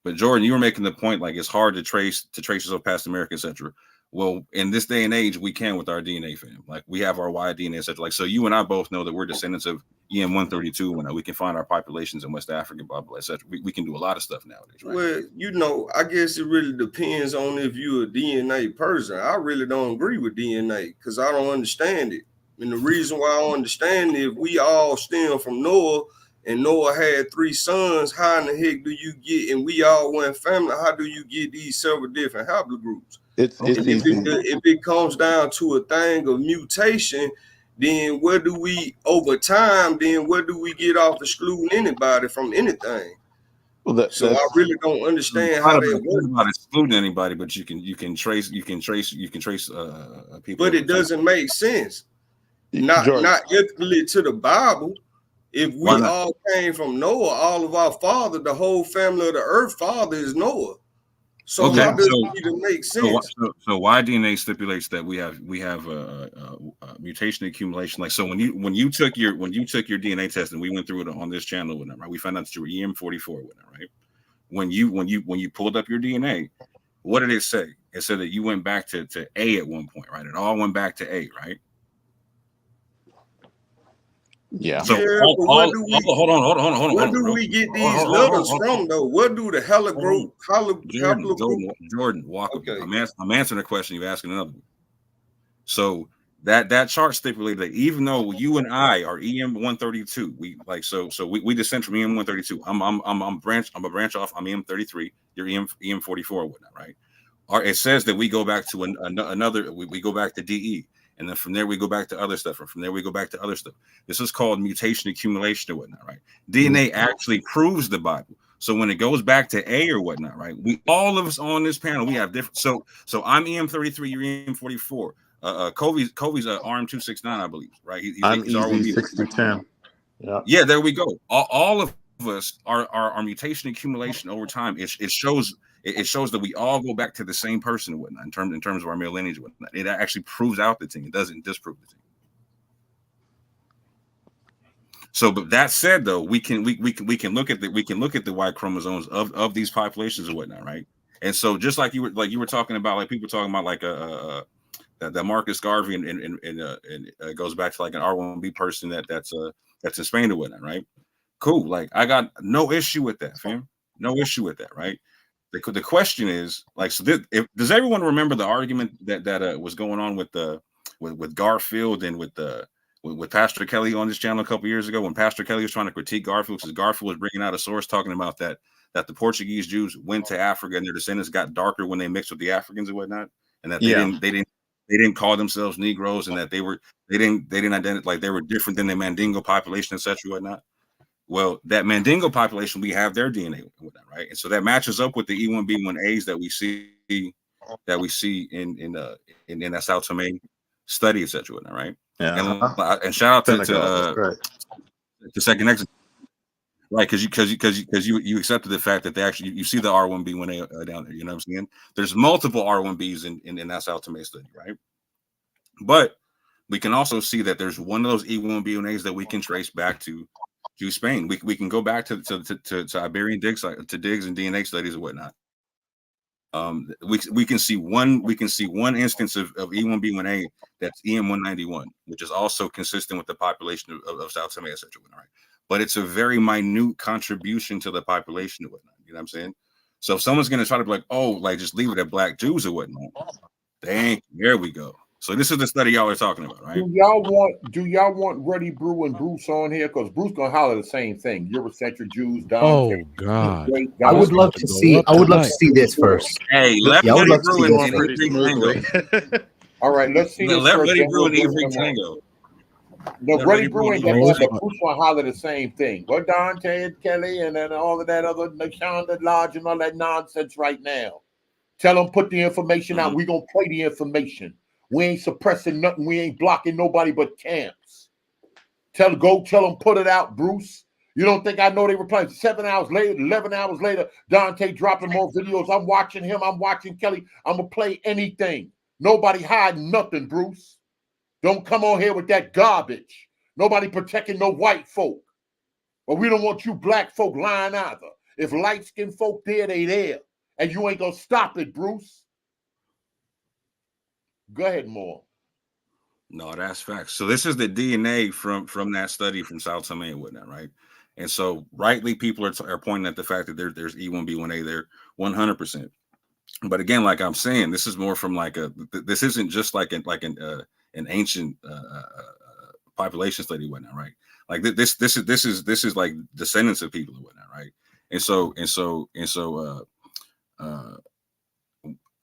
But Jordan, you were making the point like it's hard to trace yourself past America, etc. Well, in this day and age, we can with our DNA, fam. Like we have our Y DNA, etc. Like so, you and I both know that we're descendants of EM 132, and we can find our populations in West Africa, blah blah, etc. We can do a lot of stuff nowadays, right? Well, you know, I guess it really depends on if you're a DNA person. I really don't agree with DNA because I don't understand it. And the reason why I don't understand it, if we all stem from Noah and Noah had 3 sons, how in the heck do you get, and we all one family, how do you get these several different haplogroups? It's easy. If it comes down to a thing of mutation, then where do we, over time, then where do we get off excluding anybody from anything? Well, So I really don't understand how that works. Not excluding anybody, but you can trace people. But it doesn't make sense. Not ethically to the Bible. If we all came from Noah, all of our father, the whole family of the earth father is Noah. So how does it even make sense? So why DNA stipulates that we have mutation accumulation? Like so, when you took your DNA test, and we went through it on this channel, whatnot, right? We found out that you were EM44, whatnot, right? When you pulled up your DNA, what did it say? It said that you went back to A at one point, right? It all went back to A, right? Yeah. So hold on. Where do we get these letters from, though? Where do the haplogroup? Jordan, walk. Okay. I'm answering a question. You're asking another one. So that chart stipulated that even though you and I are EM 132, we descend from EM 132. I'm a branch off. I'm EM 33. You're EM 44 or whatnot, right? It says that we go back to another. We go back to DE. And then from there, we go back to other stuff. And from there, we go back to other stuff. This is called mutation accumulation or whatnot, right? DNA actually proves the Bible. So when it goes back to A or whatnot, right? All of us on this panel, we have different. So I'm EM33, you're EM44. Kobe's RM269, I believe, right? I'm EZ6010. Yeah, there we go. All of us are mutation accumulation over time. It shows that we all go back to the same person and whatnot in terms of our male lineage and whatnot. It actually proves out the thing. It doesn't disprove the thing. So, but that said, though, we can look at the Y chromosomes of these populations and whatnot, right? And so, just like you were talking about, like people talking about like that Marcus Garvey and goes back to like an R1B person that's in Spain or whatnot, right? Cool. Like I got no issue with that, fam. No issue with that, right? The question is like, so does everyone remember the argument that was going on with Garfield and with Pastor Kelly on this channel a couple years ago when Pastor Kelly was trying to critique Garfield because Garfield was bringing out a source talking about that the Portuguese Jews went to Africa and their descendants got darker when they mixed with the Africans and whatnot, and that they didn't call themselves Negroes and that they didn't identify like they were different than the Mandingo population, etc. whatnot. Well, that Mandingo population, we have their DNA and whatnot, right? And so that matches up with the E1B1As that we see in that Sao Tome study, etc. whatnot, right? Yeah. And shout out to Second Exit, right? Because you accepted the fact that they actually you see the R1B1A down there. You know what I'm saying? There's multiple R1Bs in that Sao Tome study, right? But we can also see that there's one of those E1B1As that we can trace back to Spain. We can go back to Iberian digs and DNA studies and whatnot. We can see one instance of E1B1A that's EM191, which is also consistent with the population of South Tome, etc. Right? But it's a very minute contribution to the population and whatnot. You know what I'm saying? So if someone's gonna try to be like, oh, like just leave it at Black Jews or whatnot, there we go. So this is the study y'all are talking about, right? Do y'all want Reddy Brew and Bruce on here? Because Bruce gonna holler the same thing. Eurocentric Jews, Oh God! I would love to see. I would love to see this first. Hey, let Reddy Brew and pretty smoothly. All right, let's see this let first. Reddy Brew and Avery Tango. No, Reddy Brew ain't got but Bruce gonna holler the same thing. Well, Dante and Kelly and then all of that other Nashonda Lodge and all that nonsense right now. Tell them put the information out. We gonna play the information. We ain't suppressing nothing. We ain't blocking nobody but camps. Tell them put it out, Bruce. You don't think I know they were playing 7 hours later, 11 hours later, Dante dropping more videos. I'm watching him. I'm watching Kelly. I'm going to play anything. Nobody hiding nothing, Bruce. Don't come on here with that garbage. Nobody protecting no white folk. But we don't want you black folk lying either. If light-skinned folk there, they there. And you ain't gonna stop it, Bruce. Go ahead, Moore. No, that's facts. So this is the DNA from that study from South Tome and whatnot, right? And so rightly people are pointing at the fact that there's E1B1A there 100%. But again, like I'm saying, this is more from like this isn't just like an ancient population study and whatnot, right? Like this is like descendants of people and whatnot, right? And so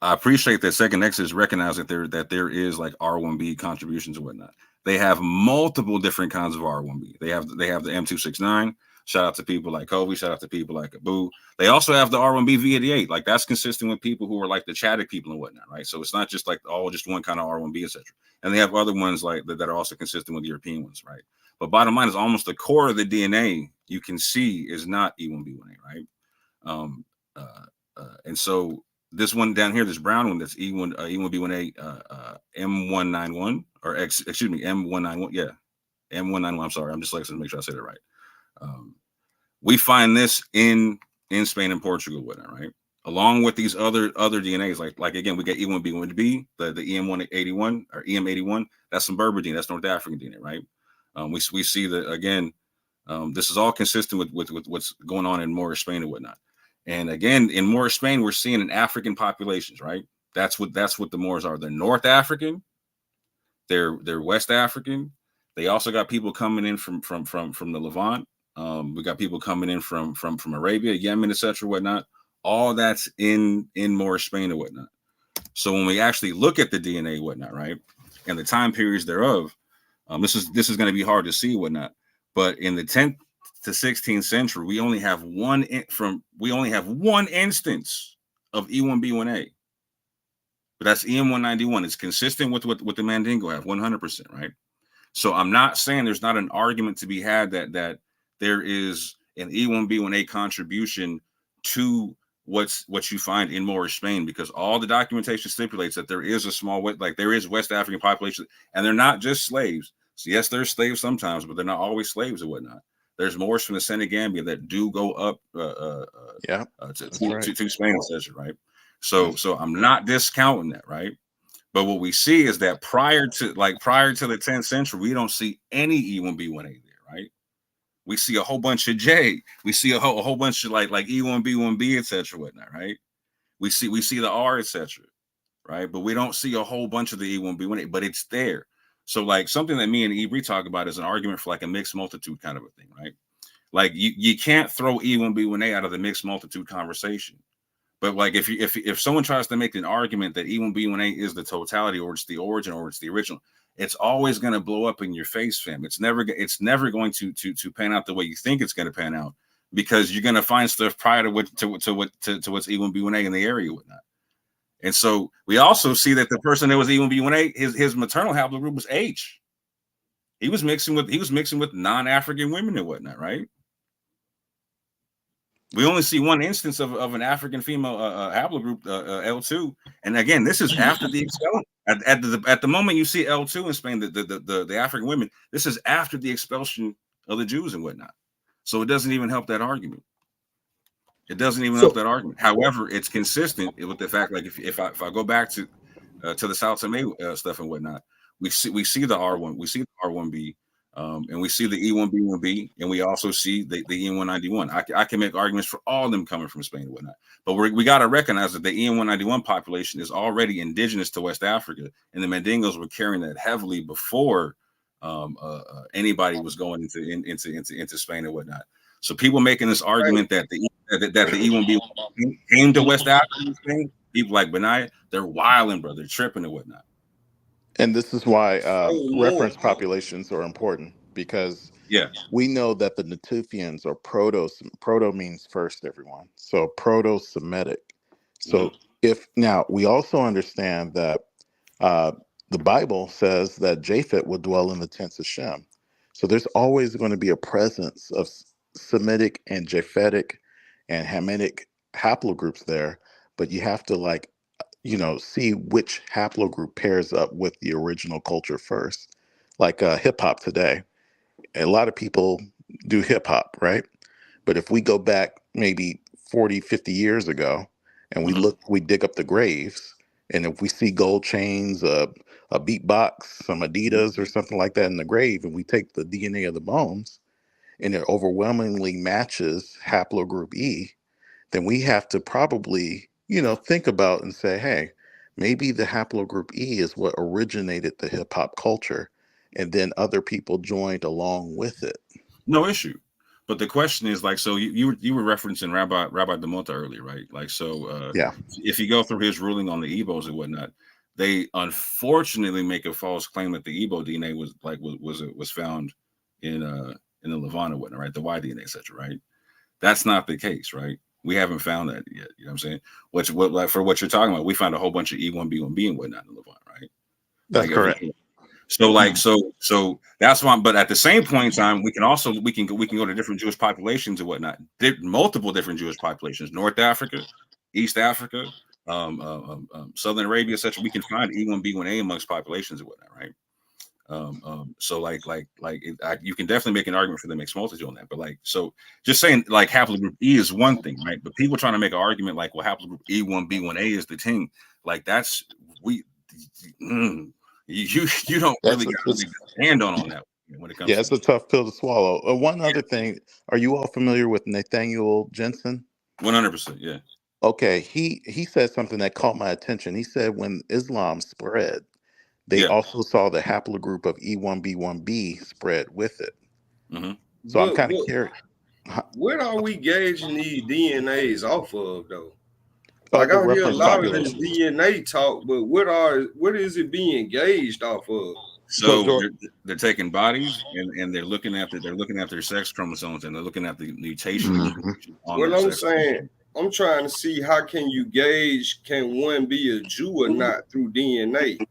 I appreciate that Second Exodus recognize that there is like R1B contributions and whatnot. They have multiple different kinds of R1B. They have the M269. Shout out to people like Kobe. Shout out to people like Abu. They also have the R1B V88. Like that's consistent with people who are like the Chadic people and whatnot, right? So it's not just like all just one kind of R1B, etc. And they have other ones like that are also consistent with European ones, right? But bottom line is almost the core of the DNA you can see is not E1B1A, right? And so this one down here, this brown one, that's E1B1A M191 or M191. Yeah, M191. I'm sorry, I'm dyslexic to make sure I said it right. We find this in Spain and Portugal, whatnot, right? Along with these other DNAs, like again, we got E1B1B, the EM181 or EM81. That's some Berber DNA. That's North African DNA, right? We see that again. This is all consistent with what's going on in Moorish Spain and whatnot. And again, in Moorish Spain, we're seeing an African populations, right? That's what the Moors are. They're North African, they're West African. They also got people coming in from the Levant. We got people coming in from Arabia, Yemen, etc., whatnot. All that's in Moorish Spain and whatnot. So when we actually look at the DNA, whatnot, right, and the time periods thereof, this is going to be hard to see, whatnot. But in the 10th to 16th century, we only have one instance of E1B1A. But that's EM191. It's consistent with what the Mandingo have, 100%, right? So I'm not saying there's not an argument to be had that there is an E1B1A contribution to what you find in Moorish Spain, because all the documentation stipulates that there is a small, like there is West African population, and they're not just slaves. So yes, they're slaves sometimes, but they're not always slaves and whatnot. There's Moors from the Senegambia that do go up to Spain, etc. Right? So I'm not discounting that, right? But what we see is that prior to the 10th century, we don't see any E1B1A there, right? We see a whole bunch of J. We see a whole bunch of like E1B1B, etc. whatnot, right? We see the R, etc. right? But we don't see a whole bunch of the E1B1A, but it's there. So like something that me and Ibri talk about is an argument for like a mixed multitude kind of a thing, right? Like you can't throw E1B1A out of the mixed multitude conversation. But like if someone tries to make an argument that E1B1A is the totality, or it's the origin, or it's the original, it's always going to blow up in your face, fam. It's never going to pan out the way you think it's going to pan out, because you're going to find stuff prior to what's E1B1A in the area and whatnot. And so we also see that the person that was E1B1A, his maternal haplogroup was H. He was mixing with non-African women and whatnot, right? We only see one instance of an African female haplogroup, L2, and again, this is after the expulsion. At the moment you see L2 in Spain, the African women, this is after the expulsion of the Jews and whatnot. So it doesn't even help that argument. It doesn't even help that argument. However, it's consistent with the fact, like if I go back to the South Tome stuff and whatnot, we see the R1, we see the R1B. And we see the E1B1B, and we also see the EM191. I can make arguments for all of them coming from Spain and whatnot, but we got to recognize that the EM191 population is already indigenous to West Africa, and the Mandingos were carrying that heavily before anybody was going into Spain and whatnot. So people making this argument that the E1B came to West Africa, people like Benaiah, they're wilding, bro. They're tripping and whatnot. And this is why reference populations are important, because we know that the Natufians are proto means first, everyone. So proto-Semitic. So now we also understand that the Bible says that Japhet will dwell in the tents of Shem. So there's always going to be a presence of Semitic and Japhetic and Hamitic haplogroups there, but you have to see which haplogroup pairs up with the original culture first. Like hip hop today, a lot of people do hip hop, right? But if we go back maybe 40, 50 years ago and we dig up the graves, and if we see gold chains, a beatbox, some Adidas or something like that in the grave, and we take the DNA of the bones and it overwhelmingly matches haplogroup E, then we have to probably, think about and say, hey, maybe the haplogroup E is what originated the hip hop culture, and then other people joined along with it. No issue. But the question is, like, so you were referencing Rabbi Demonta earlier, right? Like, so Yeah. if you go through his ruling on the Igbos and whatnot, they unfortunately make a false claim that the Igbo DNA was found in the Levant or whatnot, right? The Y DNA, etc. Right? That's not the case, right? We haven't found that yet. You know what I'm saying? For what you're talking about, we found a whole bunch of E1B1B and whatnot in the Levant, right? That's correct. So that's why. But at the same point in time, we can go to different Jewish populations and whatnot. Multiple different Jewish populations: North Africa, East Africa, Southern Arabia, etc. We can find E1B1A amongst populations and whatnot, right? So you can definitely make an argument for the mixed multitude on that. But so just saying like haplogroup E is one thing, right? But people trying to make an argument like, well, haplogroup E1B1A is the thing. Like that's you don't really stand on that when it comes. Yeah, it's a tough pill to swallow. One other thing, are you all familiar with Nathaniel Jensen? 100%, yeah. Okay, he said something that caught my attention. He said when Islam spread, they also saw the haplogroup of E1B1B spread with it. So I'm kind of curious. What are we gauging these DNAs off of, though? Like I hear a lot of this DNA talk, but what is it being gauged off of? So they're taking bodies and they're looking at their sex chromosomes and they're looking at the mutations. What I'm saying, I'm trying to see how can you gauge can one be a Jew or not through DNA?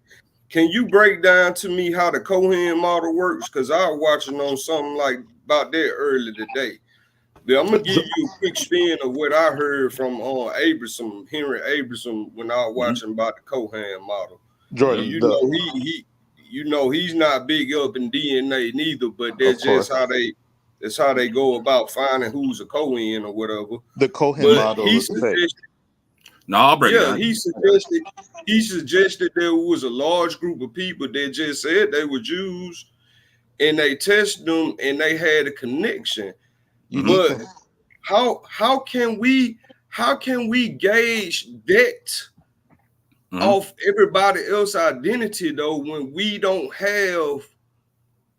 Can you break down to me how the Cohan model works? Because I was watching on something like about that earlier today. But I'm gonna give you a quick spin of what I heard from Henry Abraham, when I was watching about the Cohan model. Jordan, he's not big up in DNA neither, but that's just how they go about finding who's a Cohen or whatever. The Cohan model is I'll break it down. He suggested there was a large group of people that just said they were Jews and they tested them and they had a connection. But how can we gauge that off everybody else's identity though when we don't have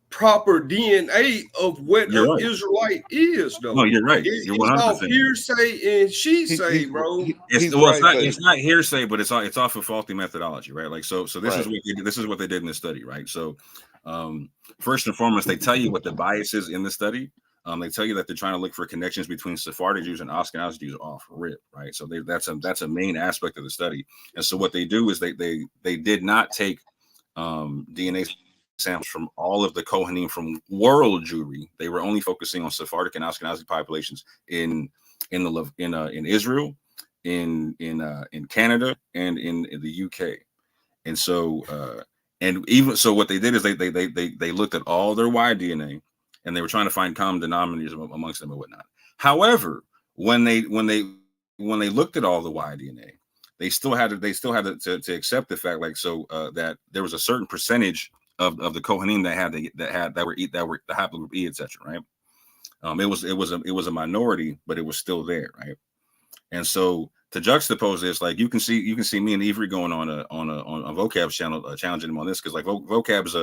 proper DNA of what an Israelite is though? No, you're right. You're 100%. It's off hearsay and she say, bro. It's not hearsay, but it's off of faulty methodology, right? Like so this is what they did in the study, right? So first and foremost, they tell you what the bias is in the study. They tell you that they're trying to look for connections between Sephardic Jews and Ashkenazi Jews off rip, right? So that's a main aspect of the study. And so what they do is they did not take DNA samples from all of the Kohanim from world Jewry. They were only focusing on Sephardic and Ashkenazi populations in Israel, in Canada, and in the UK. And so what they did is they looked at all their Y DNA. And they were trying to find common denominators amongst them and whatnot. However, when they looked at all the Y DNA, they still had to accept the fact, that there was a certain percentage of the Kohanim that were the haplogroup E, etc. Right? It was a minority, but it was still there, right? And so to juxtapose this, like you can see me and Avery going on a Vocab's channel challenging him on this because like Vocab's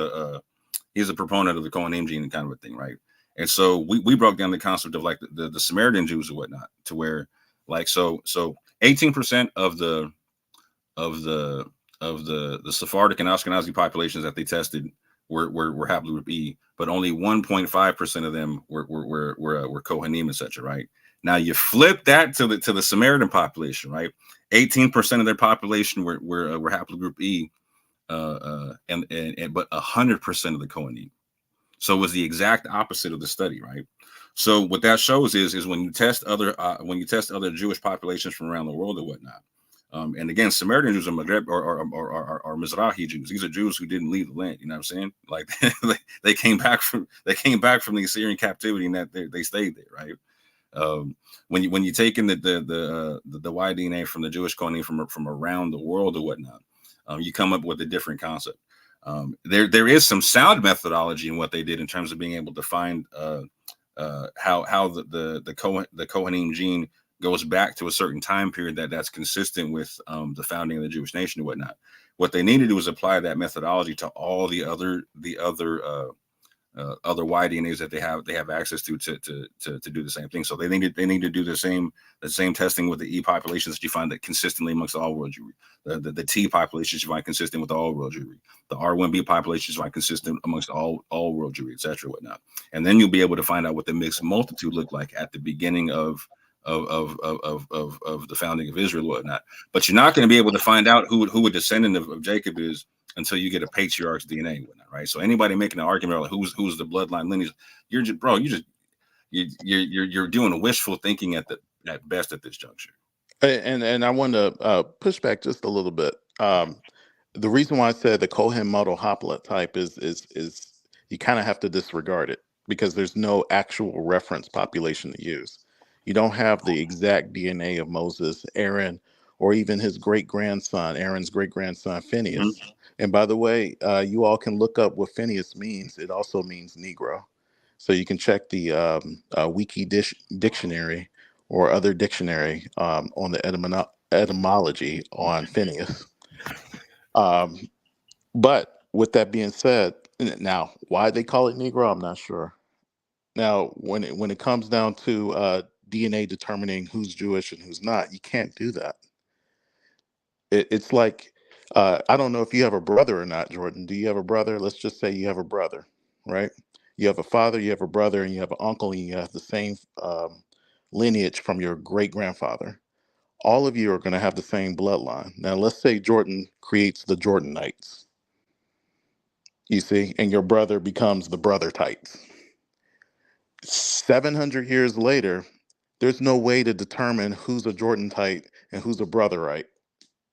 he's a proponent of the Kohanim gene kind of a thing, right? And so we broke down the concept of like the Samaritan Jews and whatnot, to where like so 18% of the Sephardic and Ashkenazi populations that they tested were haplogroup E, but only 1.5% of them were Kohanim, etc. Right? Now you flip that to the Samaritan population, right? 18% of their population were haplogroup E. But 100% of the Kohanim. So it was the exact opposite of the study, right? So what that shows is when you test other Jewish populations from around the world or whatnot, And again, Samaritan Jews are Maghreb or Mizrahi Jews. These are Jews who didn't leave the land. You know what I'm saying? Like they came back from the Assyrian captivity, and that they stayed there, right? When you take in the Y DNA from the Jewish colony from around the world or whatnot, you come up with a different concept. There is some sound methodology in what they did in terms of being able to find how the Kohanim gene goes back to a certain time period that's consistent with the founding of the Jewish nation and whatnot. What they need to do is apply that methodology to all the other Y DNAs that they have access to do the same thing. So they need to do the same testing with the E populations that you find that consistently amongst all world Jewry. The T populations you find consistent with all world Jewry. The R1B populations you find consistent amongst all world Jewry, etc. whatnot. And then you'll be able to find out what the mixed multitude looked like at the beginning of the founding of Israel, whatnot. But you're not going to be able to find out who a descendant of Jacob is until you get a patriarch's DNA and whatnot, right? So anybody making an argument like who's the bloodline lineage, you're doing wishful thinking at best at this juncture. And I want to push back just a little bit. The reason why I said the Cohan Model haplotype is you kind of have to disregard it because there's no actual reference population to use. You don't have the exact DNA of Moses, Aaron, or even his great-grandson, Aaron's great-grandson, Phineas. Mm-hmm. And by the way, you all can look up what Phineas means. It also means Negro. So you can check the Wiki dictionary or other dictionary on the etymology on Phineas. But with that being said, now, why they call it Negro, I'm not sure. Now, when it comes down to DNA determining who's Jewish and who's not, you can't do that. It's like, I don't know if you have a brother or not, Jordan. Do you have a brother? Let's just say you have a brother, right? You have a father, you have a brother, and you have an uncle, and you have the same lineage from your great-grandfather. All of you are going to have the same bloodline. Now, let's say Jordan creates the Jordanites, you see, and your brother becomes the Brothertites. 700 years later, there's no way to determine who's a Jordantite and who's a Brotherite.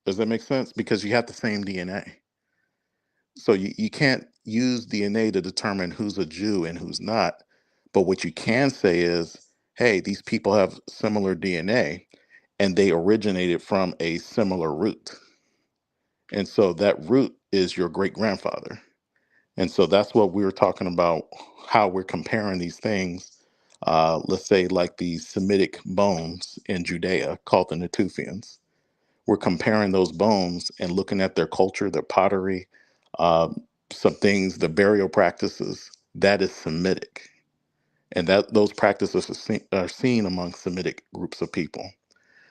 Does that make sense? Because you have the same DNA. So you can't use DNA to determine who's a Jew and who's not. But what you can say is, hey, these people have similar DNA and they originated from a similar root. And so that root is your great-grandfather. And so that's what we were talking about, how we're comparing these things. Let's say like the Semitic bones in Judea called the Natufians. We're comparing those bones and looking at their culture, their pottery, some things, the burial practices. That is Semitic. And that those practices are seen among Semitic groups of people.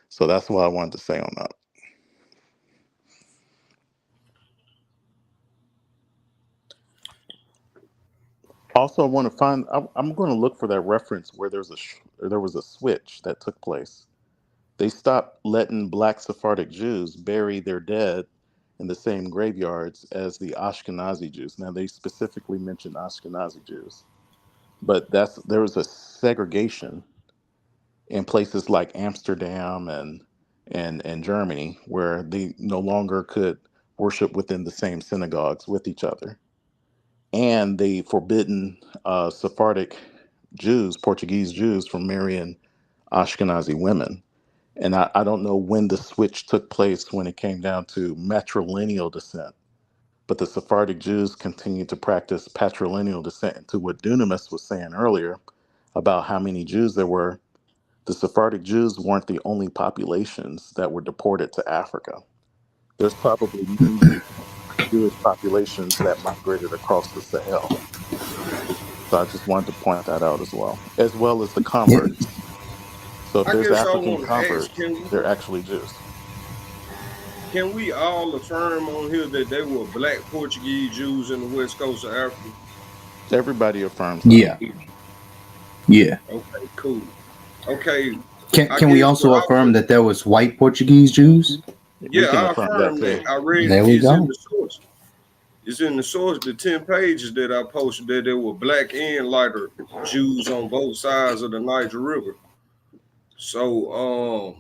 So that's what I wanted to say on that. Also, I want to find. I'm going to look for that reference where there was a switch that took place. They stopped letting Black Sephardic Jews bury their dead in the same graveyards as the Ashkenazi Jews. Now, they specifically mentioned Ashkenazi Jews, but there was a segregation in places like Amsterdam and Germany where they no longer could worship within the same synagogues with each other. And they forbidden Sephardic Jews, Portuguese Jews, from marrying Ashkenazi women. And I don't know when the switch took place when it came down to matrilineal descent. But the Sephardic Jews continued to practice patrilineal descent. To what Dunamis was saying earlier about how many Jews there were, the Sephardic Jews weren't the only populations that were deported to Africa. There's probably many Jewish populations that migrated across the Sahel. So I just wanted to point that out as well as the converts. So if I there's guess I African want to ask, converts, they're actually Jews. Can we all affirm on here that they were Black Portuguese Jews in the west coast of Africa? Everybody affirms that. Yeah. Yeah. Okay, cool. Okay. Can we also affirm that there was white Portuguese Jews? Yeah, I affirm that. I read there we it's go. in the source. It's in the source, the 10 pages that I posted, that there were black and lighter Jews on both sides of the Niger River. So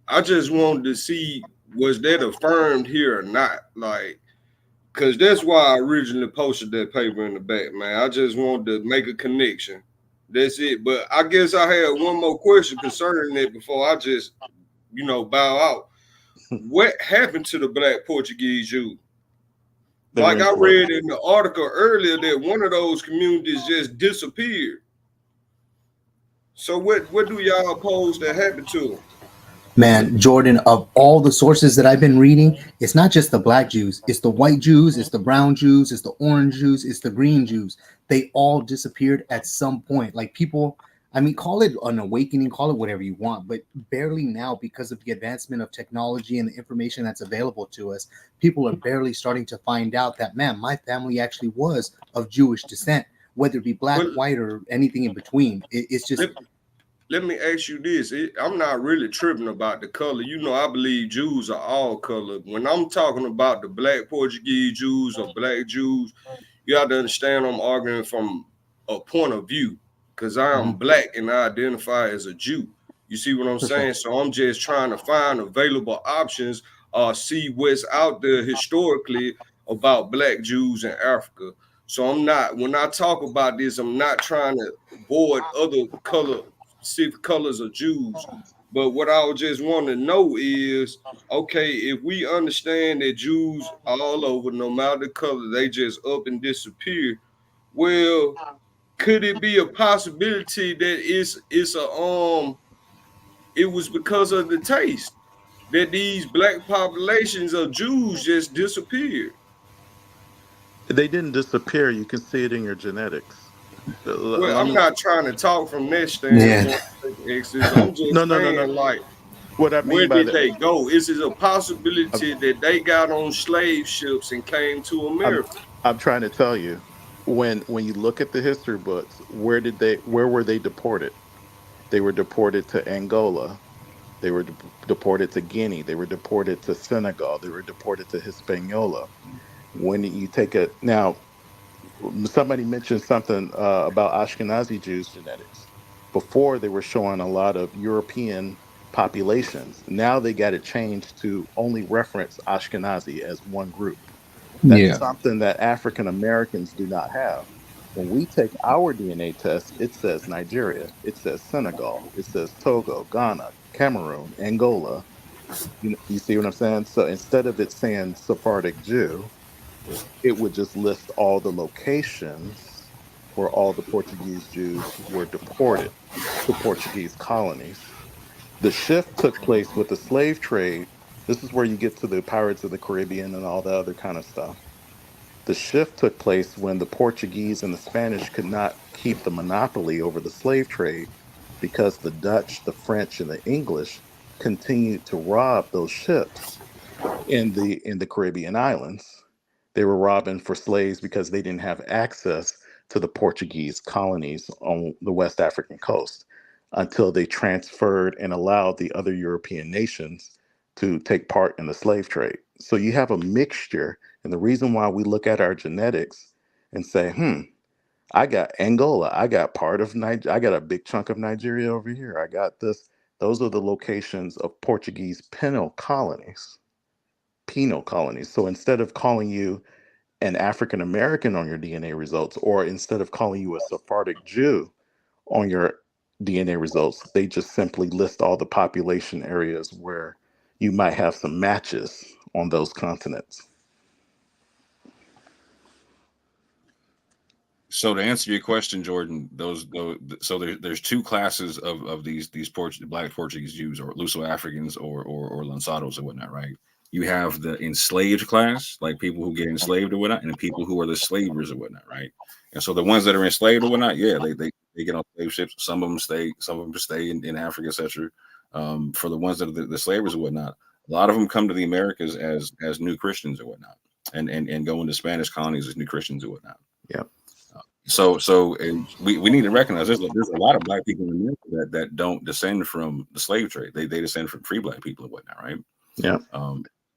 I just wanted to see was that affirmed here or not? Like, because that's why I originally posted that paper in the back, man. I just wanted to make a connection. That's it. But I guess I had one more question concerning it before I just, bow out. What happened to the Black Portuguese Jews? They were Like I enslaved. read in the article earlier that one of those communities just disappeared. So what do y'all pose that happened to them? Man, Jordan, of all the sources that I've been reading, it's not just the black Jews, it's the white Jews, it's the brown Jews, it's the orange Jews, it's the green Jews. They all disappeared at some point. Like people, I mean, call it an awakening, call it whatever you want, but barely now, because of the advancement of technology and the information that's available to us, people are barely starting to find out that, man, my family actually was of Jewish descent, whether it be black, But white, or anything in between. It's just, let me ask you this. I'm not really tripping about the color. I believe Jews are all colored. When I'm talking about the Black Portuguese Jews or black Jews, you have to understand I'm arguing from a point of view because I am black and I identify as a Jew. You see what I'm saying? So I'm just trying to find available options or see what's out there historically about black Jews in Africa. So when I talk about this, I'm not trying to avoid other specific colors of Jews. But what I would just want to know is, okay, if we understand that Jews all over, no matter the color, they just up and disappear. Well, could it be a possibility that it was because of the taste that these black populations of Jews just disappeared? They didn't disappear. You can see it in your genetics. Well, Let I'm me. not trying to talk from that man. standpoint, Exes. I'm No, just no, no, no. saying, like, What I where mean by did that, they go? Is it a I'm, possibility that they got on slave ships and came to I'm, America? I'm trying to tell you. When you look at the history books, where were they deported? They were deported to Angola. They were deported to Guinea. They were deported to Senegal. They were deported to Hispaniola. When you take a now, somebody mentioned something about Ashkenazi Jews genetics. Before they were showing a lot of European populations. Now they got it changed to only reference Ashkenazi as one group. That's Yeah. something that African Americans do not have. When we take our DNA test, it says Nigeria, it says Senegal, it says Togo, Ghana, Cameroon, Angola. You see what I'm saying? So instead of it saying Sephardic Jew, it would just list all the locations where all the Portuguese Jews were deported to Portuguese colonies. The shift took place with the slave trade. This is where you get to the Pirates of the Caribbean and all the other kind of stuff. The shift took place when the Portuguese and the Spanish could not keep the monopoly over the slave trade because the Dutch, the French, and the English continued to rob those ships in the Caribbean islands. They were robbing for slaves because they didn't have access to the Portuguese colonies on the West African coast until they transferred and allowed the other European nations to take part in the slave trade. So you have a mixture, and the reason why we look at our genetics and say, I got Angola, I got part of Nigeria, I got a big chunk of Nigeria over here, I got this. Those are the locations of Portuguese penal colonies. So instead of calling you an African American on your DNA results, or instead of calling you a Sephardic Jew on your DNA results, they just simply list all the population areas where you might have some matches on those continents. So to answer your question, Jordan, so there's two classes of these black Portuguese Jews, or Luso Africans, or Lanzados or whatnot, right? You have the enslaved class, like people who get enslaved or whatnot, and the people who are the slavers or whatnot, right? And so the ones that are enslaved or whatnot, yeah, they get on slave ships. Some of them stay in Africa, etc. For the ones that are the slavers or whatnot, a lot of them come to the Americas as new Christians or whatnot, and go into Spanish colonies as new Christians or whatnot. Yeah. So and we need to recognize there's a lot of black people in America that don't descend from the slave trade. They descend from free black people and whatnot, right? Yeah.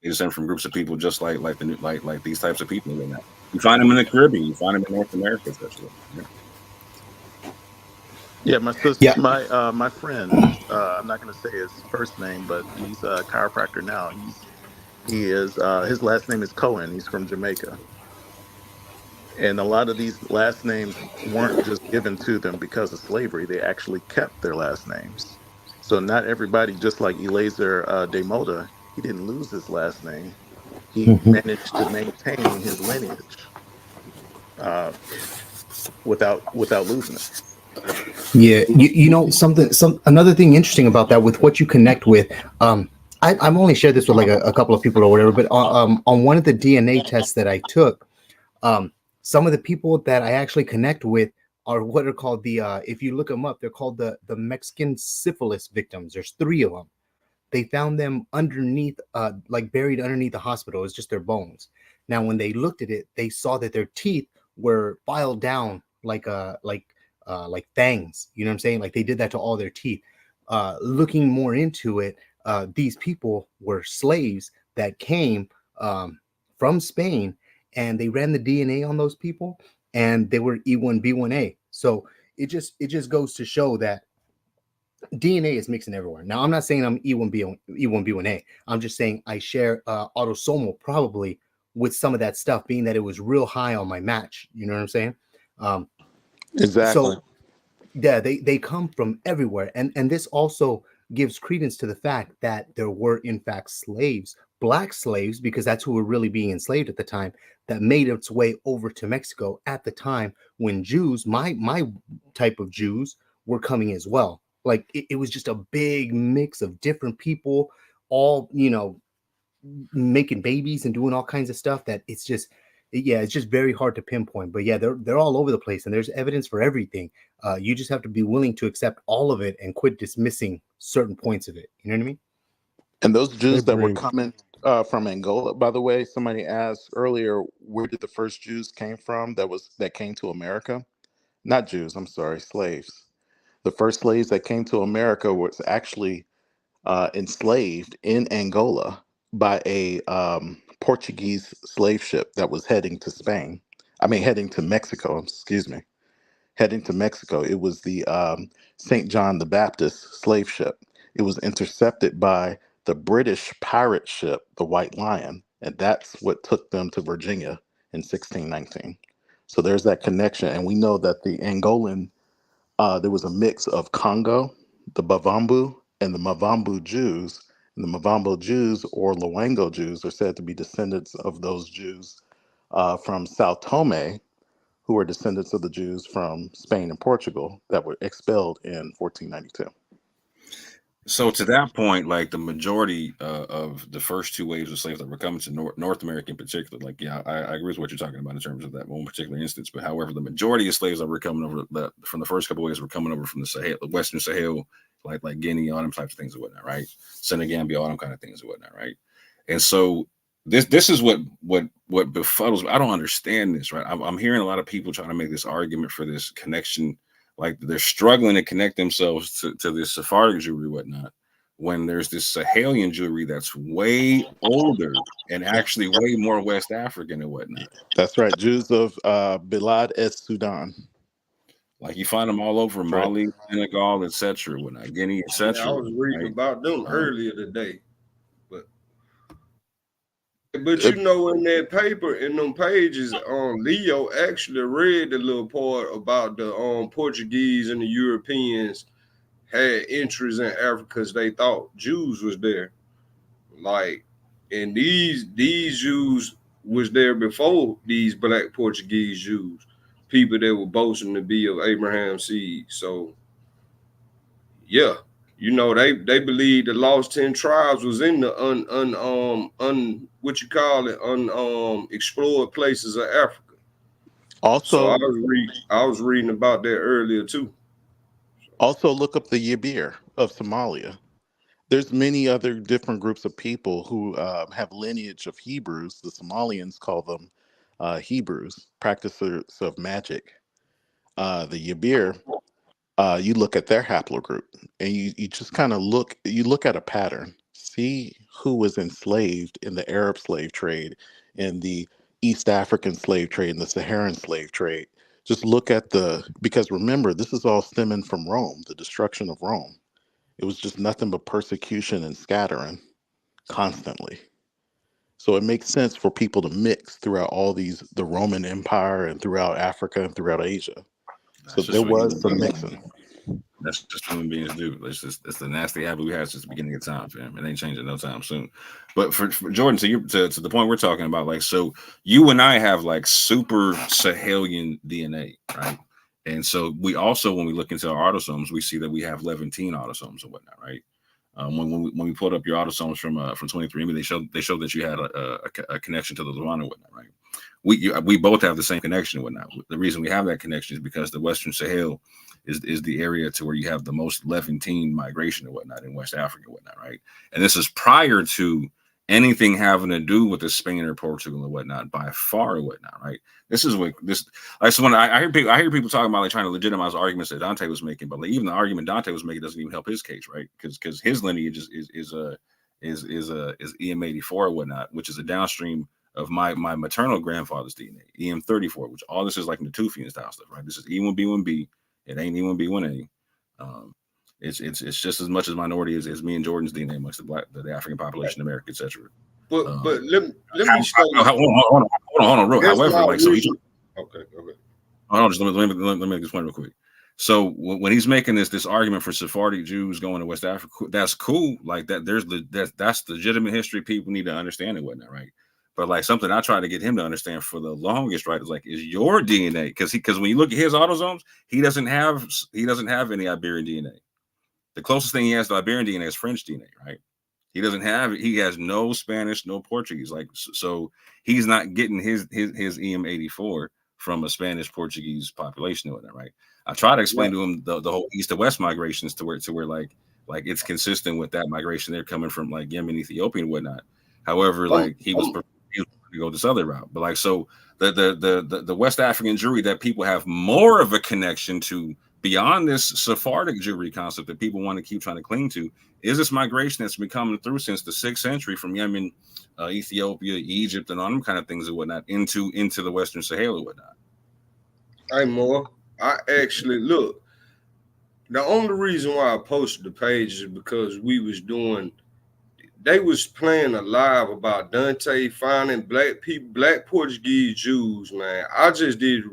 They descend from groups of people just like these types of people and whatnot. You find them in the Caribbean, you find them in North America, especially. Yeah, my sister, Yeah. my friend. I'm not going to say his first name, but he's a chiropractor now. He is his last name is Cohen. He's from Jamaica. And a lot of these last names weren't just given to them because of slavery. They actually kept their last names. So not everybody, just like Eleazar de Moda, he didn't lose his last name. He Mhm. managed to maintain his lineage uh, without losing it. Yeah, you know something, some another thing interesting about that with what you connect with. I've only shared this with like a couple of people or whatever, but on one of the DNA tests that I took, um, some of the people that I actually connect with are what are called the if you look them up, they're called the Mexican syphilis victims. There's three of them. They found them underneath, like buried underneath the hospital. It's just their bones. Now, when they looked at it, they saw that their teeth were filed down like fangs. You know what I'm saying? Like they did that to all their teeth. Looking more into it, these people were slaves that came from Spain, and they ran the DNA on those people, and they were E1B1A. So it just goes to show that DNA is mixing everywhere. Now, I'm not saying I'm E1B1A. I'm just saying I share autosomal probably with some of that stuff, being that it was real high on my match. You know what I'm saying? Um, Exactly. so yeah, they come from everywhere, and this also gives credence to the fact that there were in fact slaves, black slaves, because that's who were really being enslaved at the time, that made its way over to Mexico at the time when Jews, my type of Jews, were coming as well. Like it was just a big mix of different people, all making babies and doing all kinds of stuff that it's just, yeah, it's just very hard to pinpoint. But yeah, they're all over the place, and there's evidence for everything. You just have to be willing to accept all of it and quit dismissing certain points of it. You know what I mean? And those They Jews that were bring coming from Angola, by the way, somebody asked earlier, where did the first Jews came from that came to America? Not Jews, I'm sorry, slaves. The first slaves that came to America was actually enslaved in Angola by a Portuguese slave ship that was heading to Spain. I mean, heading to Mexico, excuse me. Heading to Mexico. It was the St. John the Baptist slave ship. It was intercepted by the British pirate ship, the White Lion, and that's what took them to Virginia in 1619. So there's that connection. And we know that the Angolan, there was a mix of Congo, the Bavambu, and the Mavambu Jews. And the Mavambu Jews or Luango Jews are said to be descendants of those Jews from Sao Tome, who are descendants of the Jews from Spain and Portugal that were expelled in 1492. So to that point, like the majority of the first two waves of slaves that were coming to North America in particular, like yeah, I agree with what you're talking about in terms of that one particular instance. But however, the majority of slaves that were coming over from the first couple of waves were coming over from the Sahel, the Western Sahel, like Guinea, all them types of things and whatnot, right? Senegambia, all them kind of things and whatnot, right? And so this is what befuddles me. I don't understand this, right? I'm hearing a lot of people trying to make this argument for this connection, like they're struggling to connect themselves to this Sephardic Jewry, whatnot, when there's this Sahelian Jewry that's way older and actually way more West African and whatnot. That's right, Jews of Bilad es Sudan. Like you find them all over That's right. Mali, Senegal, etc., whatnot, Guinea, Yeah, I etc. was reading Right? about them Um, earlier today. But Uh, you know, in that paper, in them pages, Leo actually read the little part about the Portuguese and the Europeans had interest in Africa because they thought Jews was there. Like, and these Jews was there before these black Portuguese Jews, people that were boasting to be of Abraham's seed. So yeah, you know, they believe the lost 10 tribes was in the what you call it, explored places of Africa. So also, I was reading about that earlier too. also look up the Yabir of Somalia. There's many other different groups of people who have lineage of Hebrews. The Somalians call them Hebrews, practitioners of magic. The Yabir, you look at their haplogroup and you just kind of look at a pattern, see who was enslaved in the Arab slave trade, in the East African slave trade, in the Saharan slave trade. Just look at because remember, this is all stemming from Rome, the destruction of Rome. It was just nothing but persecution and scattering constantly. So it makes sense for people to mix throughout all these, the Roman Empire and throughout Africa and throughout Asia. So That's there just what was some human mixing. That's just human beings do. It's the nasty habit we had since the beginning of time, fam. It ain't changing no time soon. But for Jordan, to the point we're talking about, like, so you and I have like super Sahelian DNA, right? And so we also, when we look into our autosomes, we see that we have Levantine autosomes and whatnot, right? When we pulled up your autosomes from 23andMe, they showed that you had a connection to the Luana and whatnot, right? We both have the same connection and whatnot. The reason we have that connection is because the Western Sahel is the area to where you have the most Levantine migration and whatnot in West Africa and whatnot, right? And this is prior to anything having to do with the Spain or Portugal and whatnot, by far and whatnot, right? This is what this, like, so when I hear people talking about like trying to legitimize arguments that Dante was making, but like even the argument Dante was making doesn't even help his case, right? Because his lineage is EM84 or whatnot, which is a downstream of my maternal grandfather's DNA, EM34, which all this is like Natufian style stuff, right? This is E1B1B. It ain't E1B1A. It's just as much as minority as me and Jordan's DNA amongst the African population in America, etc. But let me start. Hold on, real. However, like, so he. Okay. Hold on, just let me make this point real quick. So when he's making this argument for Sephardic Jews going to West Africa, that's cool. Like that, that's legitimate history. People need to understand and whatnot, right? But like something I try to get him to understand for the longest, right, is like, is your DNA, because when you look at his autosomes, he doesn't have any Iberian DNA. The closest thing he has to Iberian DNA is French DNA, right? He has no Spanish, no Portuguese. Like, so he's not getting his EM84 from a Spanish Portuguese population or whatnot, right? I try to explain to him the whole east to west migrations to where like it's consistent with that migration. They're coming from like Yemen, Ethiopia, and whatnot. However, like he was to go this other route, but like, so the West African Jewry that people have more of a connection to beyond this Sephardic Jewry concept that people want to keep trying to cling to is this migration that's been coming through since the 6th century from Yemen, Ethiopia, Egypt, and all them kind of things and whatnot into the Western Sahel and whatnot. Hey, Moore, I actually look. The only reason why I posted the page is because they was playing a live about Dante finding black people, black Portuguese Jews, man. I just did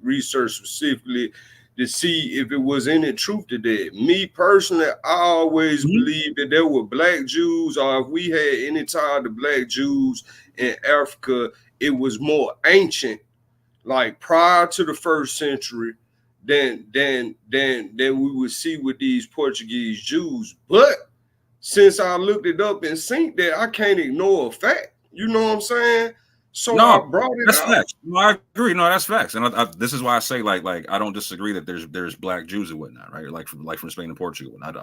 research specifically to see if it was any truth to that. Me personally, I always believed that there were black Jews, or if we had any tie to black Jews in Africa, it was more ancient, like prior to the 1st century, than we would see with these Portuguese Jews. But since I looked it up and seen that, I can't ignore a fact. You know what I'm saying? So I brought it that's out. Facts. No, I agree. No, that's facts. And this is why I say like I don't disagree that there's black Jews and whatnot, right? Like from Spain and Portugal. And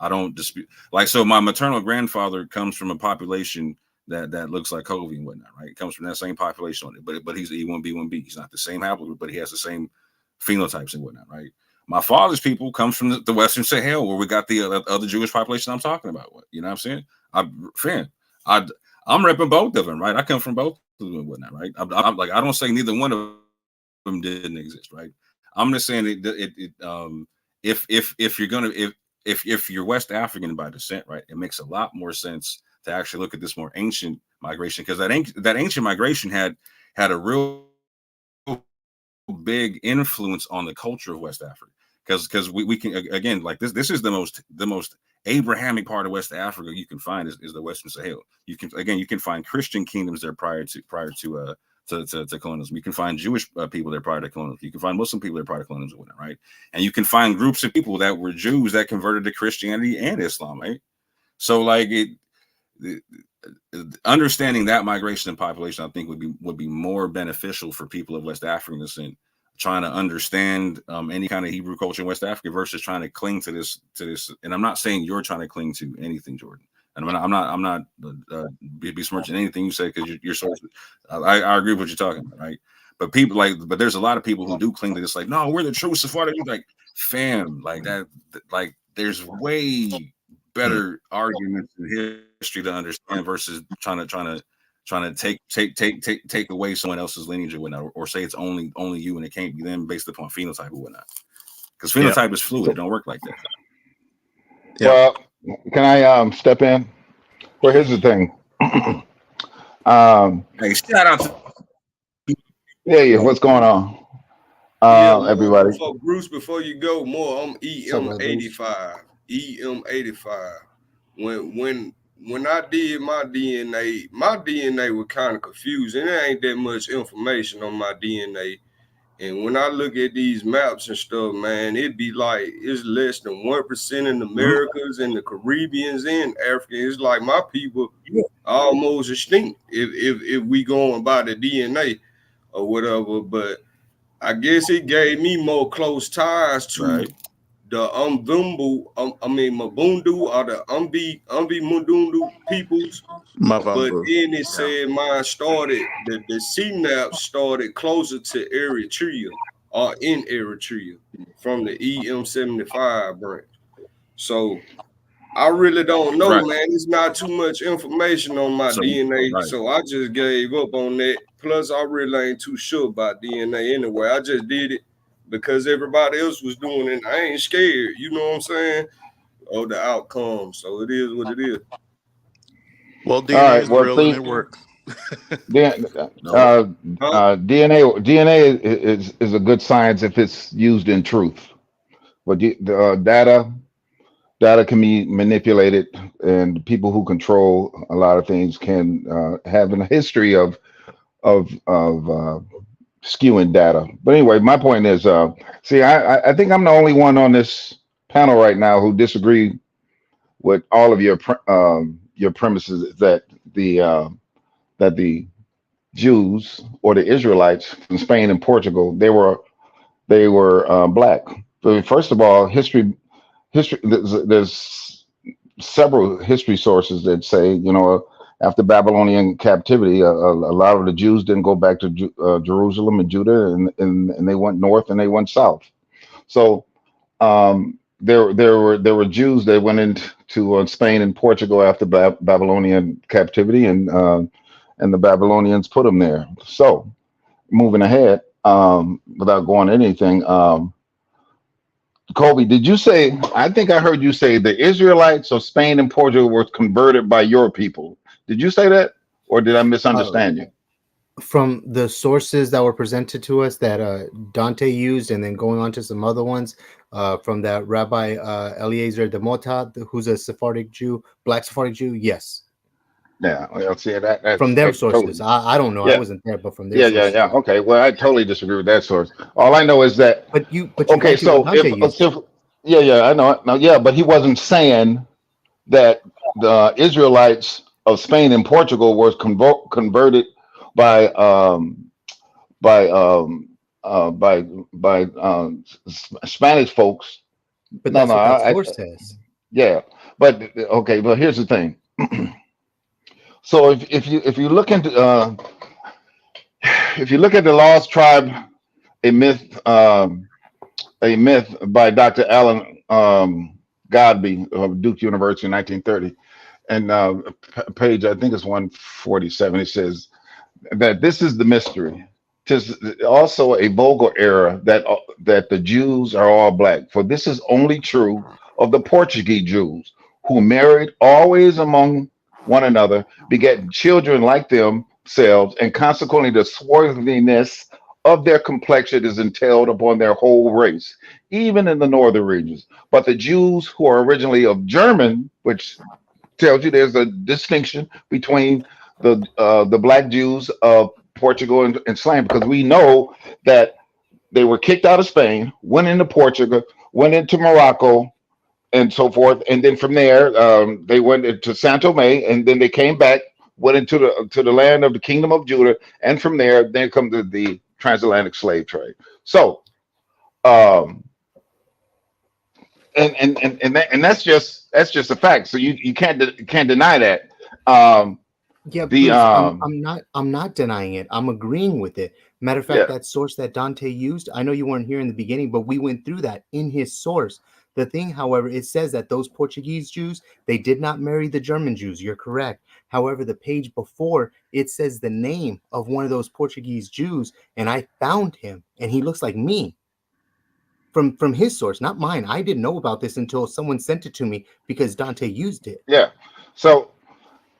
I don't dispute. Like, so my maternal grandfather comes from a population that looks like Covey and whatnot, right? It comes from that same population on it, but he's E1B1B. He's not the same haplogroup, but he has the same phenotypes and whatnot, right? My father's people comes from the Western Sahel, where we got the other Jewish population I'm talking about. You know what I'm saying? I'm repping both of them, right? I come from both of them and whatnot, right? I'm like, I don't say neither one of them didn't exist, right? I'm just saying if you're West African by descent, right, it makes a lot more sense to actually look at this more ancient migration, because that ancient migration had a real big influence on the culture of West Africa, because we can, again, like this is the most Abrahamic part of West Africa you can find is the Western Sahel. You can find Christian kingdoms there prior to colonialism. You can find Jewish people there prior to colonialism. You can find Muslim people there prior to colonialism, right? And you can find groups of people that were Jews that converted to Christianity and Islam, right? So like understanding that migration and population, I think would be more beneficial for people of West African descent, trying to understand any kind of Hebrew culture in West Africa versus trying to cling to this. And I'm not saying you're trying to cling to anything, Jordan. And I'm not besmirching anything you say, because you're sort of, I agree with what you're talking about, right? But but there's a lot of people who do cling to this, like, no, we're the true Sephardic. Like, fam, like that, like there's way better arguments in history to understand versus trying to take away someone else's lineage or whatnot, or say it's only you and it can't be them based upon phenotype or whatnot. Because phenotype is fluid; it don't work like that. Yeah. Well, can I step in? Well, here's the thing. Hey, shout out to Yeah. What's going on, everybody? Before you go more, I'm So, EM85. EM85. When I did my DNA was kind of confusing. There ain't that much information on my DNA. And when I look at these maps and stuff, man, it'd be like it's less than 1% in the Americas and the Caribbeans and Africa. It's like my people are almost extinct if we going by the DNA or whatever. But I guess it gave me more close ties to the Mabundu or the Umbi Mundundu peoples. But then it said mine started, the CNAP started closer to Eritrea or in Eritrea from the EM75 branch. So I really don't know, man. It's not too much information on my DNA. So I just gave up on that. Plus, I really ain't too sure about DNA anyway. I just did it because everybody else was doing it. I ain't scared, you know what I'm saying? Of the outcome. So it is what it is. Well, DNA is real and it works. DNA is a good science if it's used in truth. But the data can be manipulated, and people who control a lot of things can have a history of skewing data. But anyway, my point is, see, I think I'm the only one on this panel right now who disagree with all of your premises that the Jews or the Israelites from Spain and Portugal, they were black. So first of all, history. There's several history sources that say, you know, after Babylonian captivity, a lot of the Jews didn't go back to Jerusalem and Judah, and they went north and they went south. So there were Jews that went into Spain and Portugal after Babylonian captivity, and the Babylonians put them there. So moving ahead, without going into anything, Colby, did you say? I think I heard you say the Israelites of Spain and Portugal were converted by your people. Did you say that, or did I misunderstand you? From the sources that were presented to us that Dante used, and then going on to some other ones from that Rabbi Eliezer de Mota, who's a Sephardic Jew, Black Sephardic Jew, yes. Yeah, well, see that's from their sources. Totally, I don't know. Yeah. I wasn't there, but from their sources. Yeah. Okay. Well, I totally disagree with that source. All I know is that. But you okay. So I know. No, yeah, but he wasn't saying that the Israelites of Spain and Portugal were converted by Spanish folks. But that's what that source says. Yeah, but okay. But here's the thing. So if you look into the Lost Tribe, a myth by Dr. Alan Godby of Duke University in 1930, and page I think it's 147. It says that this is the mystery. Tis also a vulgar error that the Jews are all black, for this is only true of the Portuguese Jews, who married always among one another, begetting children like themselves, and consequently the swarthiness of their complexion is entailed upon their whole race, even in the northern regions. But the Jews who are originally of German, which tells you there's a distinction between the black Jews of Portugal and Spain, because we know that they were kicked out of Spain, went into Portugal, went into Morocco, and so forth, and then from there they went into Santo Tomé, and then they came back, went into the land of the Kingdom of Judah, and from there they come to the transatlantic slave trade. So, and that's just a fact. So you can't deny that. I'm not denying it. I'm agreeing with it. Matter of fact, that source that Dante used, I know you weren't here in the beginning, but we went through that in his source. The thing, however, it says that those Portuguese Jews, they did not marry the German Jews. You're correct. However, the page before, it says the name of one of those Portuguese Jews, and I found him, and he looks like me. From his source, not mine. I didn't know about this until someone sent it to me because Dante used it. Yeah. So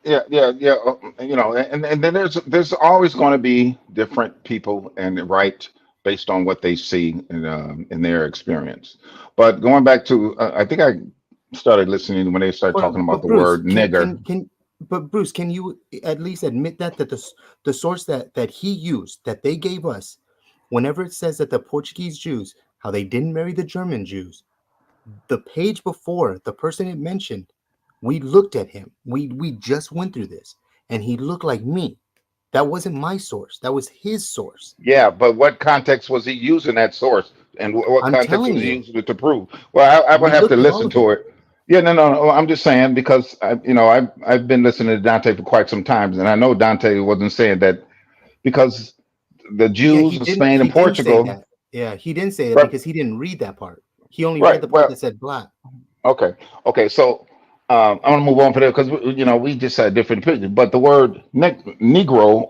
You know, and then there's always going to be different people and right based on what they see in their experience. But going back to, I think I started listening when they started talking about But the Bruce, word nigger. but Bruce, can you at least admit that the source that he used, that they gave us, whenever it says that the Portuguese Jews, how they didn't marry the German Jews, the page before, the person it mentioned, we looked at him. We just went through this, and he looked like me. That wasn't my source. That was his source. Yeah, but what context was he using that source, and what I'm context telling was he you, using it to prove? Well, I would we have to looked at all listen of to it. it. Yeah, no. I'm just saying because I've been listening to Dante for quite some time, and I know Dante wasn't saying that because the Yeah, Jews of Spain he and didn't say Portugal, that. Yeah, he didn't say that right? because he didn't read that part. He only read Right. the part Well, that said black. okay, okay. So I'm gonna move on for that because we just had different opinions. But the word Negro,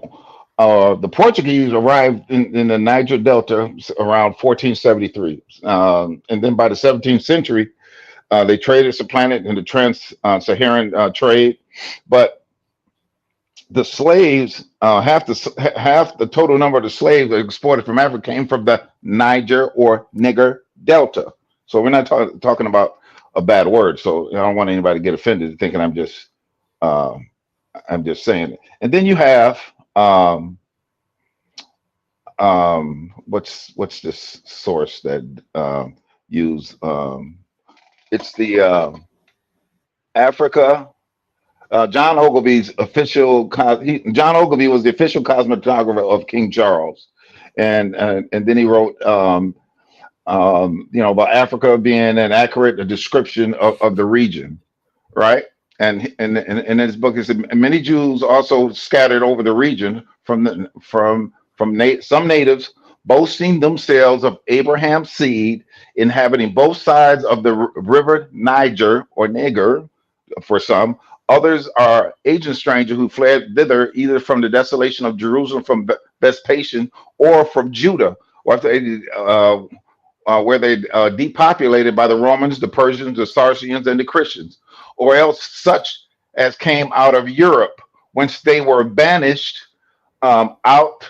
the Portuguese arrived in the Niger Delta around 1473, and then by the 17th century, they traded, supplanted in the trans-Saharan trade. But the slaves, half the total number of the slaves that exported from Africa came from the Niger or Nigger Delta. So we're not talking about a bad word. So I don't want anybody to get offended thinking uh, I'm just saying it. And then you have what's this source that use it's the Africa. John Ogilvy's John Ogilvy was the official cosmetographer of King Charles, and then he wrote about Africa being an accurate description of the region, right? And in his book, he said many Jews also scattered over the region from some natives boasting themselves of Abraham's seed, inhabiting both sides of the river Niger or Niger for some. Others are agent strangers who fled thither either from the desolation of Jerusalem from Vespasian or from Judah, where they depopulated by the Romans, the Persians, the Saracens, and the Christians, or else such as came out of Europe, whence they were banished out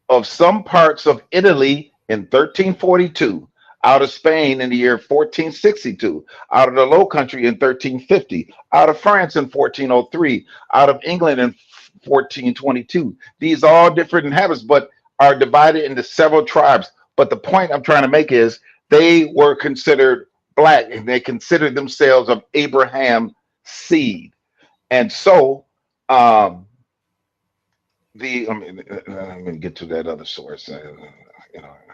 of some parts of Italy in 1342, out of Spain in the year 1462, out of the Low Country in 1350, out of France in 1403, out of England in 1422. These are all different habits, but are divided into several tribes. But the point I'm trying to make is they were considered black and they considered themselves of Abraham's seed. And so let me get to that other source. I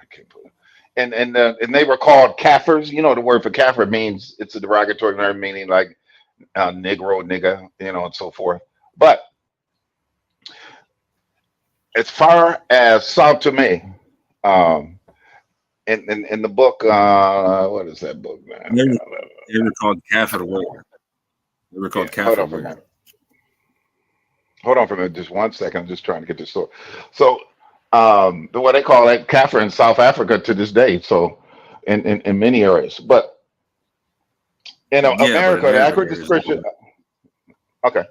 can't put it. And they were called Kafirs. You know, the word for Kafir means it's a derogatory term meaning like Negro, nigga, and so forth. But as far as Sao Tome, in the book, what is that book, man? They were called Kafir word. They were called Kafir word. Hold on for a minute, just 1 second. I'm just trying to get this story. So, what they call it, Kafir in South Africa to this day. So, in many areas, but in America, the accurate description. Okay,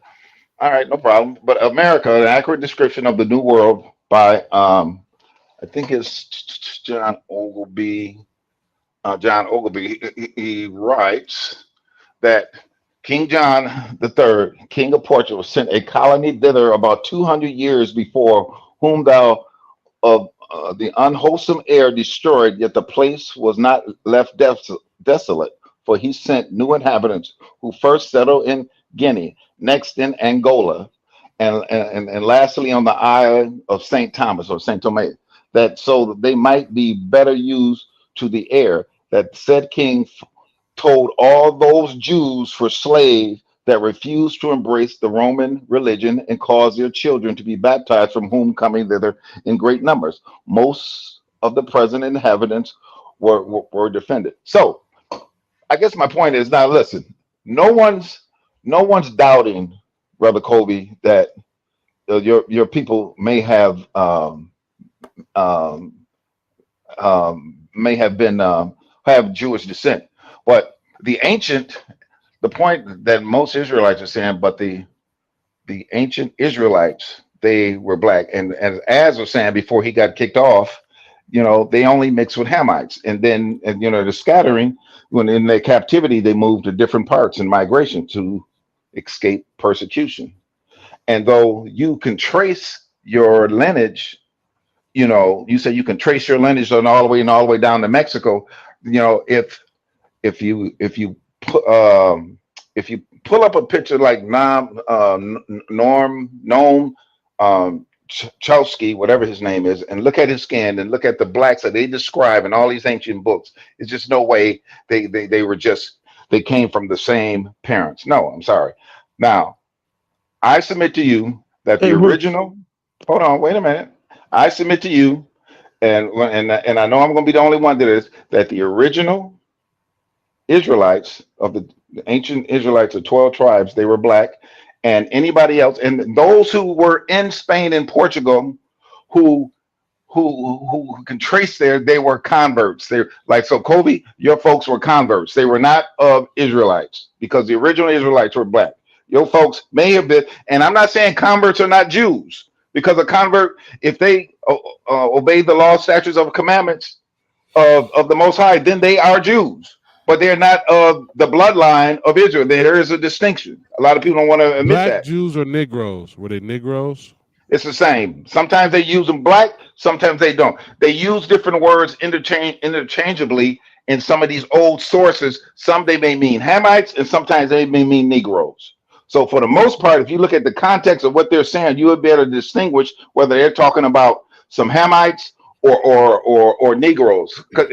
all right, no problem. But America, an accurate description of the New World by I think it's John Ogilvy. He writes that King John III, King of Portugal, sent a colony thither about 200 years before, whom thou of the unwholesome air destroyed, yet the place was not left desolate, for he sent new inhabitants who first settled in Guinea, next in Angola, and lastly on the island of St. Thomas or St. Thomas, that so that they might be better used to the air, that said king told all those Jews for slaves that refused to embrace the Roman religion and caused their children to be baptized, from whom coming thither in great numbers. Most of the present inhabitants were defended. So I guess my point is now listen, no one's doubting, Brother Colby, that your people may have been have Jewish descent. But the point that most Israelites are saying, but the the ancient Israelites, they were black. And as was saying before he got kicked off, they only mixed with Hamites. And then, the scattering, when in their captivity, they moved to different parts in migration to escape persecution. And though you can trace your lineage, you say you can trace your lineage on all the way and all the way down to Mexico. If you pull up a picture like Noam Chomsky, whatever his name is, and look at his skin and look at the blacks that they describe in all these ancient books, it's just no way they came from the same parents. No, I'm sorry. Now, I submit to you that the original. Hold on, wait a minute. I submit to you, and I know I'm going to be the only one that the original Israelites of the ancient Israelites of 12 tribes, they were black, and anybody else, and those who were in Spain and Portugal, who can trace they were converts. They're like, so Kobe, your folks were converts. They were not of Israelites because the original Israelites were black. Your folks may have been, and I'm not saying converts are not Jews, because a convert, if they obey the law, statutes, of commandments of the Most High, then they are Jews. But they're not of the bloodline of Israel. There is a distinction. A lot of people don't want to admit that. Black Jews or Negroes? Were they Negroes? It's the same. Sometimes they use them black, sometimes they don't. They use different words interchangeably in some of these old sources. Some they may mean Hamites, and sometimes they may mean Negroes. So for the most part, if you look at the context of what they're saying, you would be able to distinguish whether they're talking about some Hamites or Negroes. Because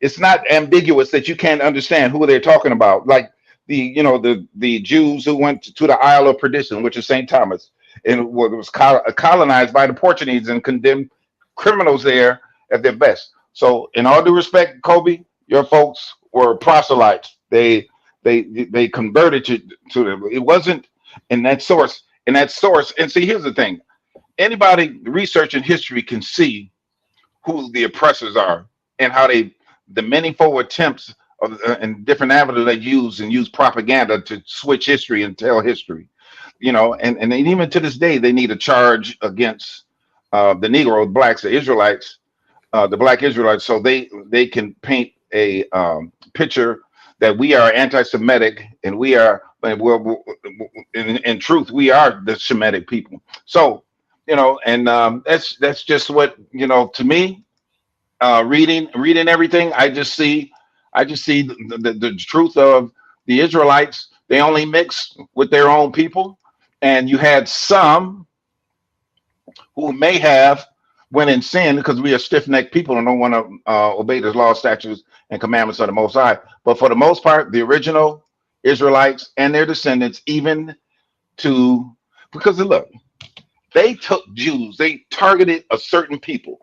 it's not ambiguous that you can't understand who they're talking about. Like the Jews who went to the Isle of Perdition, which is St. Thomas, and was colonized by the Portuguese and condemned criminals there at their best. So in all due respect, Kobe, your folks were proselytes. They converted to them. It wasn't in that source. And see, here's the thing. Anybody researching history can see who the oppressors are and how the manifold attempts and different avenues they use propaganda to switch history and tell history. And even to this day, they need a charge against the Negroes, blacks, the Israelites, the black Israelites, so they can paint a picture that we are anti-Semitic, and we are, in truth, we are the Semitic people. So, and that's just what, to me, reading everything, I just see the truth of the Israelites. They only mix with their own people, and you had some who may have went in sin because we are stiff-necked people and don't want to obey the law, statutes, and commandments of the Most High. But for the most part, the original Israelites and their descendants, because look, they took Jews, they targeted a certain people.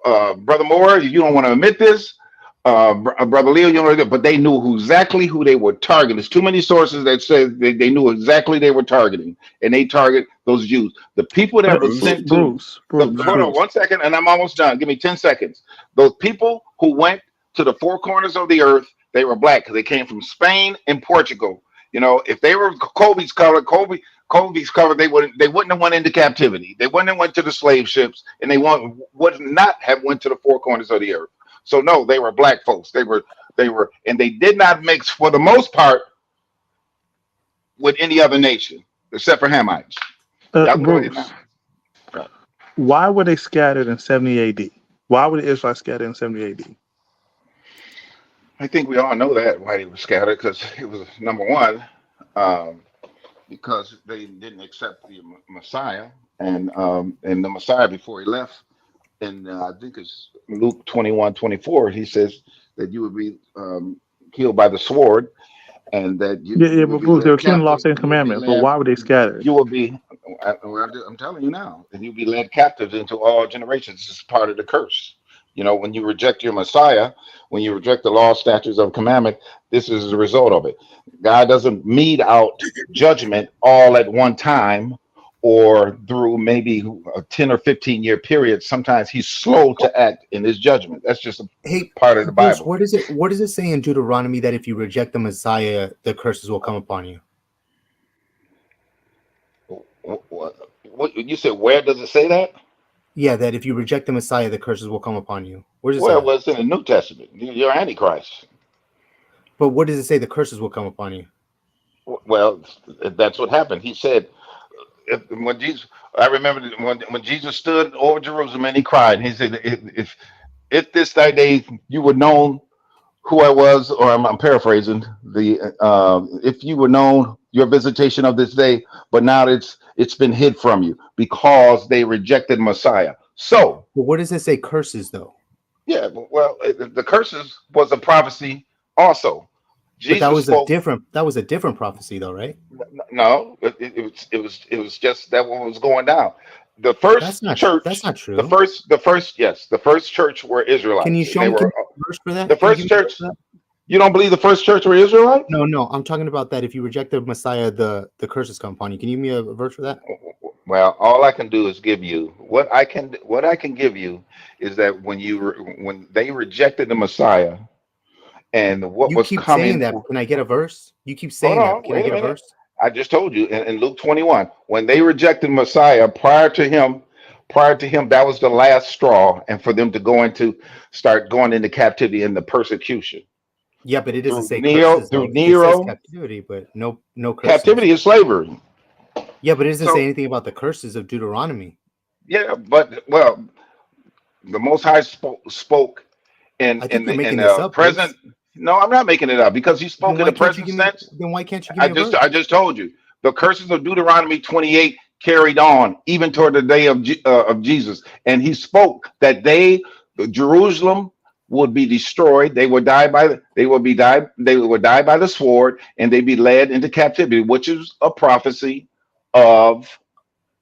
Brother Moore, you don't want to admit this. Brother Leo, you know, but they knew exactly who they were targeting. There's too many sources that say they knew exactly they were targeting, and they target those Jews. The people that were sent to Bruce. Hold on 1 second, and I'm almost done. Give me 10 seconds. Those people who went to the four corners of the earth, they were black because they came from Spain and Portugal. If they were Colby's color, they wouldn't have went into captivity. They wouldn't have went to the slave ships, and they would not have went to the four corners of the earth. So no, they were black folks. They were, and they did not mix for the most part with any other nation except for Hamites. Bruce, why were they scattered in 70 AD? Why were the Israelites scattered in 70 AD? I think we all know that why they were scattered, because it was number one, because they didn't accept the Messiah, and the Messiah before he left. And I think it's Luke 21:24. He says that you would be killed by the sword, and that you. Yeah, but Bruce, they were killing the law, statutes, and commandments. But why were they scattered? You will be. I'm telling you now, and you'll be led captive into all generations. This is part of the curse. When you reject your Messiah, when you reject the law, statutes, of commandment, this is the result of it. God doesn't mete out judgment all at one time, or through maybe a 10 or 15 year period. Sometimes he's slow to act in his judgment. That's just a part of the Bible. What does it say in Deuteronomy that if you reject the Messiah, the curses will come upon you? What you said? Where does it say that? Yeah, that if you reject the Messiah, the curses will come upon you. Where does it say Well, that? it's in the New Testament. You're Antichrist. But what does it say the curses will come upon you? Well, that's what happened. He said, when Jesus, I remember when Jesus stood over Jerusalem and he cried. He said, if this thy day you would known who I was, or I'm paraphrasing if you were known your visitation of this day, but now it's been hid from you because they rejected Messiah. So, But what does it say curses though? yeah, well, the curses was a prophecy also. But that Jesus was spoke. that was a different prophecy though, right? No, it was just that what was going down. The first church, that's not true. the first church were Israelites. Can you show me a verse for that? The first church. You don't believe the first church were Israelites? No, I'm talking about that. If you reject the Messiah, the curses come upon you. Can you give me a verse for that? Well, all I can do is give you what I can give you is that when they rejected the Messiah and what was keep coming. Saying that. Can I get a verse? You keep saying that. Can I get a verse? I just told you in Luke 21, when they rejected Messiah prior to him, that was the last straw, and for them to start going into captivity and the persecution. Yeah, but it doesn't say Nero, curses. Through It Nero, says captivity, but no curses. Captivity is slavery. Yeah, but it doesn't say anything about the curses of Deuteronomy. Yeah, but well, the Most High spoke in the present. Bruce. No, I'm not making it up because he spoke in the present sense. Then why can't you give me a verse? I just told you the curses of Deuteronomy 28 carried on even toward the day of Jesus, and he spoke that Jerusalem would be destroyed. They would die by the sword, and they'd be led into captivity, which is a prophecy of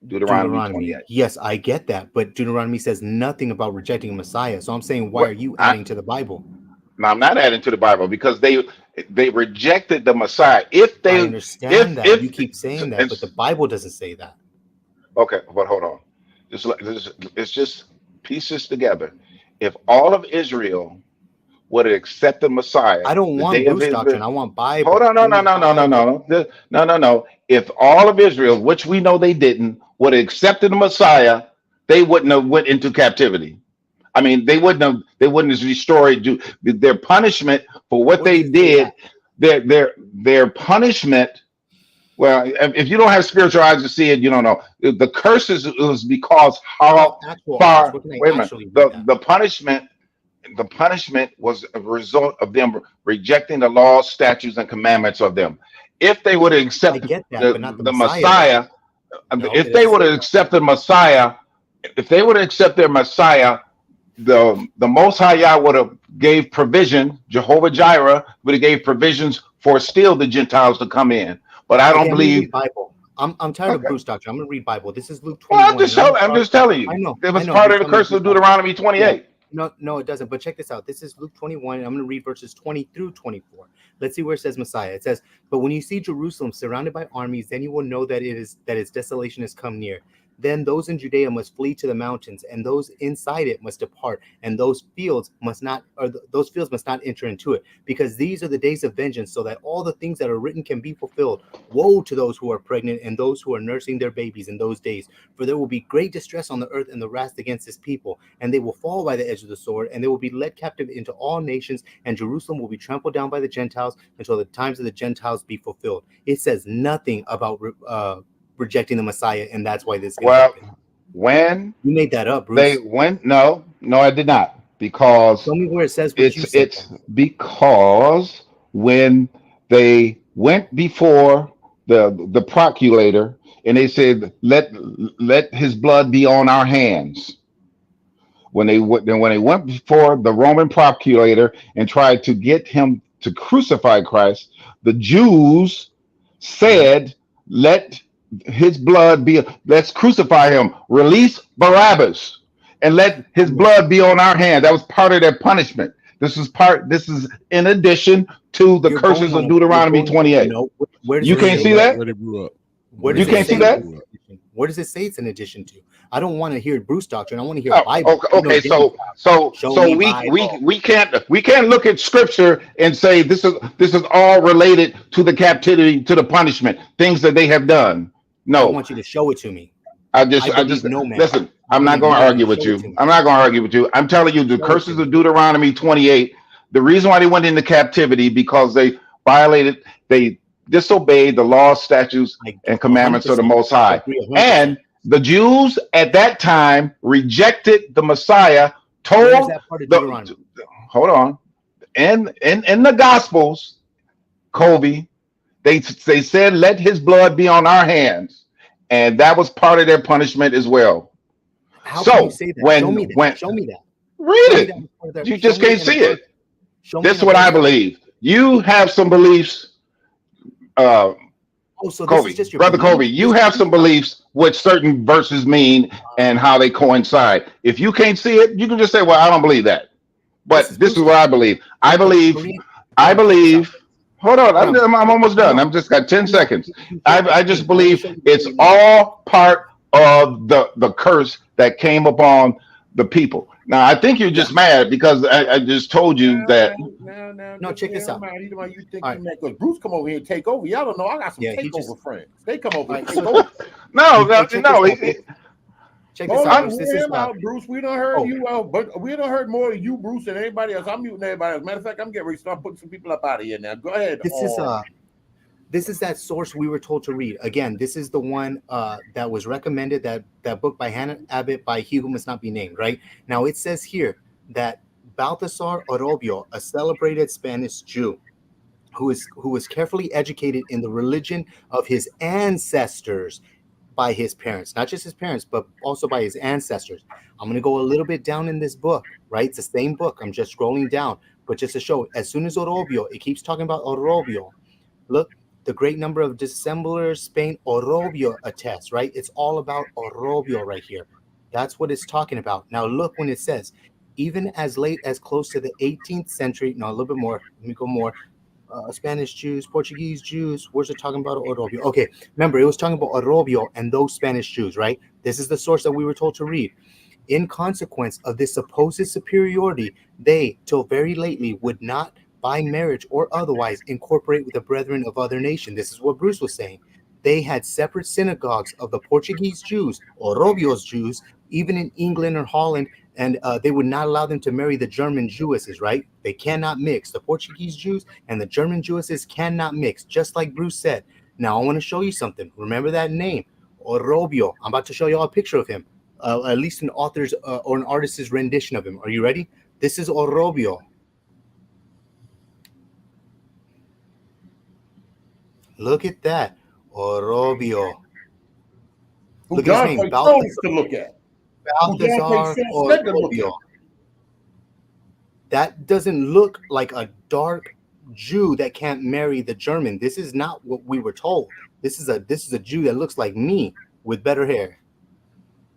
Deuteronomy 28. Yes, I get that, but Deuteronomy says nothing about rejecting a Messiah. So I'm saying, why are you adding to the Bible? No, I'm not adding to the Bible because they rejected the Messiah. I understand that you keep saying that, but the Bible doesn't say that. Okay, but hold on. It's just pieces together. If all of Israel would have accepted Messiah, I don't want Bruce doctrine. I want Bible. Hold on, no. If all of Israel, which we know they didn't, would have accepted the Messiah, they wouldn't have went into captivity. I mean, they wouldn't have destroyed their punishment for what they did. Their punishment. Well, if you don't have spiritual eyes to see it, you don't know. The curses was because how far. Wait a minute. The punishment was a result of them rejecting the laws, statutes, and commandments of them. If they would have accepted the Messiah, if they would have accepted Messiah, if they would have accepted their Messiah, the Most High Yah would have gave provision. Jehovah Jireh would have gave provisions for still the Gentiles to come in. But I don't believe Bible. I'm tired of Bruce doctrine. I'm gonna read Bible. This is Luke 21. Well, I'm just telling you. I know. It was part of the curse of Deuteronomy 28. No, it doesn't. But check this out. This is Luke 21. And I'm going to read verses 20 through 24. Let's see where it says Messiah. It says, "But when you see Jerusalem surrounded by armies, then you will know that its desolation has come near. Then those in Judea must flee to the mountains, and those inside it must depart, and those fields must not enter into it, because these are the days of vengeance, so that all the things that are written can be fulfilled. Woe to those who are pregnant and those who are nursing their babies in those days, for there will be great distress on the earth and the wrath against this people, and they will fall by the edge of the sword, and they will be led captive into all nations, and Jerusalem will be trampled down by the Gentiles until the times of the Gentiles be fulfilled." It says nothing about rejecting the Messiah, and that's why this happen. When you made that up, Bruce. No, I did not, because tell me where it says it's because when they went before the procurator and they said, let his blood be on our hands. When they went before the Roman procurator and tried to get him to crucify Christ, the Jews said, let his blood be, let's crucify him, release Barabbas, and let his blood be on our hand. That was part of their punishment. This is in addition to the curses of Deuteronomy 28. You can't see that? You can't see that? Where does it say it's in addition to? I don't want to hear Bruce doctrine. I want to hear Bible. Okay, so we can't look at scripture and say this is all related to the captivity, to the punishment, things that they have done. No, want you to show it to me. I just nomad. listen. I'm not going to argue with you. I'm not going to argue with you. I'm telling you, the curses of Deuteronomy 28. The reason why they went into captivity because they violated, they disobeyed the laws, statutes, and commandments of the Most High. And the Jews at that time rejected the Messiah. Told hold on, and in the Gospels, Kobe, they said, "Let his blood be on our hands," and that was part of their punishment as well. How can you say that? Show me that. Read it. You just can't see it. This is what I believe. You have some beliefs, so Kobe, brother Kobe. You have some beliefs what certain verses mean and how they coincide. If you can't see it, you can just say, "Well, I don't believe that." But this is what I believe. I believe. Hold on, I'm almost done. I've just got 10 seconds. I just believe it's all part of the curse that came upon the people. Now, I think you're just mad because I just told you that. No, check this out. You think because Bruce come over here and take over. Y'all don't know. I got some takeover friends. They come over and take over. No. Check this out. This is Bruce. We don't heard you out, but we don't heard more of you, Bruce, than anybody else. I'm muting everybody else. Matter of fact, I'm getting ready to start putting some people up out of here now. Go ahead. This is that source we were told to read. Again, this is the one that was recommended, that book by Hannah Abbott by He Who Must Not Be Named, right? Now, it says here that Baltasar Orobio, a celebrated Spanish Jew who was carefully educated in the religion of his ancestors by his parents, not just his parents, but also by his ancestors. I'm going to go a little bit down in this book, right? It's the same book. I'm just scrolling down, but just to show, as soon as Orobio, it keeps talking about Orobio. Look, the great number of dissemblers Spain Orobio attests, right? It's all about Orobio right here. That's what it's talking about. Now look when it says, even as late as close to the 18th century, no, a little bit more, let me go more, Spanish Jews, Portuguese Jews, where's it talking about Orobio? Okay, remember, it was talking about Orobio and those Spanish Jews, right? This is the source that we were told to read. In consequence of this supposed superiority, they, till very lately, would not by marriage or otherwise incorporate with the brethren of other nations. This is what Bruce was saying. They had separate synagogues of the Portuguese Jews, Orobio's Jews, even in England or Holland, and they would not allow them to marry the German Jewesses, right? They cannot mix. The Portuguese Jews and the German Jewesses cannot mix, just like Bruce said. Now, I want to show you something. Remember that name, Orobio. I'm about to show you all a picture of him, at least an author's or an artist's rendition of him. Are you ready? This is Orobio. Look at that, Orobio. Look at his name, Baltasar. To look at. Baltasar Orobio. That doesn't look like a dark Jew that can't marry the German. This is not what we were told. This is a Jew that looks like me with better hair.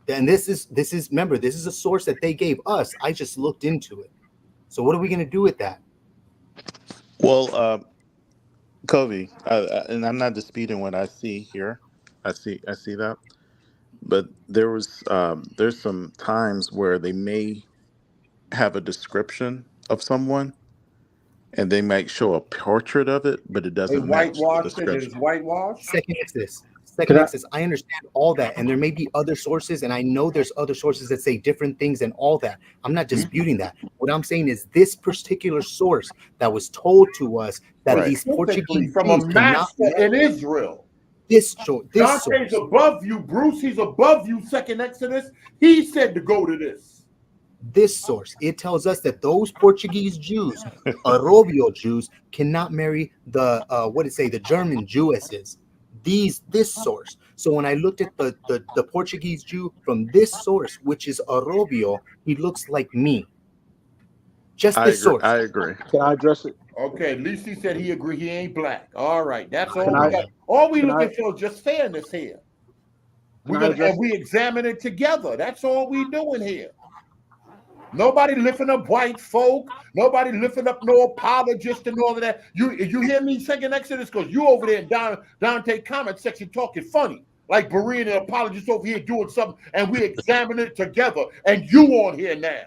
And this is remember, this is a source that they gave us. I just looked into it. So what are we going to do with that? Well, Kobe, and I'm not disputing what I see here. I see that, but there's some times where they may have a description of someone, and they might show a portrait of it, but it doesn't match the description. Second Exodus. I understand all that, and there may be other sources, and I know there's other sources that say different things and all that. I'm not disputing that. What I'm saying is this particular source that was told to us that these Portuguese from a master in Israel. This source. Dante's above you, Bruce. He's above you. Second Exodus. He said to go to this. This source, it tells us that those Portuguese Jews, Orobio Jews, cannot marry the the German Jewesses. This source. So when I looked at the Portuguese Jew from this source, which is Orobio, he looks like me. Just this source. I agree. Can I address it? Okay, at least he said he agreed. He ain't black. All right, that's all. All we looking for is just fairness here. We examine it together. That's all we doing here. Nobody lifting up white folk. Nobody lifting up no apologist and all of that. You hear me, Second Exodus? Because you over there in Dante comment section talking funny. Like Berean and apologists over here doing something, and we examine it together. And you on here now.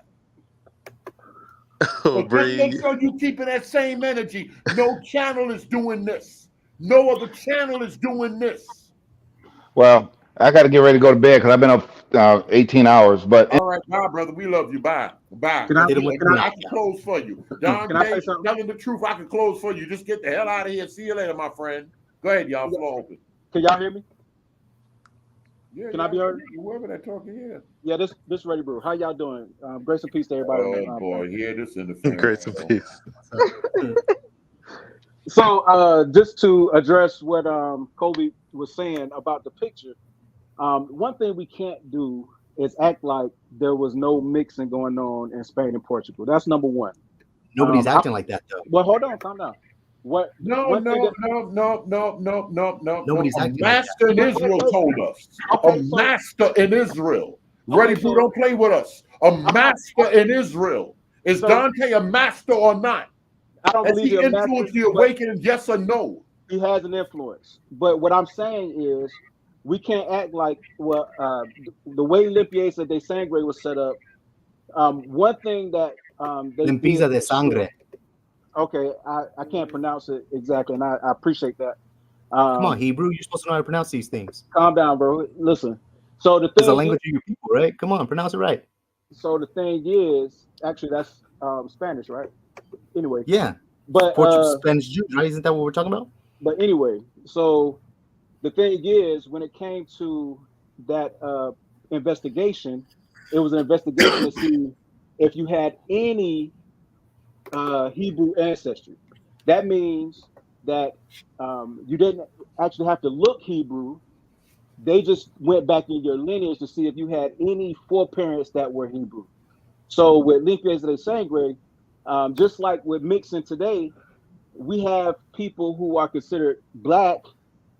So just make sure you keeping that same energy. No channel is doing this. No other channel is doing this. Well, I got to get ready to go to bed because I've been up 18 hours. But All right, bye, brother. We love you. Bye. Bye. Can I Hit him with the I knife. can close for you. Don can I say Day, something? telling the truth, I can close for you. Just get the hell out of here. See you later, my friend. Go ahead, y'all. Floor open. Can y'all hear me? Yeah, Can I be heard? Whoever that talking here. Yeah, this Ready Brew. How y'all doing? Grace and peace to everybody. Oh boy, here this interference. Grace and peace. So just to address what Kobe was saying about the picture, one thing we can't do is act like there was no mixing going on in Spain and Portugal. That's number one. Nobody's acting like that though. Well, hold on, calm down. No. Nobody's A acting like master in Israel told us. A master in Israel. Ready, Boo, don't play with us. A master in Israel. Is Dante a master or not? I don't Has believe he he's a master, influenced the awakening? Yes or no? He has an influence. But what I'm saying is we can't act like the way Limpieza de Sangre was set up. One thing that they Limpieza de Sangre. Okay, I can't pronounce it exactly, and I appreciate that. Come on, Hebrew. You're supposed to know how to pronounce these things. Calm down, bro. Listen. So the thing It's the language of your people, right? Come on, pronounce it right. So the thing is, actually, that's Spanish, right? Anyway. Yeah. But Portuguese, Spanish Jews, right? Isn't that what we're talking about? But anyway, so the thing is, when it came to that investigation, it was an investigation to see if you had any Hebrew ancestry. That means that you didn't actually have to look Hebrew. They just went back in your lineage to see if you had any foreparents that were Hebrew. So with Limpieza de Sangre, just like with mixing today, we have people who are considered black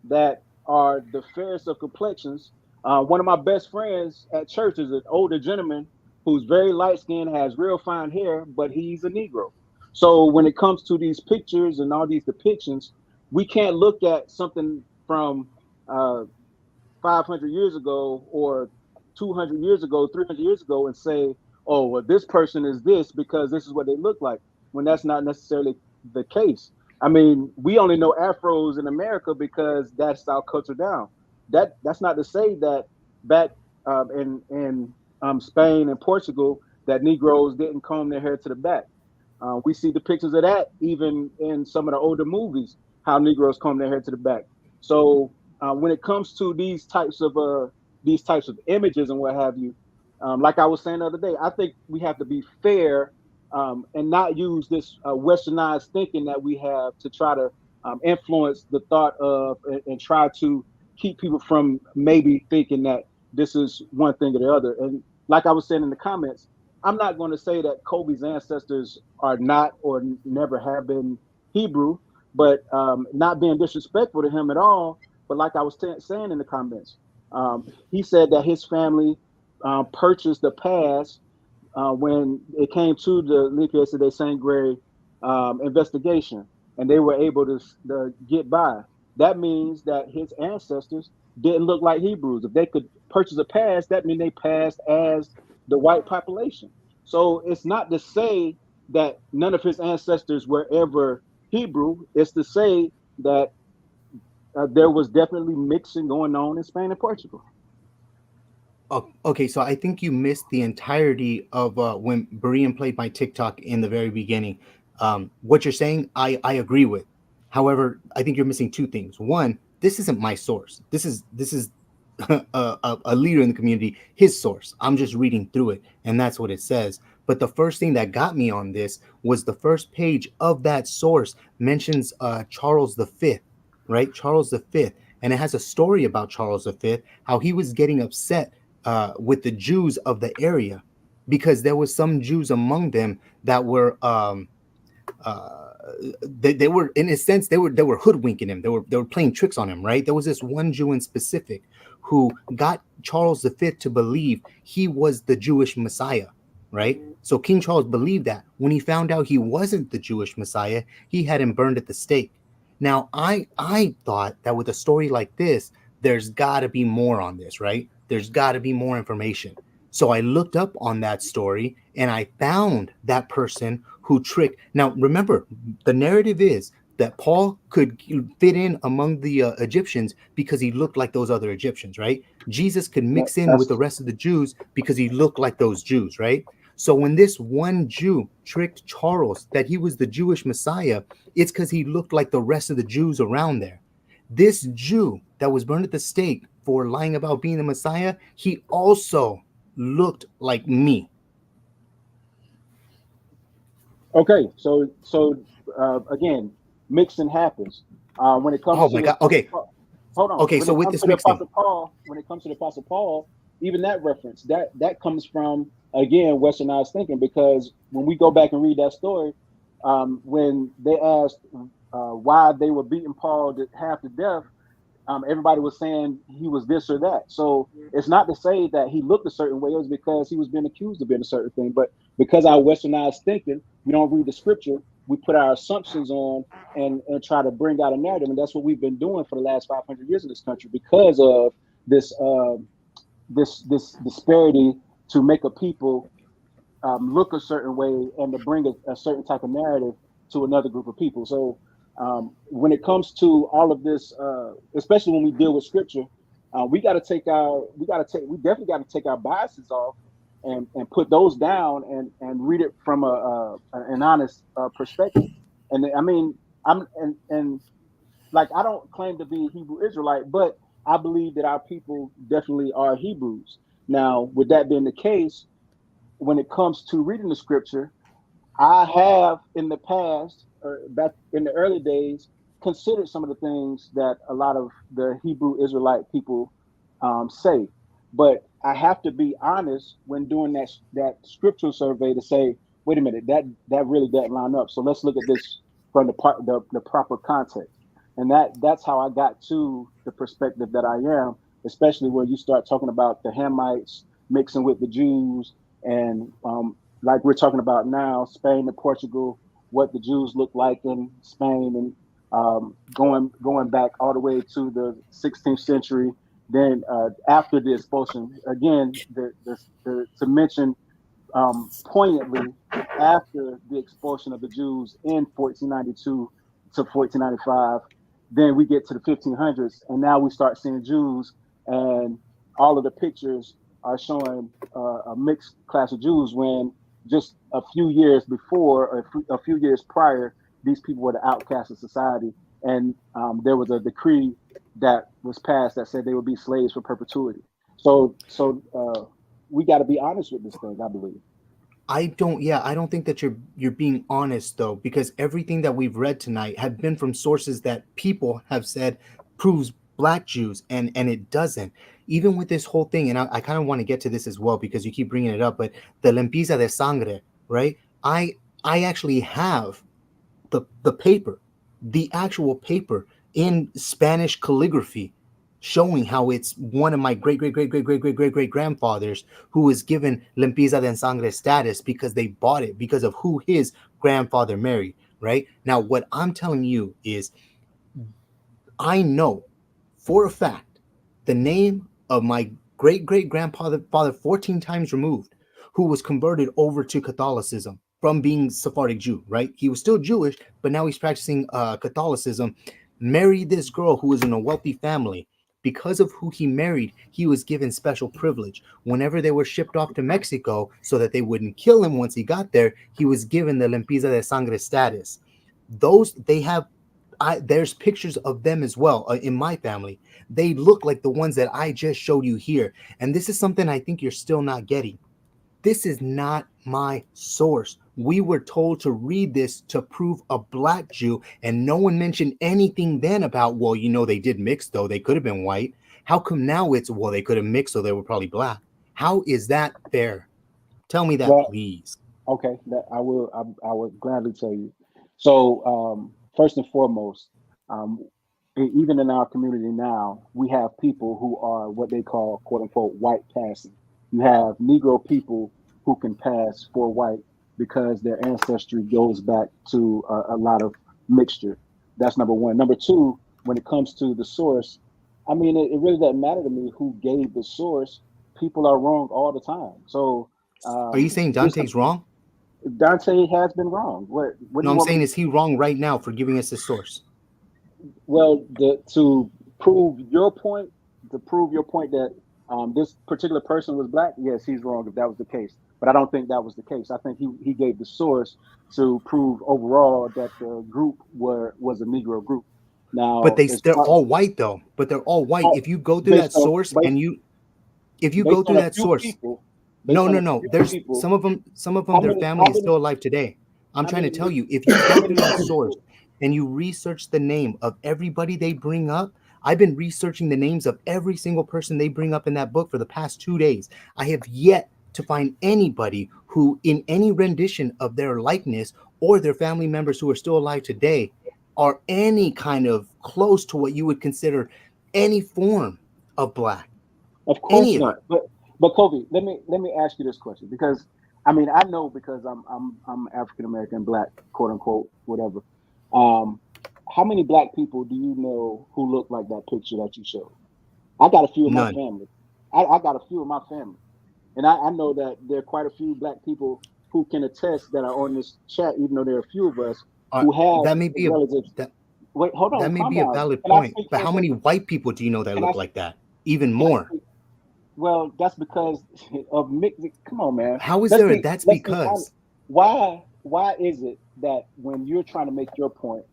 that are the fairest of complexions. One of my best friends at church is an older gentleman who's very light skinned, has real fine hair, but he's a Negro. So when it comes to these pictures and all these depictions, we can't look at something from 500 years ago or 200 years ago, 300 years ago and say, oh, well, this person is this because this is what they look like, when that's not necessarily the case. I mean, we only know afros in America because that's our culture down. That's not to say that back in Spain and Portugal that Negroes didn't comb their hair to the back. We see the pictures of that even in some of the older movies, how Negroes comb their hair to the back. So when it comes to these types of images and what have you, like I was saying the other day, I think we have to be fair and not use this westernized thinking that we have to try to influence the thought of and try to keep people from maybe thinking that this is one thing or the other. And like I was saying in the comments, I'm not going to say that Kobe's ancestors are not or never have been Hebrew, but not being disrespectful to him at all. But like I was saying in the comments, he said that his family purchased the pass when it came to the Limpieza de Sangre investigation, and they were able to get by. That means that his ancestors didn't look like Hebrews. If they could purchase a pass, that means they passed as the white population. So it's not to say that none of his ancestors were ever Hebrew. It's to say that there was definitely mixing going on in Spain and Portugal. Oh, okay, so I think you missed the entirety of when Berean played my TikTok in the very beginning. What you're saying, I agree with. However, I think you're missing two things. One, this isn't my source. This is a leader in the community, his source. I'm just reading through it, and that's what it says. But the first thing that got me on this was the first page of that source mentions Charles V, right? Charles V, and it has a story about Charles V, how he was getting upset with the Jews of the area because there was some Jews among them that were they were, in a sense, they were hoodwinking him. They were playing tricks on him, right? There was this one Jew in specific who got Charles V to believe he was the Jewish Messiah, right? So King Charles believed that. When he found out he wasn't the Jewish Messiah, he had him burned at the stake. Now, I thought that with a story like this, there's got to be more on this, right? There's got to be more information. So I looked up on that story and I found that person who tricked. Now, remember, the narrative is that Paul could fit in among the Egyptians because he looked like those other Egyptians, right? Jesus could mix in with the rest of the Jews because he looked like those Jews, right? So when this one Jew tricked Charles that he was the Jewish Messiah, it's because he looked like the rest of the Jews around there. This Jew that was burned at the stake for lying about being the Messiah, he also looked like me. Okay, so again, mixing happens. When it comes Oh to my God. Okay. hold on. Okay, When so it with comes this to the mixing, Apostle Paul, even that reference that comes from again westernized thinking, because when we go back and read that story, when they asked why they were beating Paul half to death, everybody was saying he was this or that. So it's not to say that he looked a certain way. It was because he was being accused of being a certain thing. But because our westernized thinking, we don't read the scripture. We put our assumptions on and try to bring out a narrative. And that's what we've been doing for the last 500 years in this country because of this this disparity to make a people look a certain way and to bring a certain type of narrative to another group of people. So when it comes to all of this, especially when we deal with scripture, we definitely got to take our biases off and put those down and read it from an honest perspective. And I mean, and like, I don't claim to be a Hebrew Israelite, but I believe that our people definitely are Hebrews. Now, with that being the case, when it comes to reading the scripture, I have in the past, or back in the early days, considered some of the things that a lot of the Hebrew Israelite people say. But I have to be honest when doing that scriptural survey to say, wait a minute, that really doesn't line up. So let's look at this from the proper context. And that's how I got to the perspective that I am, especially when you start talking about the Hamites mixing with the Jews, and like we're talking about now, Spain and Portugal, what the Jews look like in Spain, and going back all the way to the 16th century. Then after the expulsion, again, to mention poignantly, after the expulsion of the Jews in 1492 to 1495, then we get to the 1500s, and now we start seeing Jews, and all of the pictures are showing a mixed class of Jews, when just a few years before, or a few years prior, these people were the outcasts of society, and there was a decree that was passed that said they would be slaves for perpetuity. So we got to be honest with this thing, I believe. I don't think that you're being honest though, because everything that we've read tonight have been from sources that people have said proves Black Jews, and it doesn't. Even with this whole thing, and I kind of want to get to this as well because you keep bringing it up, but the limpieza de sangre, right? I actually have the paper, the actual paper in Spanish calligraphy, showing how it's one of my great grandfathers who was given limpieza de sangre status because they bought it because of who his grandfather married. Right now, what I'm telling you is, I know for a fact the name of my great grandfather, 14 times removed, who was converted over to Catholicism from being Sephardic Jew, right? He was still Jewish, but now he's practicing Catholicism, married this girl who was in a wealthy family. Because of who he married, he was given special privilege. Whenever they were shipped off to Mexico so that they wouldn't kill him once he got there, he was given the limpieza de sangre status. There's pictures of them as well in my family. They look like the ones that I just showed you here. And this is something I think you're still not getting. This is not my source. We were told to read this to prove a Black Jew, and no one mentioned anything then about, well, they did mix though. They could have been white. How come now it's, well, they could have mixed, so they were probably Black? How is that fair? Tell me that, Well, please. okay, that I will gladly tell you. So first and foremost, even in our community now, we have people who are what they call "quote unquote" white passing. You have Negro people who can pass for white because their ancestry goes back to a lot of mixture. That's number one. Number two, when it comes to the source, I mean, it really doesn't matter to me who gave the source. People are wrong all the time. So Are you saying just Dante's wrong? Dante has been wrong. What do No, you I'm want me saying, to? is he wrong right now for giving us his source? Well, to prove your point, that this particular person was black, yes, he's wrong if that was the case. But I don't think that was the case. I think he gave the source to prove overall that the group was a Negro group. But Now, as they're far all white though. But they're all white. oh, If you go through based that on source based and if you go based on through a that few source, people, no, based on no, a no. few There's people, some of them, how their many family how is many still alive today. I'm how trying to many tell you, if you how go many through that source people? and you research the name of everybody they bring up, I've been researching the names of every single person they bring up in that book for the past 2 days. I have yet to find anybody who, in any rendition of their likeness or their family members who are still alive today, are any kind of close to what you would consider any form of black. Of course Any of them. not. But Kobe, let me ask you this question, because I mean I know, because I'm African American, black, quote unquote, whatever. Um, how many black people do you know who look like that picture that you showed? I got a few in my None. family. I got a few in my family, and I know that there are quite a few black people who can attest that are on this chat, even though there are a few of us who have That may be relatives. that Wait, hold that on, may calm be a down. valid Can I point, speak but for a how many second? white people do you know that Can I look speak? like that? Even Can I more. speak? Well, that's because of mixed. Come on, man. How is Let's there a be that's let's be honest. because? Why is it that when you're trying to make your point,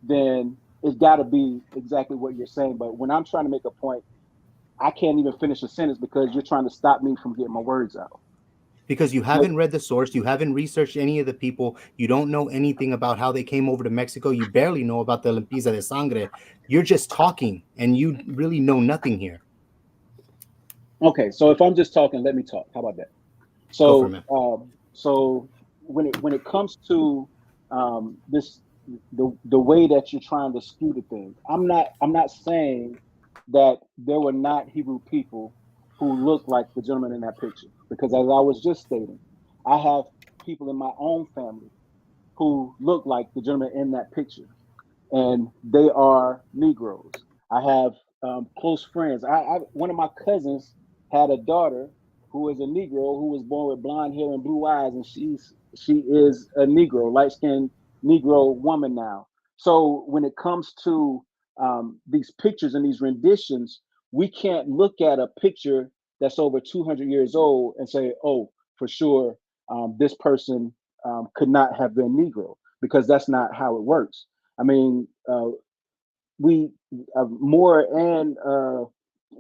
then it's got to be exactly what you're saying, but when I'm trying to make a point, I can't even finish a sentence because you're trying to stop me from getting my words out. Because you Like, haven't read the source, you haven't researched any of the people, you don't know anything about how they came over to Mexico, you barely know about the limpieza de sangre. You're just talking and you really know nothing here. okay, so if I'm just talking, let me talk. How about that? Go for it, So, man. so when it comes to this, the way that you're trying to skew the thing, I'm not saying that there were not Hebrew people who look like the gentleman in that picture, because as I was just stating, I have people in my own family who look like the gentleman in that picture, and they are Negroes. I have close friends. One of my cousins had a daughter who is a Negro who was born with blonde hair and blue eyes, and she is a Negro, light skinned Negro woman now. So when it comes to these pictures and these renditions, we can't look at a picture that's over 200 years old and say, oh, for sure, this person could not have been Negro, because that's not how it works. I mean, we Moore and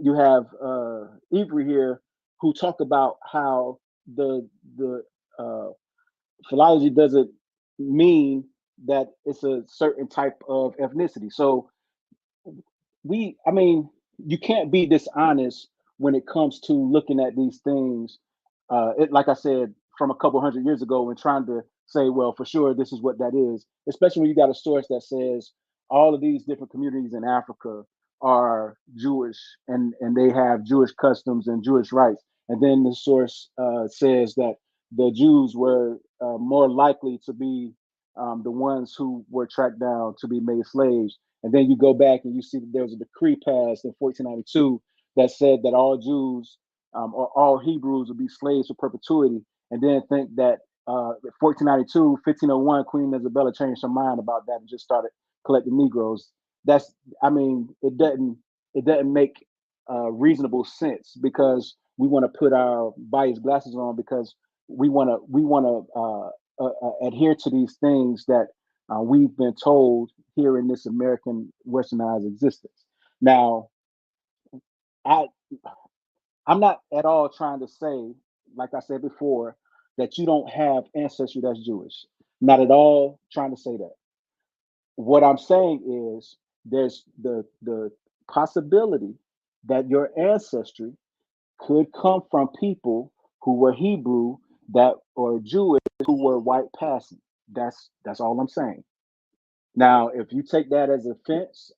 you have Ivory here, who talk about how the uh, philology doesn't mean that it's a certain type of ethnicity. So I mean, you can't be dishonest when it comes to looking at these things. Like I said, from a couple hundred years ago, and trying to say, well, for sure, this is what that is. Especially when you got a source that says all of these different communities in Africa are Jewish, and they have Jewish customs and Jewish rights. And then the source says that the Jews were more likely to be the ones who were tracked down to be made slaves. And then you go back and you see that there was a decree passed in 1492 that said that all Jews or all Hebrews would be slaves for perpetuity. And then think that 1492, 1501, Queen Isabella changed her mind about that and just started collecting Negroes. That's, I mean, it doesn't make reasonable sense, because we want to put our biased glasses on, because we want to adhere to these things that we've been told here in this American westernized existence. Now, I I'm not at all trying to say, like I said before, that you don't have ancestry that's Jewish. Not at all trying to say that. What I'm saying is there's the possibility that your ancestry could come from people who were Hebrew, that or Jewish, who were white passing. That's all I'm saying. Now, if you take that as offense,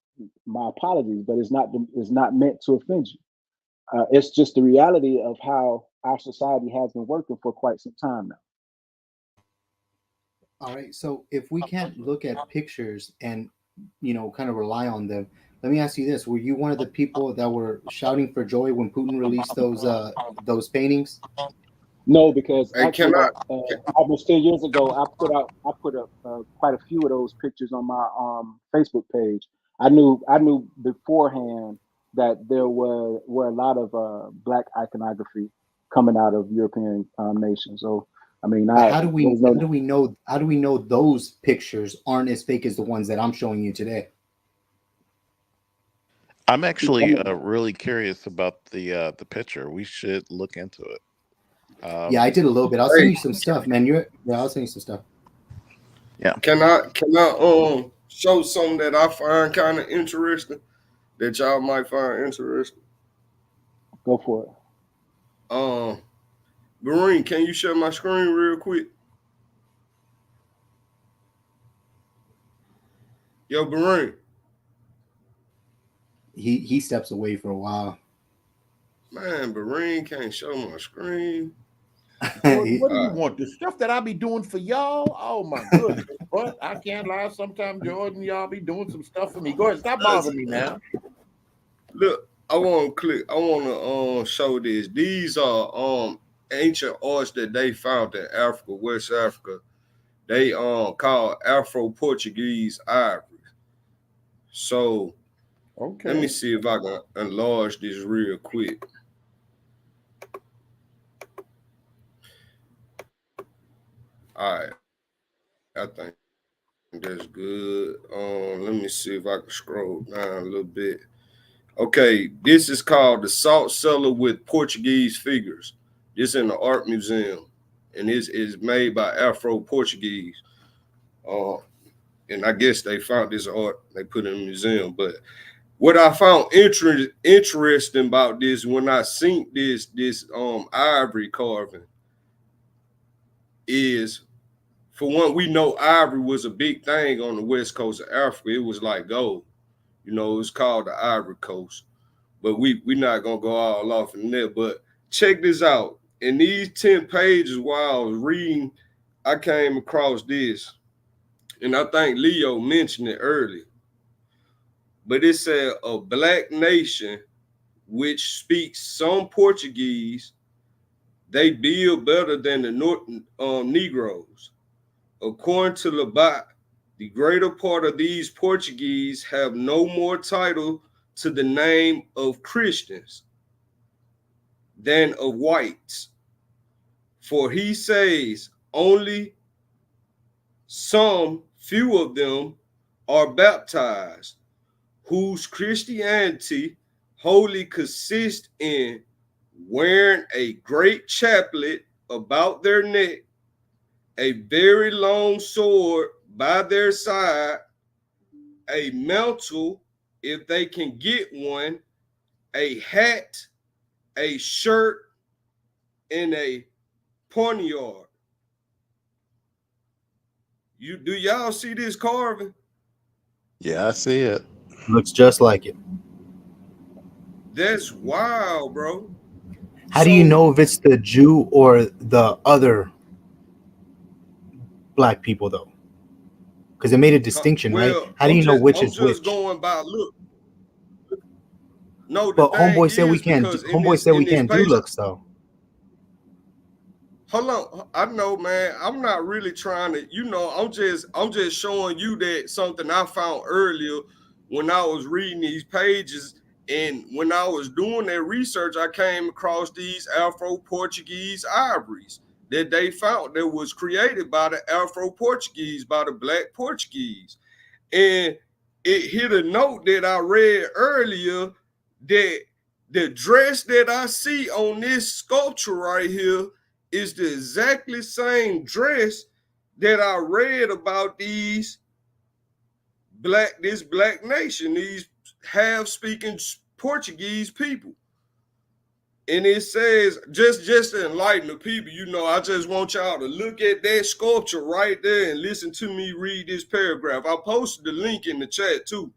my apologies, but it's not meant to offend you. It's just the reality of how our society has been working for quite some time now. All right. So if we can't look at pictures and kind of rely on them, let me ask you this: were you one of the people that were shouting for joy when Putin released those paintings? No, because Hey, actually, can I? almost 10 years ago, I put up quite a few of those pictures on my Facebook page. I knew beforehand that there were a lot of black iconography coming out of European nations. So I mean, But there was no. how do we know those pictures aren't as fake as the ones that I'm showing you today? I'm actually really curious about the picture. We should look into it. Yeah, I did a little bit. I'll send Hey, you some stuff, man. I'll send you some stuff. Yeah. can I show something that I find kind of interesting that y'all might find interesting? Go for it. Marine, can you share my screen real quick? Yo, Marine. He steps away for a while. Man, Marine can't show my screen. Jordan, what do you want? The stuff that I be doing for y'all? Oh my goodness. But I can't lie. Sometimes Jordan, y'all be doing some stuff for me. Go ahead, stop bothering me now. Look, I want to show this. These are ancient arts that they found in Africa, West Africa. They called Afro-Portuguese ivory. So okay, let me see if I can enlarge this real quick. All right, I think that's good. Let me see if I can scroll down a little bit. Okay, this is called the Salt Cellar with Portuguese Figures. This in the art museum, and this is made by Afro-Portuguese. And I guess they found this art, they put it in a museum. But what I found interesting about this when I seen this ivory carving is, for one, we know ivory was a big thing on the west coast of Africa. It was like gold. You know, it's called the Ivory Coast. But we're not gonna go all off in there. But check this out. In these 10 pages while I was reading, I came across this. And I think Leo mentioned it earlier. But it said a black nation which speaks some Portuguese, they build better than the Negroes. According to Labat, the greater part of these Portuguese have no more title to the name of Christians than of whites. For he says only some few of them are baptized, whose Christianity wholly consists in wearing a great chaplet about their neck, a very long sword by their side, a mantle if they can get one, a hat, a shirt, and a poniard. Do y'all see this carving? Yeah, I see it. Looks just like it. That's wild, bro. How do you know if it's the Jew or the other black people, though? Because it made a distinction, right? How do you know which is which? Going by look. No, but homeboy said we can't. Homeboy said we can't do looks, though. Hold on, I know, man. I'm not really trying to, I'm just showing you that something I found earlier when I was reading these pages, and when I was doing that research, I came across these Afro-Portuguese ivories that they found that was created by the Afro-Portuguese, by the Black Portuguese, and it hit a note that I read earlier that the dress that I see on this sculpture right here is the exactly same dress that I read about this black nation, these half-speaking Portuguese people. And it says, just to enlighten the people, I just want y'all to look at that sculpture right there and listen to me read this paragraph. I posted the link in the chat too.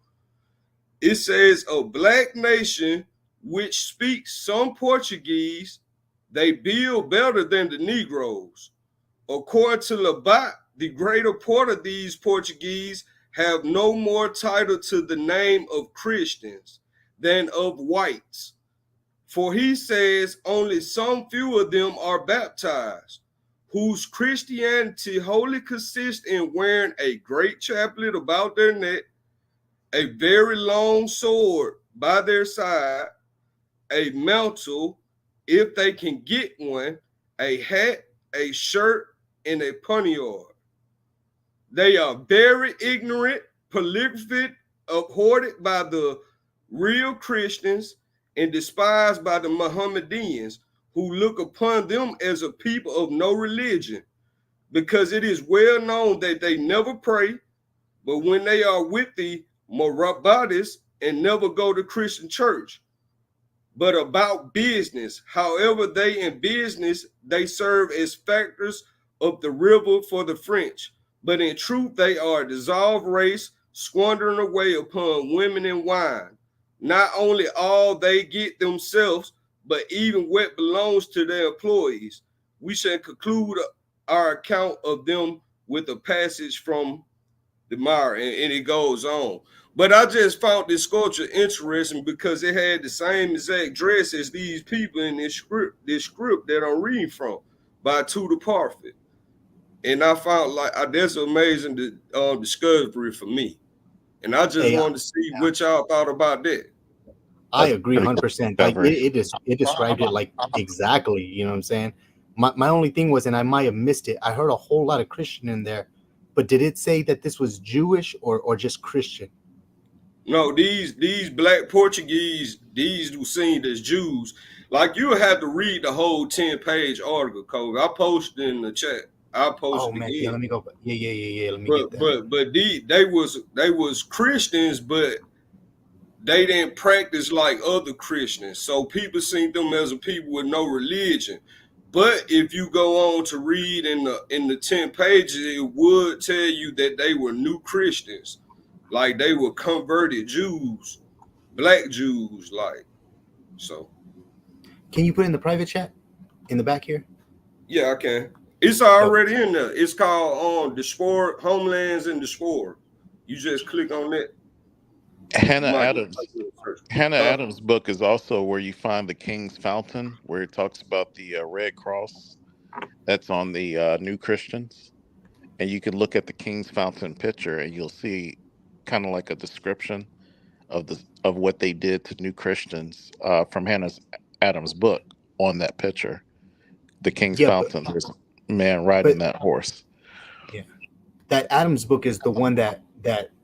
It says, a black nation which speaks some Portuguese, they build better than the Negroes. According to Labat, the greater part of these Portuguese have no more title to the name of Christians than of whites. For he says only some few of them are baptized, whose Christianity wholly consists in wearing a great chaplet about their neck, a very long sword by their side, a mantle, if they can get one, a hat, a shirt, and a poniard. They are very ignorant, prolific, abhorred by the real Christians, and despised by the Mohammedans, who look upon them as a people of no religion, because it is well known that they never pray, but when they are with the Morabbadis and never go to Christian church, but about business. However, they in business, they serve as factors of the river for the French. But in truth, they are a dissolved race, squandering away upon women and wine. Not only all they get themselves, but even what belongs to their employees. We shall conclude our account of them with a passage from the Mara, and it goes on. But I just found this sculpture interesting because it had the same exact dress as these people in this script that I'm reading from by Tudor Parfit. And I found like that's an amazing discovery for me. And I just Hey, wanted to see what y'all thought about that. I That's a agree pretty cool 100%. Like discovery. it described it like exactly, you know what I'm saying? My only thing was, and I might have missed it, I heard a whole lot of Christian in there, but did it say that this was Jewish or just Christian? No, these black Portuguese, these who seen as Jews, like you have to read the whole 10-page article, Kobe. I posted in the chat. I'll post Oh it man, yeah, again. let me go. Yeah. Let me get that. But they was Christians, but they didn't practice like other Christians. So people seen them as a people with no religion. But if you go on to read in the 10 pages, it would tell you that they were new Christians. Like they were converted Jews, black Jews, like so. Can you put in the private chat in the back here? Yeah, I can. It's Yo, already in there. It's called Diaspora, Homelands and Diaspora. You just click on that. You Hannah might just Adams. type in a search. Hannah Huh? Adams' book is also where you find the King's Fountain, where it talks about the Red Cross that's on the New Christians, and you can look at the King's Fountain picture, and you'll see kind of like a description of what they did to New Christians from Hannah Adams' book on that picture. The King's yeah, Fountain. There's a man riding but that horse. yeah, that Adams book is the one that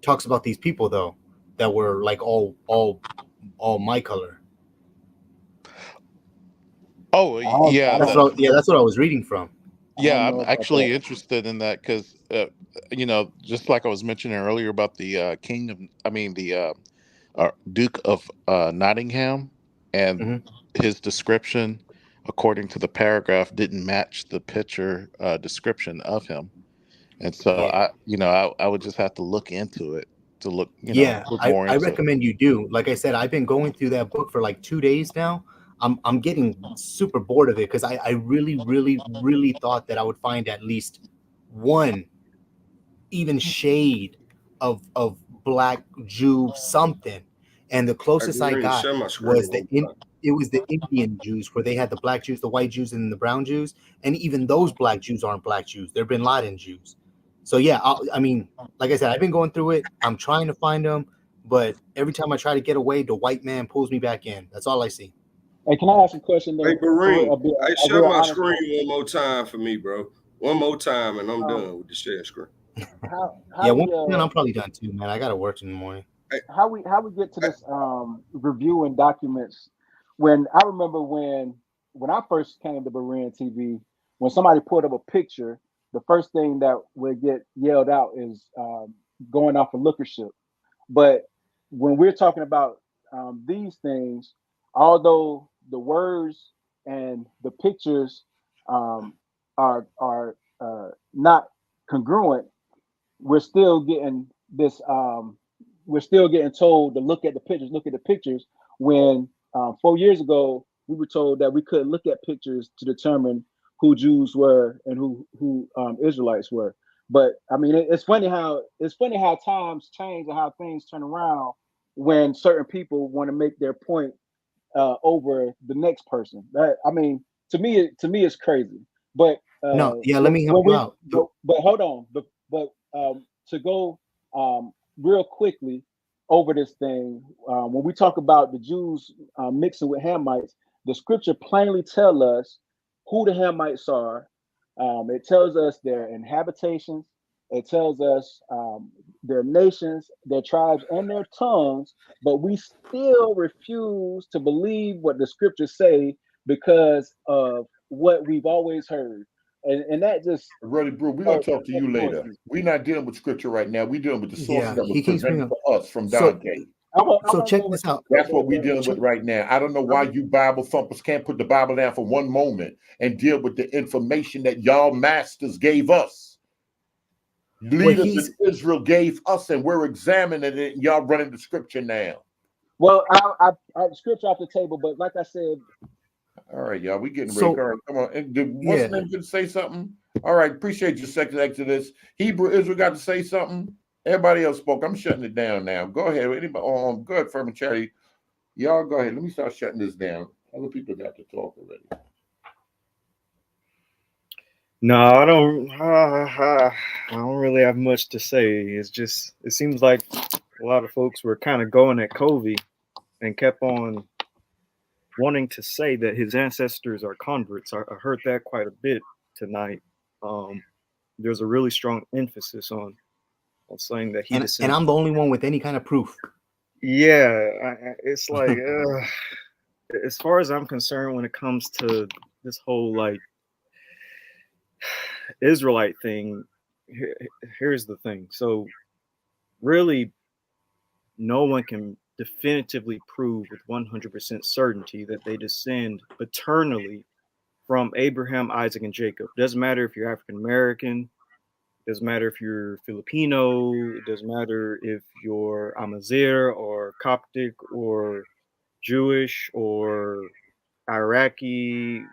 talks about these people though that were like all my color. Oh yeah, I don't That's what I was reading from. I don't yeah. I'm know about that. actually interested in that because just like I was mentioning earlier about the Duke of Nottingham, and Hmm. his description, according to the paragraph, didn't match the picture description of him, and so Yeah. I would just have to look into it to Yeah, look more I into it. recommend you do. Like I said, I've been going through that book for like 2 days now. I'm getting super bored of it because I really thought that I would find at least one even shade of black Jew something. And the I closest can I read got share my screen was one more time. it was the Indian Jews where they had the black Jews, the white Jews, and the brown Jews. And even those black Jews aren't black Jews. They're Bin Laden Jews. So yeah, I mean, like I said, I've been going through it. I'm trying to find them, but every time I try to get away, the white man pulls me back in. That's all I see. Hey, can I ask a question Hey, though? For Kareem, hey, a share real my honest screen question. one more time for me, bro. One more time, and I'm Um, done with the share screen. Yeah, how we I'm probably done too, man. I gotta work in the morning. Hey, how we get to hey, this reviewing documents when I remember when I first came to Berean TV, when somebody put up a picture, the first thing that would get yelled out is going off of lookership. But when we're talking about these things, although the words and the pictures um, are not congruent, we're still getting this we're still getting told to look at the pictures when 4 years ago we were told that we couldn't look at pictures to determine who Jews were and who Israelites were. But I mean, it's funny how times change and how things turn around when certain people want to make their point over the next person. That, I mean, to me, it's crazy. But No, yeah, let me help when you we, out. but hold on, but to go real quickly over this thing, when we talk about the Jews mixing with Hamites, the scripture plainly tell us who the Hamites are. It tells us their inhabitations. It tells us their nations, their tribes, and their tongues. But we still refuse to believe what the scriptures say because of what we've always heard. And that just Brother Brew, we're gonna talk to you later. me. We're not dealing with scripture right now. We're dealing with the sources Yeah, that was he keeps presented bringing. to us from So, Dante. I'm so gonna check go with this out. That's what we're dealing Check, with right now. I don't know why you Bible thumpers can't put the Bible down for one moment and deal with the information that y'all masters gave us. what Leaders he's in Israel gave us, and we're examining it, and y'all running the scripture now. Well, I scripture off the table, but like I said, All right, y'all, we getting ready. so All right, come on. And what's yeah. the name going to say something? All right, appreciate your second Exodus. Hebrew Israel got to say something. Everybody else spoke. I'm shutting it down now. Go ahead. Anybody? Go ahead, Firm and Charity. Y'all go ahead. Let me start shutting this down. Other people got to talk already. No, I don't. I don't really have much to say. It's just it seems like a lot of folks were kind of going at Covey and kept on wanting to say that his ancestors are converts. I heard that quite a bit tonight. There's a really strong emphasis on saying that he And descends. I'm the only one with any kind of proof. Yeah, it's like as far as I'm concerned, when it comes to this whole like Israelite thing, here's the thing. So really, no one can definitively prove with 100% certainty that they descend paternally from Abraham, Isaac, and Jacob. Doesn't matter if you're African American. Doesn't matter if you're Filipino. It doesn't matter if you're Amazigh or Coptic or Jewish or Iraqi,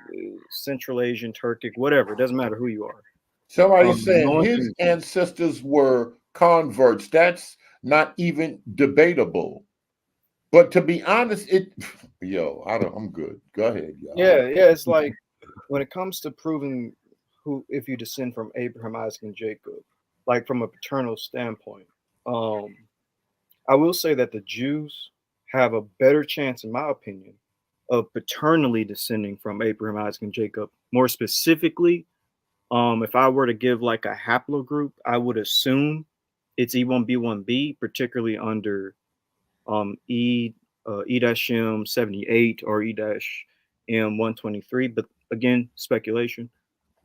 Central Asian, Turkic, whatever. It doesn't matter who you are. Somebody's No saying one his can. ancestors were converts. That's not even debatable. But to be honest, I'm good. Go ahead, y'all. Yeah. It's like when it comes to proving who, if you descend from Abraham, Isaac, and Jacob, like from a paternal standpoint, I will say that the Jews have a better chance, in my opinion, of paternally descending from Abraham, Isaac, and Jacob. More specifically, if I were to give like a haplogroup, I would assume it's E1B1B, particularly under E-M78 or E-M123. But again, speculation.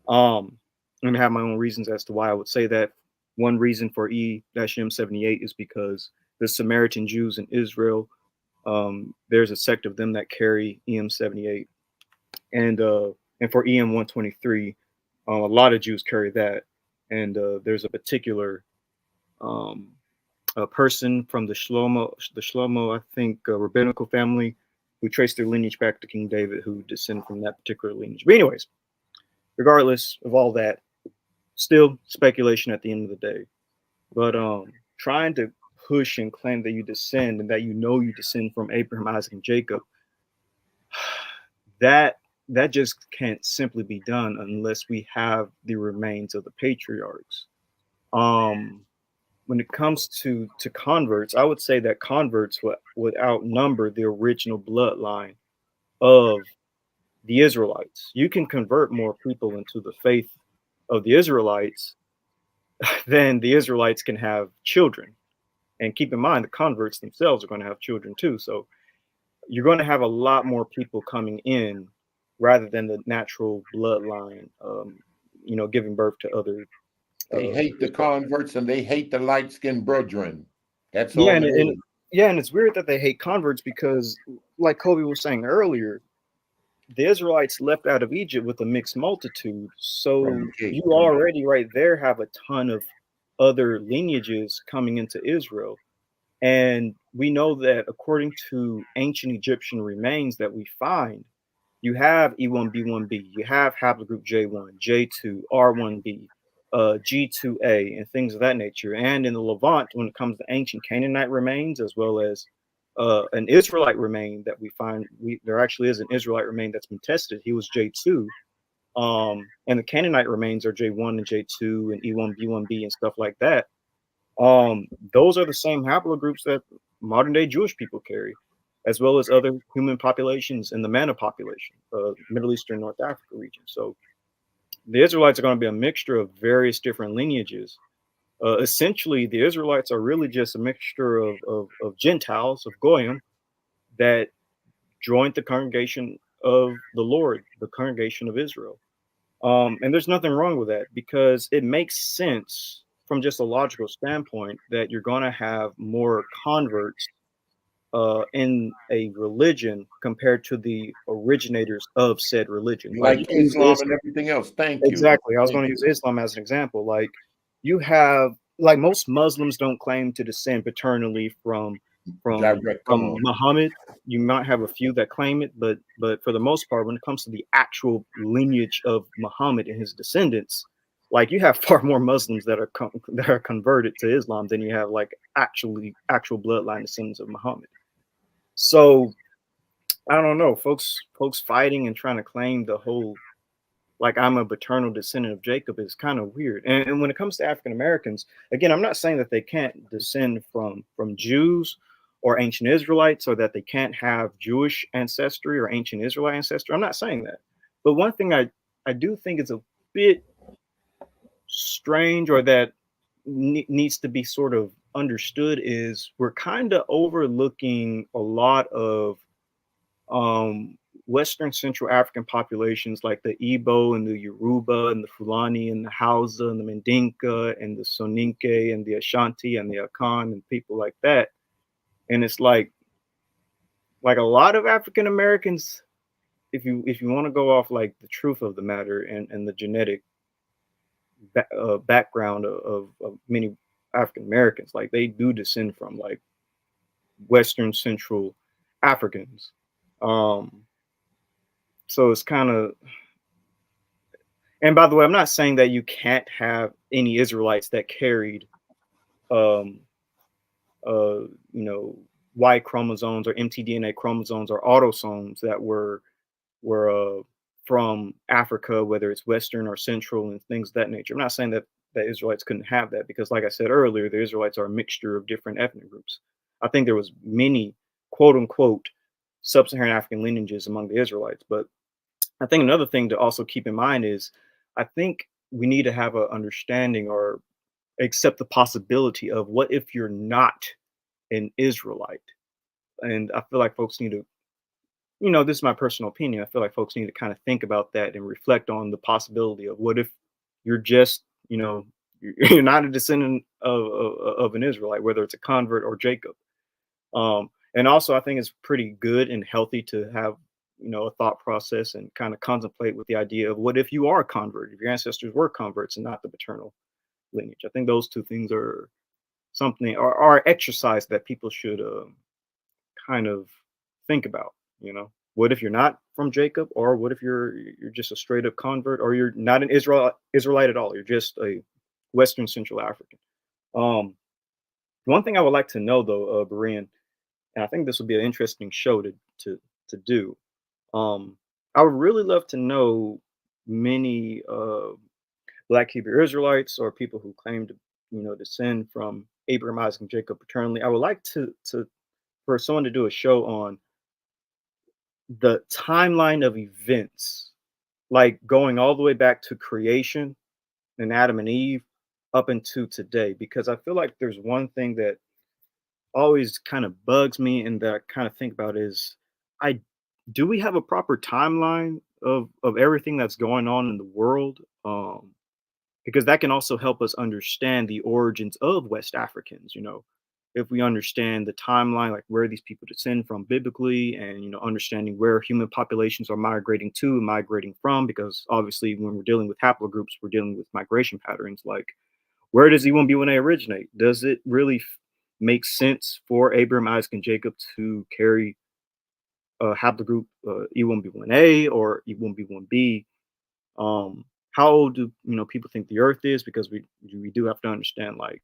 I'm gonna have my own reasons as to why I would say that. One reason for E-M78 is because the Samaritan Jews in Israel, there's a sect of them that carry EM78, and for EM123, a lot of Jews carry that, and there's a particular a person from the Shlomo, I think, rabbinical family, who trace their lineage back to King David, who descend from that particular lineage. But anyways, regardless of all that, still speculation at the end of the day. But trying to push and claim that you descend and that you descend from Abraham, Isaac, and Jacob, that just can't simply be done unless we have the remains of the patriarchs. When it comes to converts, I would say that converts would outnumber the original bloodline of the Israelites. You can convert more people into the faith of the Israelites than the Israelites can have children. And keep in mind, the converts themselves are going to have children too. So you're going to have a lot more people coming in rather than the natural bloodline, giving birth to other. They hate the converts and they hate the light-skinned brethren. That's Yeah, all it is. and it's weird that they hate converts because, like Kobe was saying earlier, the Israelites left out of Egypt with a mixed multitude. So you already right there have a ton of other lineages coming into Israel. And we know that according to ancient Egyptian remains that we find, you have E1B1B, you have haplogroup J1, J2, R1B, G2A, and things of that nature. And in the Levant, when it comes to ancient Canaanite remains, as well as an Israelite remain that we find. There actually is an Israelite remain that's been tested. He was J2. And the Canaanite remains are J1 and J2 and E1, B1b and stuff like that. Those are the same haplogroups that modern day Jewish people carry, as well as other human populations in the Mana population, Middle Eastern North Africa region. So the Israelites are going to be a mixture of various different lineages. Essentially, the Israelites are really just a mixture of Gentiles, of Goyim, that joined the congregation of the Lord, the congregation of Israel. And there's nothing wrong with that, because it makes sense from just a logical standpoint that you're going to have more converts in a religion compared to the originators of said religion. Like you can use Islam and everything else. Thank you. Exactly. I was Thank going to you. use Islam as an example. Like, you have, like, most Muslims don't claim to descend paternally from Direct, come on. Muhammad. You might have a few that claim it, but for the most part, when it comes to the actual lineage of Muhammad and his descendants, like, you have far more Muslims that are converted to Islam than you have like actual bloodline descendants of Muhammad. So I don't know, folks fighting and trying to claim the whole, like, I'm a paternal descendant of Jacob is kind of weird. And when it comes to African Americans, again, I'm not saying that they can't descend from Jews or ancient Israelites, or that they can't have Jewish ancestry or ancient Israelite ancestry. I'm not saying that. But one thing I do think is a bit strange, or that needs to be sort of understood, is we're kind of overlooking a lot of Western Central African populations, like the Igbo and the Yoruba and the Fulani and the Hausa and the Mandinka and the Soninke and the Ashanti and the Akan and people like that. And it's like a lot of African Americans, if you want to go off like the truth of the matter and the genetic background of many African Americans, like, they do descend from like Western Central Africans. So it's kind of, and by the way, I'm not saying that you can't have any Israelites that carried, Y chromosomes or mtDNA chromosomes or autosomes that were from Africa, whether it's Western or Central and things of that nature. I'm not saying that Israelites couldn't have that, because, like I said earlier, the Israelites are a mixture of different ethnic groups. I think there was many quote unquote sub-Saharan African lineages among the Israelites. But I think another thing to also keep in mind is, I think we need to have an understanding or accept the possibility of, what if you're not an Israelite? And I feel like folks need to, this is my personal opinion, I feel like folks need to kind of think about that and reflect on the possibility of, what if you're just, you're not a descendant of an Israelite, whether it's a convert or Jacob. And also, I think it's pretty good and healthy to have, a thought process and kind of contemplate with the idea of, what if you are a convert, if your ancestors were converts and not the paternal lineage. I think those two things are something, or are exercise that people should kind of think about. What if you're not from Jacob, or what if you're just a straight up convert, or you're not an Israelite at all, you're just a Western Central African. One thing I would like to know, though, Berean, and I think this would be an interesting show to do. I would really love to know many Black Hebrew Israelites, or people who claim to descend from Abraham, Isaac, and Jacob paternally. I would like to for someone to do a show on the timeline of events, like going all the way back to creation and Adam and Eve up into today, because I feel like there's one thing that always kind of bugs me and that I kind of think about is, do we have a proper timeline of everything that's going on in the world? Because that can also help us understand the origins of West Africans. If we understand the timeline, like where these people descend from biblically, and understanding where human populations are migrating to and migrating from, because obviously when we're dealing with haplogroups, we're dealing with migration patterns. Like, where does E1B1A originate? Does it really make sense for Abraham, Isaac, and Jacob to carry haplogroup E1B1A or E1B1B? How old do people think the Earth is? Because we do have to understand, like,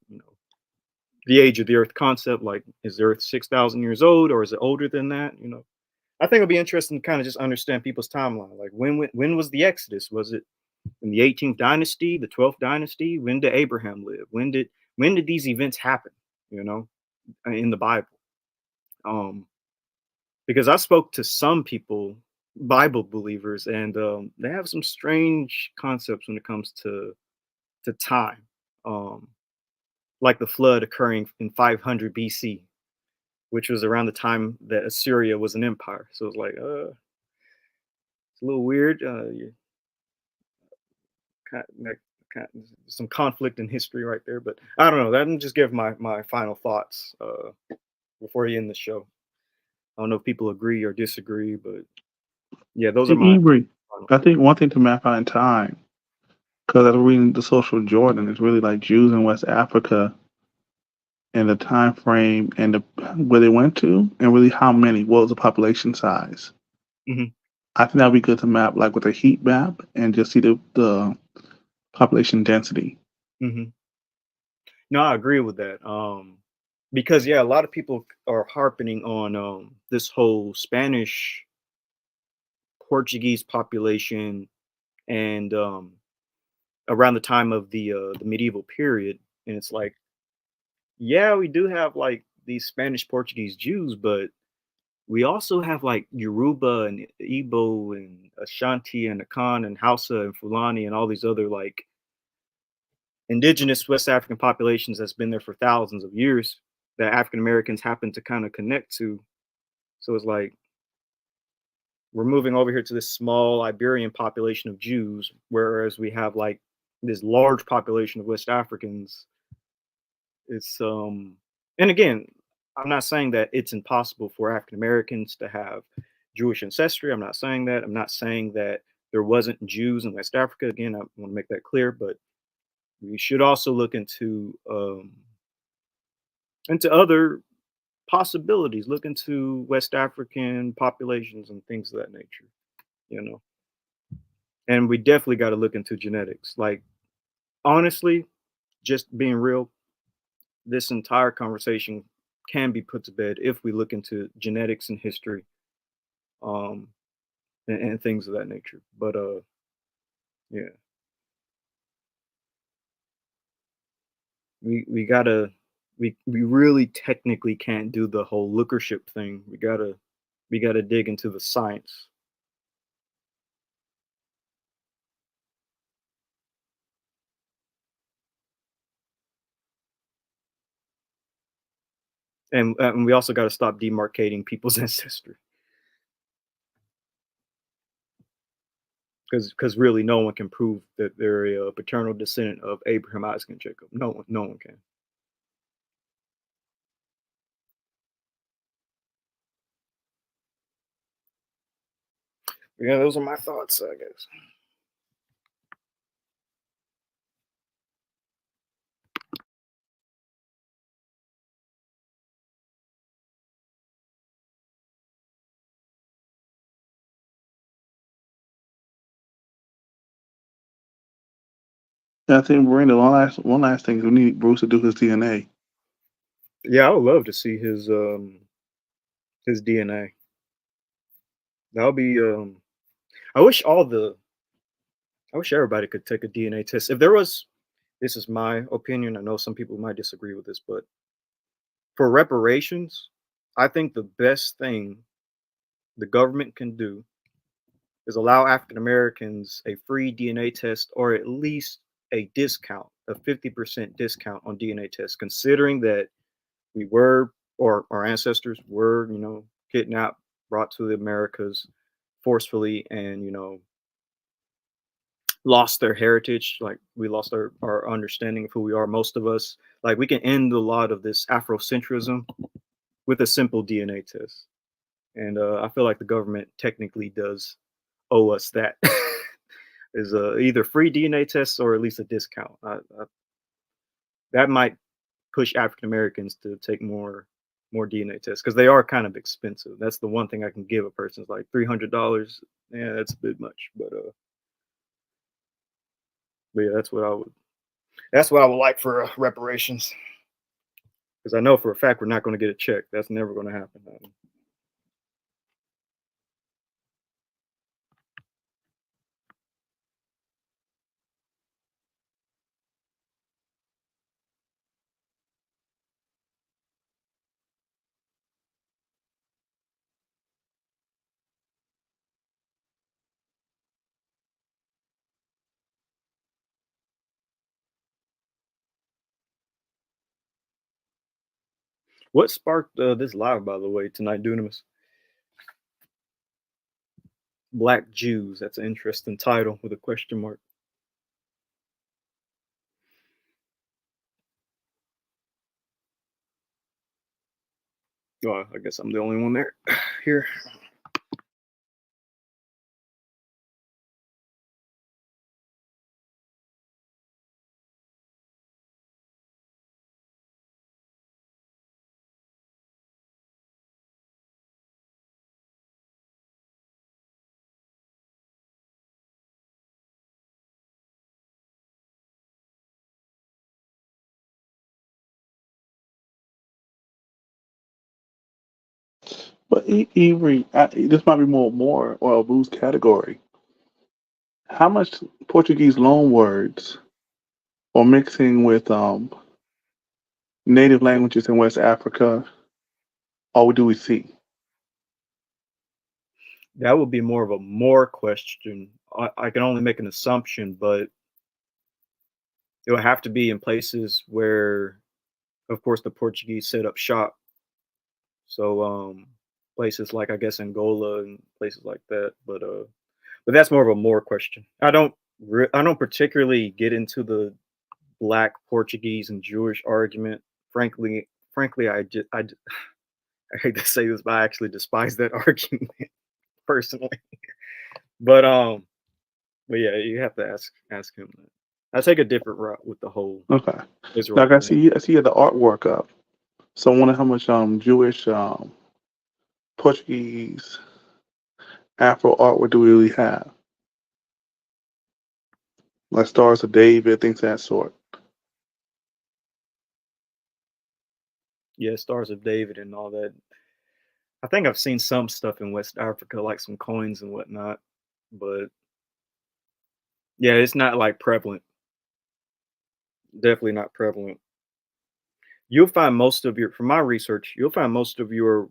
the age of the Earth concept. Like, is the Earth 6,000 years old, or is it older than that? You know, I think it'll be interesting to kind of just understand people's timeline. Like, when was the Exodus? Was it in the 18th dynasty, the 12th dynasty? When did Abraham live? When did these events happen? You know, in the Bible. Because I spoke to some people, Bible believers, and they have some strange concepts when it comes to time. Like the flood occurring in 500 BC, which was around the time that Assyria was an empire. So it's like, it's a little weird. Some conflict in history right there, but I don't know. Let me just give my final thoughts before you end the show. I don't know if people agree or disagree, but yeah, those are my. Agree. I think one thing to map out in time, because I was reading the Social Jordan, is really like Jews in West Africa and the time frame and where they went to, and really how many, what was the population size. Mhm. I think that'd be good to map, like with a heat map, and just see the population density. Mhm. No, I agree with that. Because yeah, a lot of people are harping on this whole Spanish Portuguese population, and around the time of the medieval period, and it's like, yeah, we do have like these Spanish Portuguese Jews, but we also have like Yoruba and Igbo and Ashanti and Akan and Hausa and Fulani and all these other like indigenous West African populations that's been there for thousands of years that African Americans happen to kind of connect to. So it's like we're moving over here to this small Iberian population of Jews, whereas we have like this large population of West Africans. It's and again, I'm not saying that it's impossible for African Americans to have Jewish ancestry. I'm not saying that. I'm not saying that there wasn't Jews in West Africa. Again, I want to make that clear, but we should also look into other possibilities, look into West African populations and things of that nature, you know. And we definitely got to look into genetics. Like, honestly, just being real, this entire conversation can be put to bed if we look into genetics and history, um, and things of that nature. But yeah, we gotta we really technically can't do the whole lookership thing. We gotta dig into the science. And we also got to stop demarcating people's ancestry, because really no one can prove that they're a paternal descendant of Abraham, Isaac, and Jacob. No one can. Yeah, those are my thoughts, I guess. I think Brandon, one last thing, we need Bruce to do his DNA. Yeah, I would love to see his DNA. That'll be I wish everybody could take a DNA test. If there was, this is my opinion. I know some people might disagree with this, but for reparations, I think the best thing the government can do is allow African Americans a free DNA test, or at least a discount, a 50% discount on DNA tests, considering that we were, or our ancestors were, kidnapped, brought to the Americas forcefully, and, lost their heritage. Like, we lost our understanding of who we are, most of us. Like, we can end a lot of this Afrocentrism with a simple DNA test. And I feel like the government technically does owe us that. Is either free DNA tests or at least a discount. That might push African Americans to take more DNA tests, because they are kind of expensive. That's the one thing I can give a person, is like $300. Yeah, that's a bit much, but yeah, that's what I would like for reparations. Because I know for a fact we're not going to get a check. That's never going to happen. What sparked this live, by the way, tonight, Dunamis? Black Jews. That's an interesting title with a question mark. Oh, I guess I'm the only one there here. But Avery, this might be more or a boost category. How much Portuguese loan words or mixing with native languages in West Africa, or do we see? That would be more of a more question. I can only make an assumption, but it would have to be in places where, of course, the Portuguese set up shop. So places like, I guess, Angola and places like that. But that's more of a more question. I don't particularly get into the Black Portuguese and Jewish argument. Frankly, I hate to say this, but I actually despise that argument personally. But yeah, you have to ask him that. I take a different route with the whole Okay. Israel. Like I see the artwork up. So I wonder how much Jewish, Portuguese, Afro artwork do we really have? Like Stars of David, things of that sort. Yeah, Stars of David and all that. I think I've seen some stuff in West Africa, like some coins and whatnot, but yeah, it's not like prevalent. Definitely not prevalent. You'll find most of from my research, you'll find most of your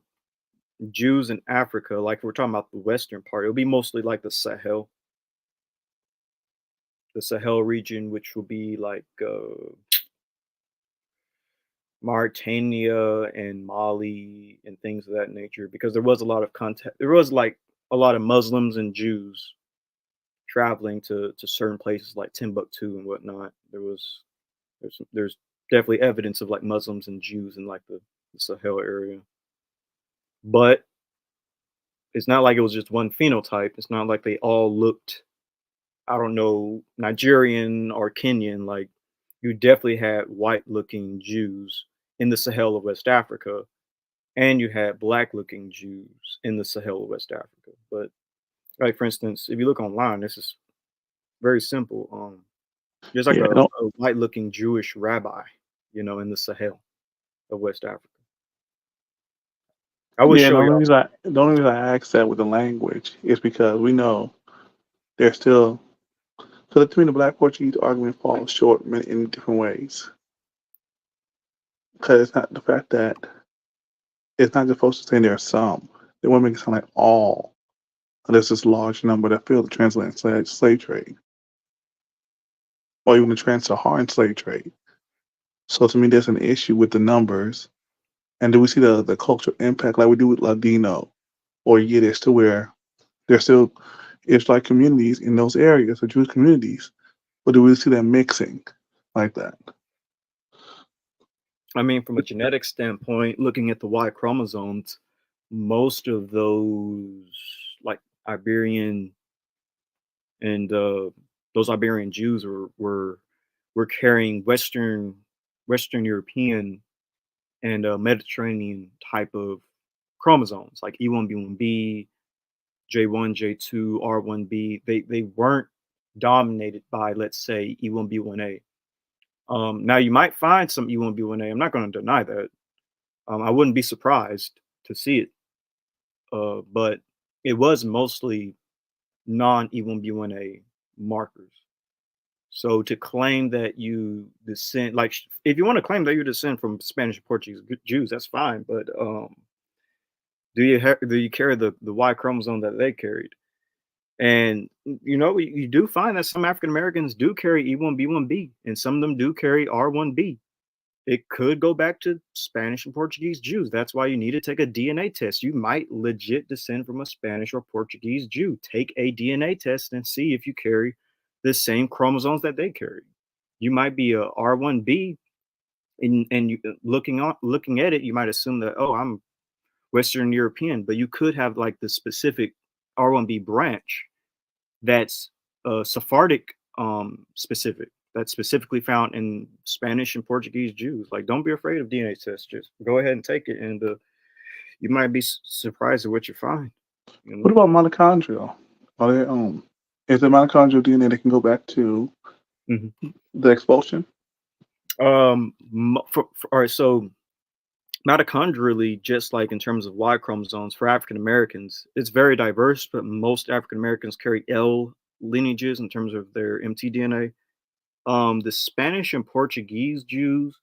Jews in Africa, like if we're talking about the Western part, it'll be mostly like the Sahel region, which will be like Mauritania and Mali and things of that nature, because there was a lot of contact. There was like a lot of Muslims and Jews traveling to certain places like Timbuktu and whatnot. There's definitely evidence of like Muslims and Jews in like the Sahel area, but it's not like it was just one phenotype. It's not like they all looked, I don't know, Nigerian or Kenyan. Like you definitely had white looking Jews in the Sahel of West Africa, and you had black looking Jews in the Sahel of West Africa. But like, for instance, if you look online, this is very simple. There's like a white looking Jewish rabbi, in the Sahel of West Africa. I would show you. The only reason I ask that with the language is because we know there's still, so between the Black Portuguese argument falls short in different ways. Because it's not the fact that it's not just folks saying there are some. They want to make it sound like all. There's this large number that feel the transatlantic slave trade, or even the trans-Saharan slave trade. So to me, there's an issue with the numbers. And do we see the cultural impact like we do with Ladino or Yiddish, to where there's still Israelite communities in those areas, or Jewish communities, but do we see them mixing like that? I mean, from a genetic standpoint, looking at the Y chromosomes, most of those like Iberian and those Iberian Jews were carrying Western European and Mediterranean type of chromosomes, like E1B1B, J1, J2, R1B. They weren't dominated by, let's say, E1B1A. Now you might find some E1B1A. I'm not going to deny that. I wouldn't be surprised to see it, but it was mostly non-E1B1A markers. So to claim that you descend, like if you want to claim that you descend from Spanish and Portuguese Jews, that's fine. But do you carry the Y chromosome that they carried? And you do find that some African Americans do carry E1B1B, and some of them do carry R1B. It could go back to Spanish and Portuguese Jews. That's why you need to take a DNA test. You might legit descend from a Spanish or Portuguese Jew. Take a DNA test and see if you carry the same chromosomes that they carry. You might be a R1B, and looking at it, you might assume that, oh, I'm Western European, but you could have like the specific R1B branch that's Sephardic specific, that's specifically found in Spanish and Portuguese Jews. Like, don't be afraid of DNA tests. Just go ahead and take it, and you might be surprised at what you find. What about mitochondrial? Are they is there mitochondrial DNA that can go back to the expulsion? All right, so mitochondrially, just like in terms of Y chromosomes for African Americans, it's very diverse, but most African Americans carry L lineages in terms of their mtDNA. The Spanish and Portuguese Jews,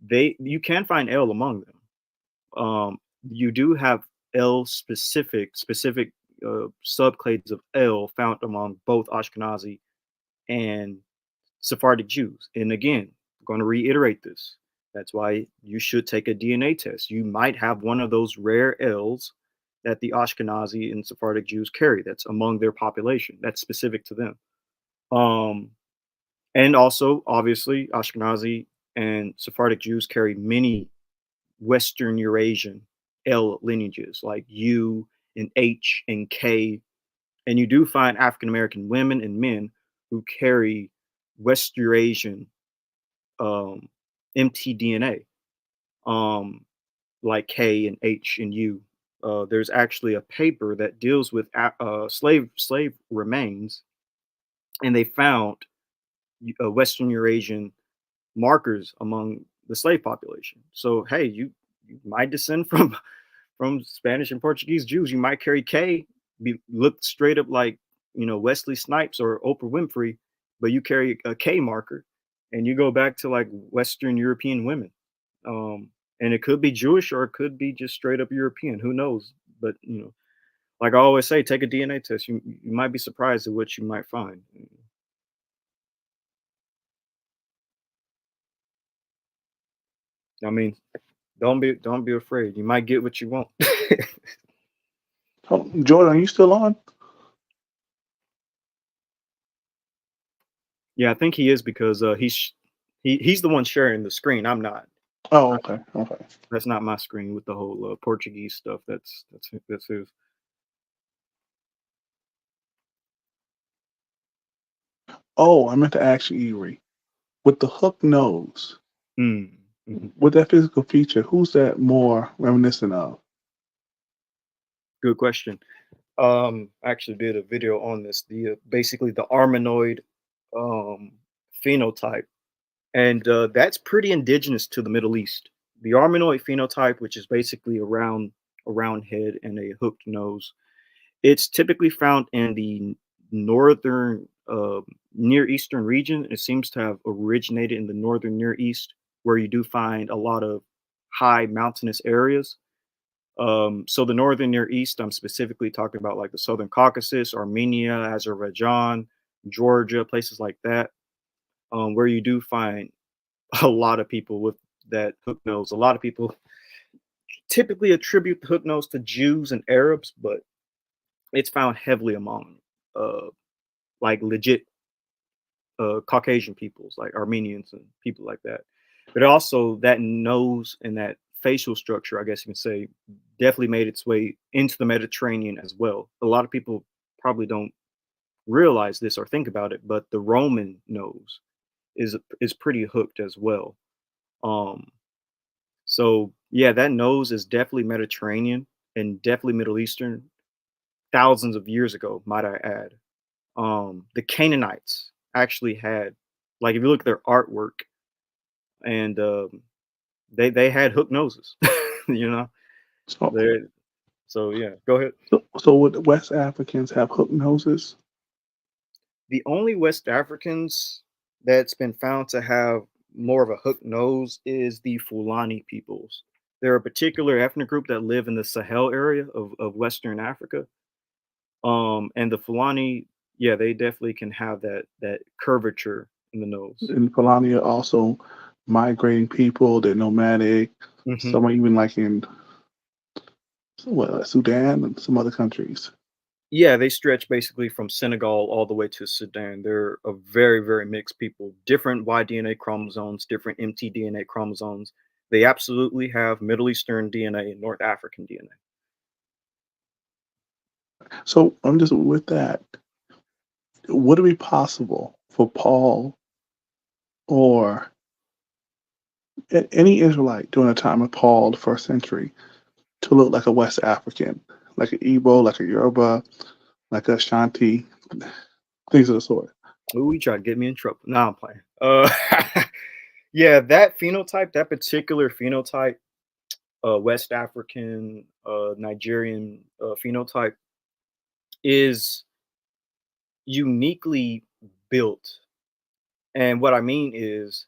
you can find L among them. You do have L specific subclades of L found among both Ashkenazi and Sephardic Jews. And again, I'm going to reiterate this. That's why you should take a DNA test. You might have one of those rare L's that the Ashkenazi and Sephardic Jews carry. That's among their population. That's specific to them. And also, obviously, Ashkenazi and Sephardic Jews carry many Western Eurasian L lineages, like U and H and K. And you do find African American women and men who carry West Eurasian mtDNA, like K and H and U. There's actually a paper that deals with slave remains, and they found Western Eurasian markers among the slave population. So hey, you might descend from Spanish and Portuguese Jews. You might carry K, look straight up like Wesley Snipes or Oprah Winfrey, but you carry a K marker, and you go back to like Western European women. And it could be Jewish or it could be just straight up European. Who knows? But like I always say, take a DNA test. You might be surprised at what you might find. I mean, don't be afraid. You might get what you want. Oh, Jordan, are you still on? Yeah, I think he is, because he's the one sharing the screen. I'm not. Oh, okay. That's not my screen with the whole Portuguese stuff. That's his. Oh, I meant to ask you, Erie, with the hook nose, Mm-hmm. with that physical feature, who's that more reminiscent of? Good question. I actually did a video on this. Basically the Armenoid phenotype, and that's pretty indigenous to the Middle East. The Armenoid phenotype, which is basically a round head and a hooked nose, it's typically found in the northern Near Eastern region. It seems to have originated in the northern Near East, where you do find a lot of high mountainous areas. So the northern Near East, I'm specifically talking about like the Southern Caucasus, Armenia, Azerbaijan, Georgia, places like that, where you do find a lot of people with that hook nose. A lot of people typically attribute the hook nose to Jews and Arabs, but it's found heavily among like legit Caucasian peoples, like Armenians and people like that. But also that nose and that facial structure, I guess you can say, definitely made its way into the Mediterranean as well. A lot of people probably don't realize this or think about it, but the Roman nose is pretty hooked as well. So yeah, that nose is definitely Mediterranean and definitely Middle Eastern, thousands of years ago, might I add. The Canaanites actually had, like, if you look at their artwork, and they had hook noses. you know. So, So yeah, go ahead. so would West Africans have hook noses? The only West Africans that's been found to have more of a hook nose is the Fulani peoples. They're a particular ethnic group that live in the Sahel area of Western Africa. And the Fulani, yeah, they definitely can have that curvature in the nose. And Fulani are also migrating people. They're nomadic. Mhm. Some are even like in Sudan and some other countries. Yeah, they stretch basically from Senegal all the way to Sudan. They're a very, very mixed people. Different Y DNA chromosomes, different mtDNA chromosomes. They absolutely have Middle Eastern DNA and North African DNA. So I'm just with that. Would it be possible for Paul or any Israelite during the time of Paul, the first century, to look like a West African, like an Igbo, like a Yoruba, like a Shanti, things of the sort? Ooh, you try to get me in trouble. No, I'm playing. Yeah, that phenotype, that particular phenotype, West African, Nigerian phenotype, is uniquely built. And what I mean is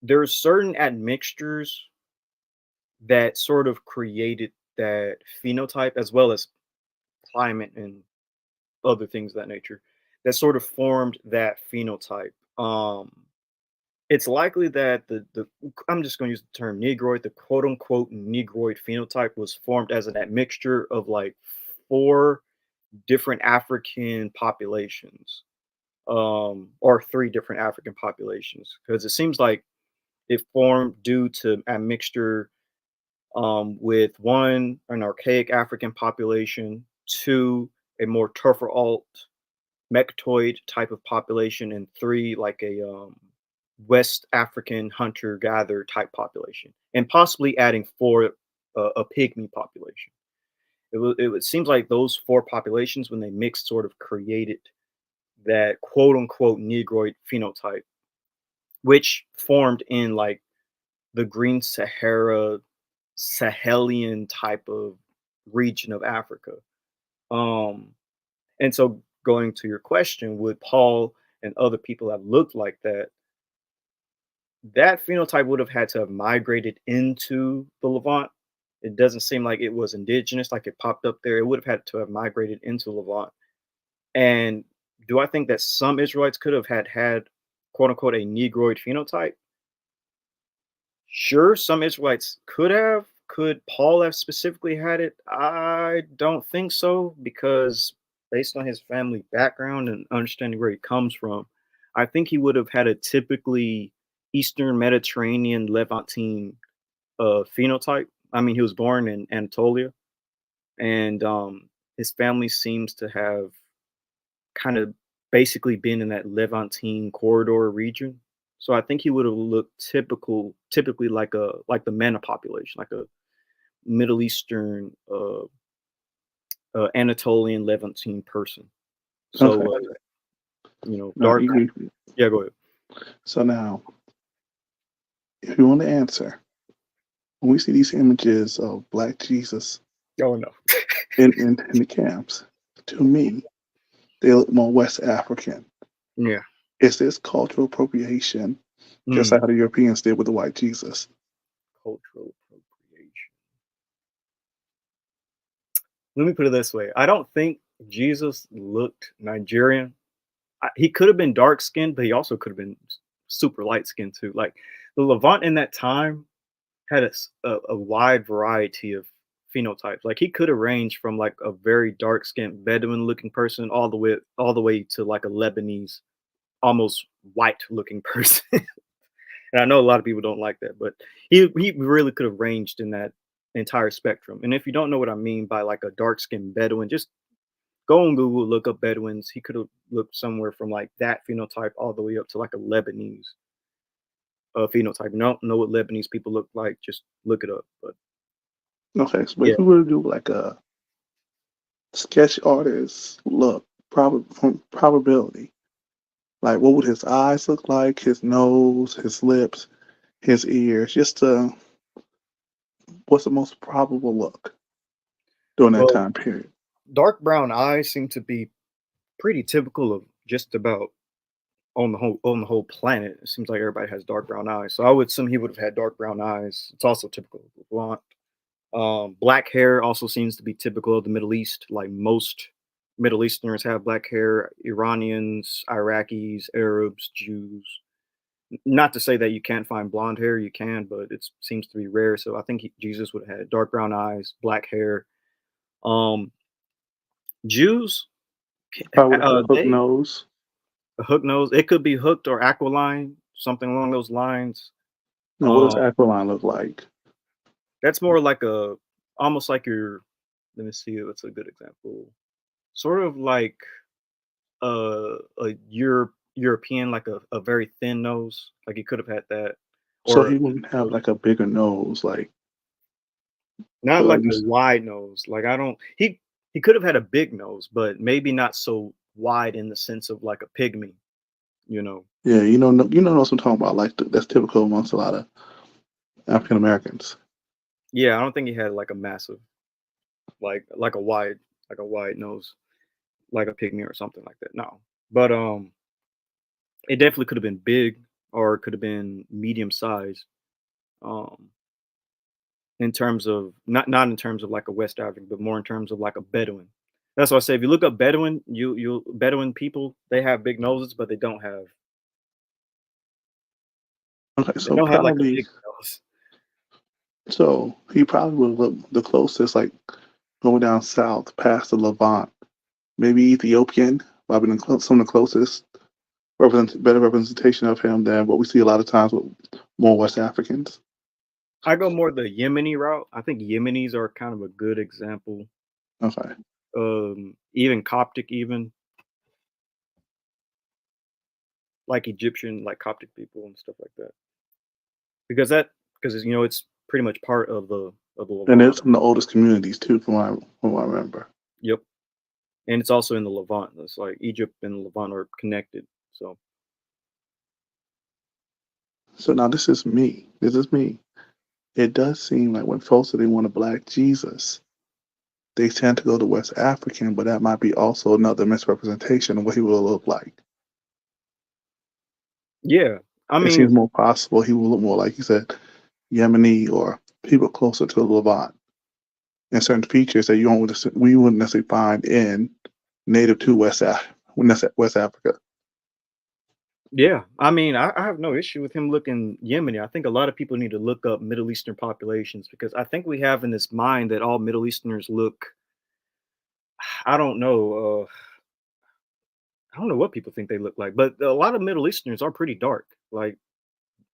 there's certain admixtures that sort of created that phenotype, as well as climate and other things of that nature, that sort of formed that phenotype. It's likely that the I'm just going to use the term Negroid, the quote unquote Negroid phenotype was formed as an admixture of like 4 different African populations, or 3 different African populations, because it seems like it formed due to a mixture, with 1, an archaic African population, 2, a more Turfer-Alt Mectoid type of population, and 3, like a West African hunter-gatherer type population, and possibly adding 4, a pygmy population. It seems like those 4 populations, when they mixed, sort of created that quote unquote Negroid phenotype, which formed in like the Green Sahara, Sahelian type of region of Africa. And so going to your question, would Paul and other people have looked like that? That phenotype would have had to have migrated into the Levant. It doesn't seem like it was indigenous, like it popped up there. It would have had to have migrated into Levant. And do I think that some Israelites could have had quote unquote a Negroid phenotype? Sure, some Israelites could have. Could Paul have specifically had it? I don't think so, because based on his family background and understanding where he comes from, I think he would have had a typically Eastern Mediterranean Levantine phenotype. I mean, he was born in Anatolia, and his family seems to have kind of basically been in that Levantine corridor region. So I think he would have looked typically like the Mena population, like a Middle Eastern, Anatolian Levantine person. So Okay. dark. Yeah, go ahead. So now, if you want to answer, when we see these images of Black Jesus Oh no. in the camps, to me, they look more West African. Yeah. Is this cultural appropriation, just like how the Europeans did with the white Jesus? Cultural appropriation. Let me put it this way. I don't think Jesus looked Nigerian. He could have been dark skinned, but he also could have been super light skinned too. Like the Levant in that time had a wide variety of phenotypes. Like he could have ranged from like a very dark skinned Bedouin looking person all the way to like a Lebanese, almost white looking person. And I know a lot of people don't like that, but he really could have ranged in that entire spectrum. And if you don't know what I mean by like a dark skinned Bedouin, just go on Google, look up Bedouins. He could have looked somewhere from like that phenotype all the way up to like a Lebanese phenotype. You don't know what Lebanese people look like, just look it up. But okay, so if we were to do like a sketch artist look, probability, like what would his eyes look like, his nose, his lips, his ears, just to what's the most probable look during that Well, time period? dark brown eyes seem to be pretty typical of just about on the whole planet. It seems like everybody has dark brown eyes. So I would assume he would have had dark brown eyes. It's also typical of blonde. Black hair also seems to be typical of the Middle East. Like most Middle Easterners have black hair. Iranians, Iraqis, Arabs, Jews. Not to say that you can't find blonde hair, you can, but it seems to be rare. So I think Jesus would have had dark brown eyes, black hair. Jews, Probably would have a hook they nose. a hook nose. It could be hooked or aquiline, something along those lines. Now, what does Um, aquiline look like? that's more like almost like your. Let me see. What's a good example? Sort of like a European, like a very thin nose. Like he could have had that, So or he wouldn't have like a bigger nose, like not like like a wide nose. Like I don't. He could have had a big nose, but maybe not so wide in the sense of like a pygmy. You know. yeah, you know what I'm talking about. Like that's typical amongst a lot of African Americans. Yeah, I don't think he had like a massive, like a wide nose, like a pygmy or something like that. No, but it definitely could have been big or it could have been medium size. Um, in terms of not in terms of like a West African, but more in terms of like a Bedouin. That's why I say if you look up Bedouin, you Bedouin people, they have big noses, but Okay, they so don't have like a probably big nose. so he probably would look the closest, like going down south past the Levant, maybe Ethiopian. Probably some of the closest better representation of him than what we see a lot of times with more West Africans. I go more the Yemeni route. I think Yemenis are kind of a good example. Okay. Even Coptic, even like Egyptian, like Coptic people and stuff like that. Because it's pretty much part of the And Levant. it's from the oldest communities too, from what I remember. Yep, and it's also in the Levant. It's like Egypt and Levant are connected. So So now this is me. This is me. It does seem like when folks say they want a black Jesus, they tend to go to West African, but that might be also another misrepresentation of what he will look like. yeah, I It seems mean, more possible he will look more like you said, Yemeni or people closer to the Levant, and certain features that we wouldn't necessarily find in native to West Africa. yeah, I mean, I have no issue with him looking Yemeni. I think a lot of people need to look up Middle Eastern populations because I think we have in this mind that all Middle Easterners look. I don't know. I don't know what people think they look like, but a lot of Middle Easterners are pretty dark. Like,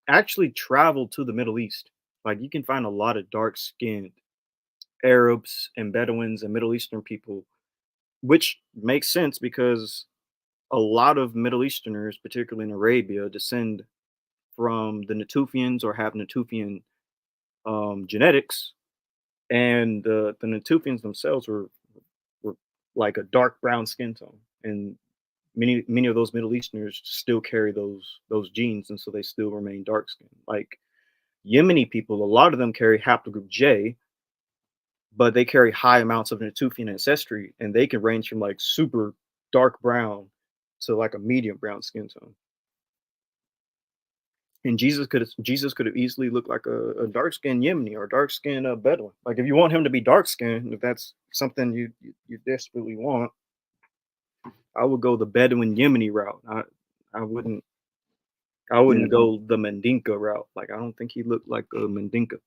actually travel to the Middle East. Like, you can find a lot of dark skinned Arabs and Bedouins and Middle Eastern people, which makes sense because a lot of Middle Easterners, particularly in Arabia, descend from the Natufians or have Natufian genetics, and the Natufians themselves were like a dark brown skin tone, and many of those Middle Easterners still carry those genes, and so they still remain dark skinned. Like Yemeni people, a lot of them carry haplogroup J, but they carry high amounts of Natufian ancestry, and they can range from like super dark brown to like a medium brown skin tone. And Jesus could have easily looked like a dark skinned Yemeni or dark skinned Bedouin. Like if you want him to be dark skinned, if that's something you desperately want, I would go the Bedouin Yemeni route. I wouldn't Yeah, go the Mandinka route. Like I don't think he looked like a Mandinka.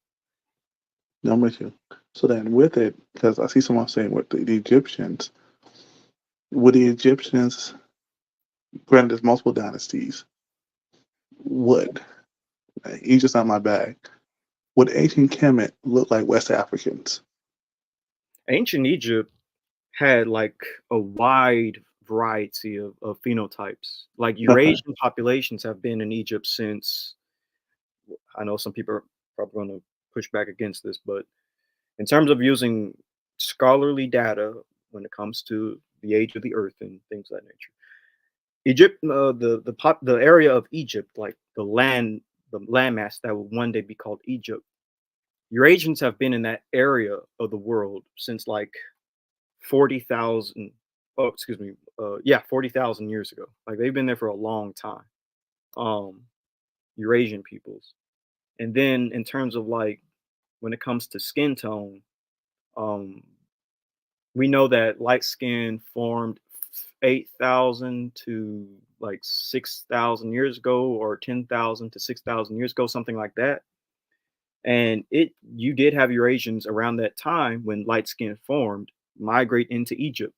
I'm with you. So then with it, because I see someone saying with the Egyptians, would the Egyptians, granted there's multiple dynasties, would Egypt's not my bag. Would ancient Kemet look like West Africans? Ancient Egypt had like a wide variety of phenotypes. Like Okay. Eurasian populations have been in Egypt since. I know some people are probably going to push back against this, but in terms of using scholarly data when it comes to the age of the earth and things of that nature, Egypt, the area of Egypt, like the landmass that will one day be called Egypt, Eurasians have been in that area of the world since like 40,000. Oh, excuse me. 40,000 years ago. Like they've been there for a long time. Eurasian peoples. And then in terms of like when it comes to skin tone, we know that light skin formed 8,000 to like 6,000 years ago, or 10,000 to 6,000 years ago, something like that. And you did have Eurasians around that time when light skin formed migrate into Egypt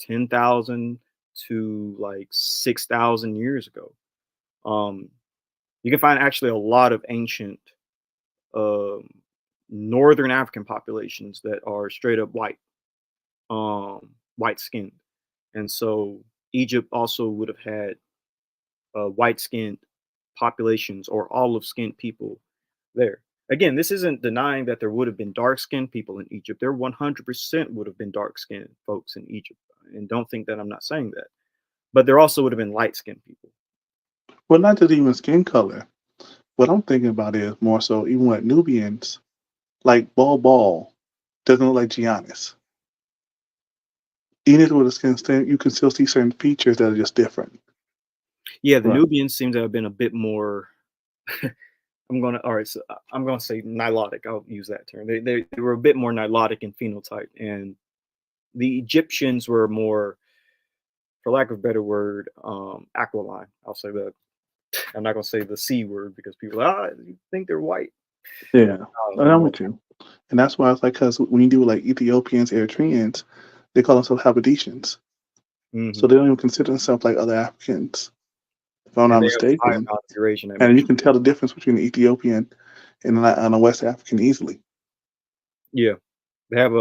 10,000 to like 6,000 years ago. You can find actually a lot of ancient northern African populations that are straight up white, white skinned. And so Egypt also would have had white skinned populations or olive skinned people there. Again, this isn't denying that there would have been dark skinned people in Egypt. There 100% would have been dark skinned folks in Egypt. And don't think that I'm not saying that. But there also would have been light skinned people. Well, not just even skin color. What I'm thinking about is more so even like Nubians, like Ball doesn't look like Giannis. Even with the skin stain, you can still see certain features that are just different. Yeah, the Right. Nubians seem to have been a bit more. I'm gonna say nilotic. I'll use that term. They were a bit more nilotic in phenotype, and the Egyptians were more, for lack of a better word, aquiline. I'll say that. I'm not gonna say the C word because people you think they're white. Yeah, I'm with you, and that's why it's like because when you do like Ethiopians, Eritreans, they call themselves Haberdashans, so they don't even consider themselves like other Africans, if I'm not mistaken. And you can tell the difference between the Ethiopian and a West African easily. Yeah, they have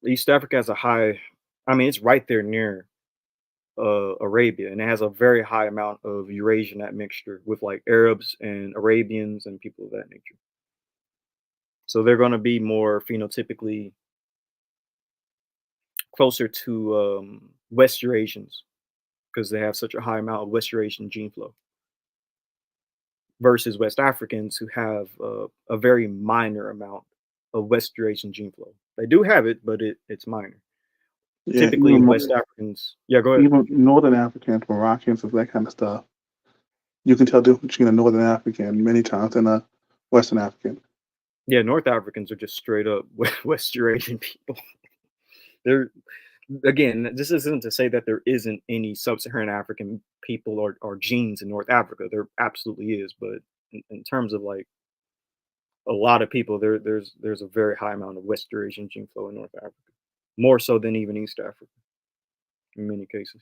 East Africa has a high. I mean, it's right there near Arabia, and it has a very high amount of Eurasian admixture with like Arabs and Arabians and people of that nature. So they're going to be more phenotypically closer to West Eurasians because they have such a high amount of West Eurasian gene flow versus West Africans who have a very minor amount of West Eurasian gene flow. They do have it, but it's minor. Yeah, typically West Africans. Yeah, go ahead. Even Northern Africans, Moroccans, and that kind of stuff. You can tell the difference between a Northern African many times than a Western African. Yeah, North Africans are just straight up West Eurasian people. They're, again, this isn't to say that there isn't any sub-Saharan African people or genes in North Africa. There absolutely is, but in terms of like a lot of people, there's a very high amount of West Eurasian gene flow in North Africa, more so than even East Africa in many cases.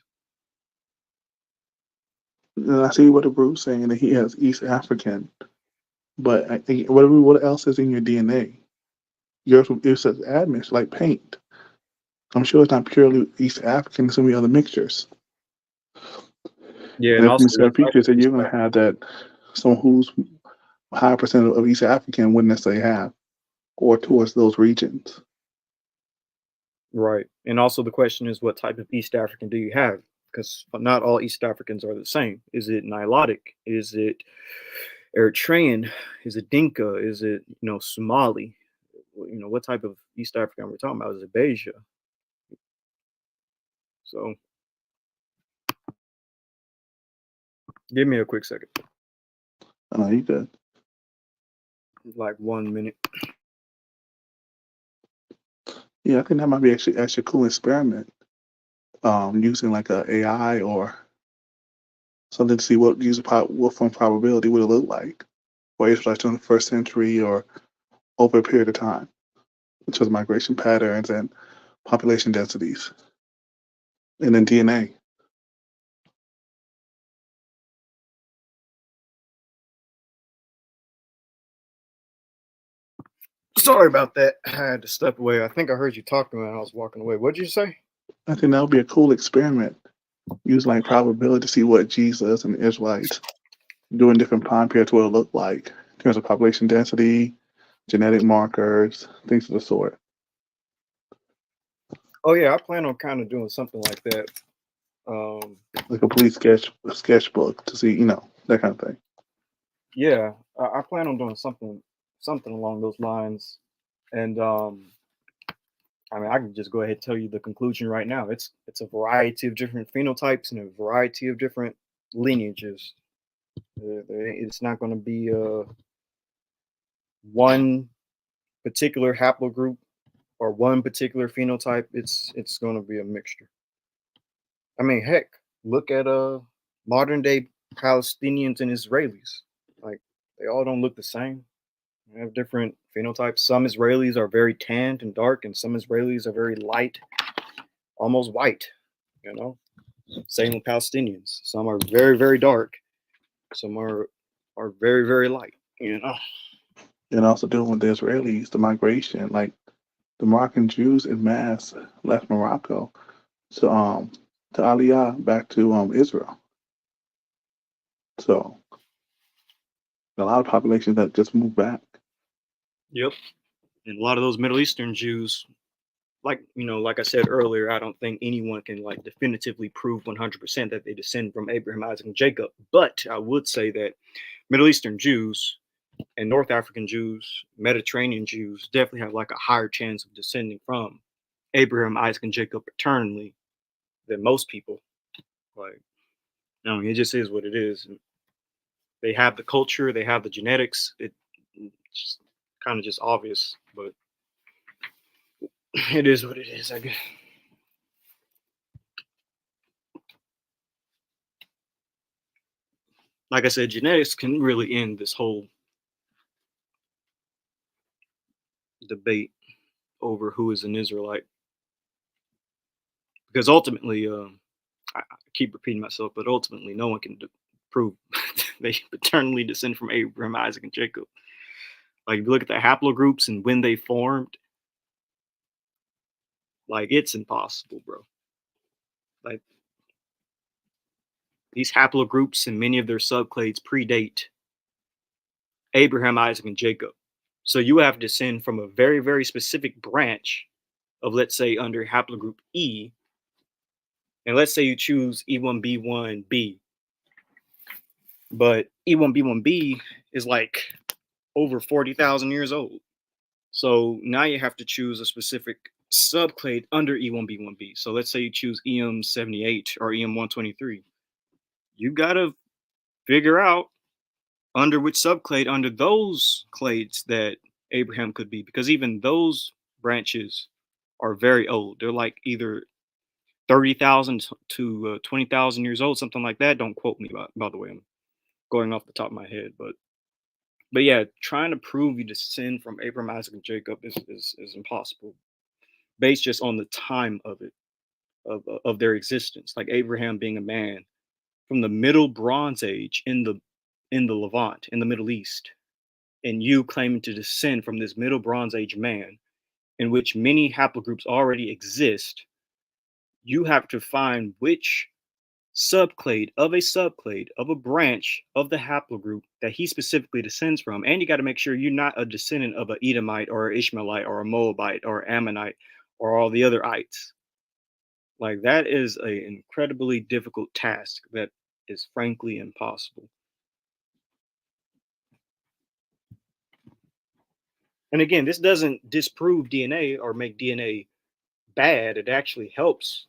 And I see what the Bruce saying that he has East African, but I think what else is in your DNA? Yours it says admix like paint. I'm sure it's not purely East African. So many other mixtures. Yeah, and also certain features that you're going to have that someone who's high percent of East African wouldn't necessarily have, or towards those regions. Right, and also the question is, what type of East African do you have? Because not all East Africans are the same. Is it Nilotic? Is it Eritrean? Is it Dinka? Is it Somali? What type of East African we're talking about? Is it Beja? So, give me a quick second. Oh, you good? Like 1 minute. Yeah, I think that might be actually a cool experiment. Using like a AI or something to see what from probability would it look like for Israelites in the first century or over a period of time, which was migration patterns and population densities, and then DNA. Sorry about that. I had to step away. I think I heard you talking when I was walking away. What did you say? I think that would be a cool experiment. Use like probability to see what Jesus and the Israelites during different time periods will look like in terms of population density, genetic markers, things of the sort. Oh yeah, I plan on kind of doing something like that. Like a complete sketchbook to see, that kind of thing. Yeah, I plan on doing something along those lines. And I mean, I can just go ahead and tell you the conclusion right now. It's a variety of different phenotypes and a variety of different lineages. It's not going to be one particular haplogroup or one particular phenotype. It's going to be a mixture. I mean, heck, look at modern day Palestinians and Israelis. Like, they all don't look the same. They have different phenotypes. Some Israelis are very tanned and dark, and some Israelis are very light, almost white. You know, same with Palestinians. Some are very, very dark. Some are very, very light. You know. And also dealing with the Israelis, the migration, like the Moroccan Jews in mass left Morocco to Aliyah back to Israel. So a lot of populations that just moved back. Yep. And a lot of those Middle Eastern Jews, like I said earlier, I don't think anyone can like definitively prove 100% that they descend from Abraham, Isaac, and Jacob. But I would say that Middle Eastern Jews and North African Jews, Mediterranean Jews definitely have like a higher chance of descending from Abraham, Isaac, and Jacob paternally than most people. Like, I mean, it just is what it is. They have the culture, they have the genetics. It's just kind of just obvious, but it is what it is, I guess. Like I said, genetics can really end this whole debate over who is an Israelite. Because ultimately, I keep repeating myself, but ultimately no one can prove they paternally descend from Abraham, Isaac, and Jacob. Like, if you look at the haplogroups and when they formed, like, it's impossible, bro. Like, these haplogroups and many of their subclades predate Abraham, Isaac, and Jacob. So you have to descend from a very, very specific branch of, let's say, under haplogroup E. And let's say you choose E1B1B. But E1B1B is like over 40,000 years old. So now you have to choose a specific subclade under E1B1B. So let's say you choose EM78 or EM123. You got to figure out under which subclade under those clades that Abraham could be, because even those branches are very old. They're like either 30,000 to 20,000 years old, something like that. Don't quote me, by the way. I'm going off the top of my head, but yeah, trying to prove you descend from Abraham, Isaac, and Jacob is impossible, based just on the time of it, of their existence. Like Abraham being a man from the Middle Bronze Age in the Levant, in the Middle East, and you claiming to descend from this Middle Bronze Age man, in which many haplogroups already exist. You have to find which subclade of a branch of the haplogroup that he specifically descends from, and you got to make sure you're not a descendant of an Edomite or an Ishmaelite or a Moabite or Ammonite or all the other ites. Like, that is an incredibly difficult task that is frankly impossible. And again, this doesn't disprove DNA or make DNA bad. It actually helps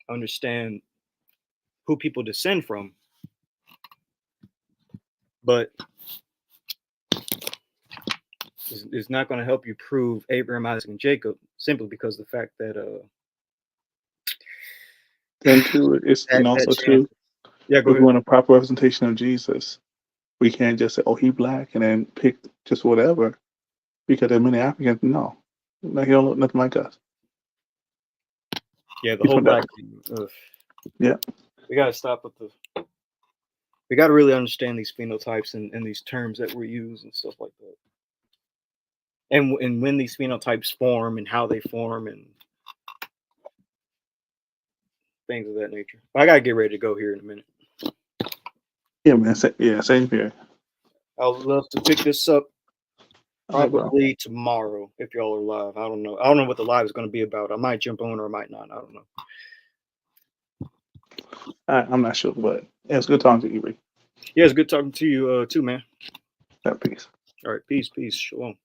understand who people descend from. But it's not going to help you prove Abraham, Isaac, and Jacob, simply because of the fact that and too, it's and also too, yeah, if we want a proper representation of Jesus, we can't just say, "Oh, he black," and then pick just whatever, because there are many Africans. No, he don't look nothing like us. Yeah, the whole black thing. Yeah, we got to stop with the. We got to really understand these phenotypes and these terms that we use and stuff like that. And when these phenotypes form and how they form and things of that nature. I gotta get ready to go here in a minute. Yeah, man. Same here. I would love to pick this up probably tomorrow if y'all are live. I don't know. I don't know what the live is going to be about. I might jump on or I might not. I don't know. I'm not sure, but yeah, it's good talking to you, Ibri. Yeah, it's good talking to you too, man. Peace. All right, peace, shalom.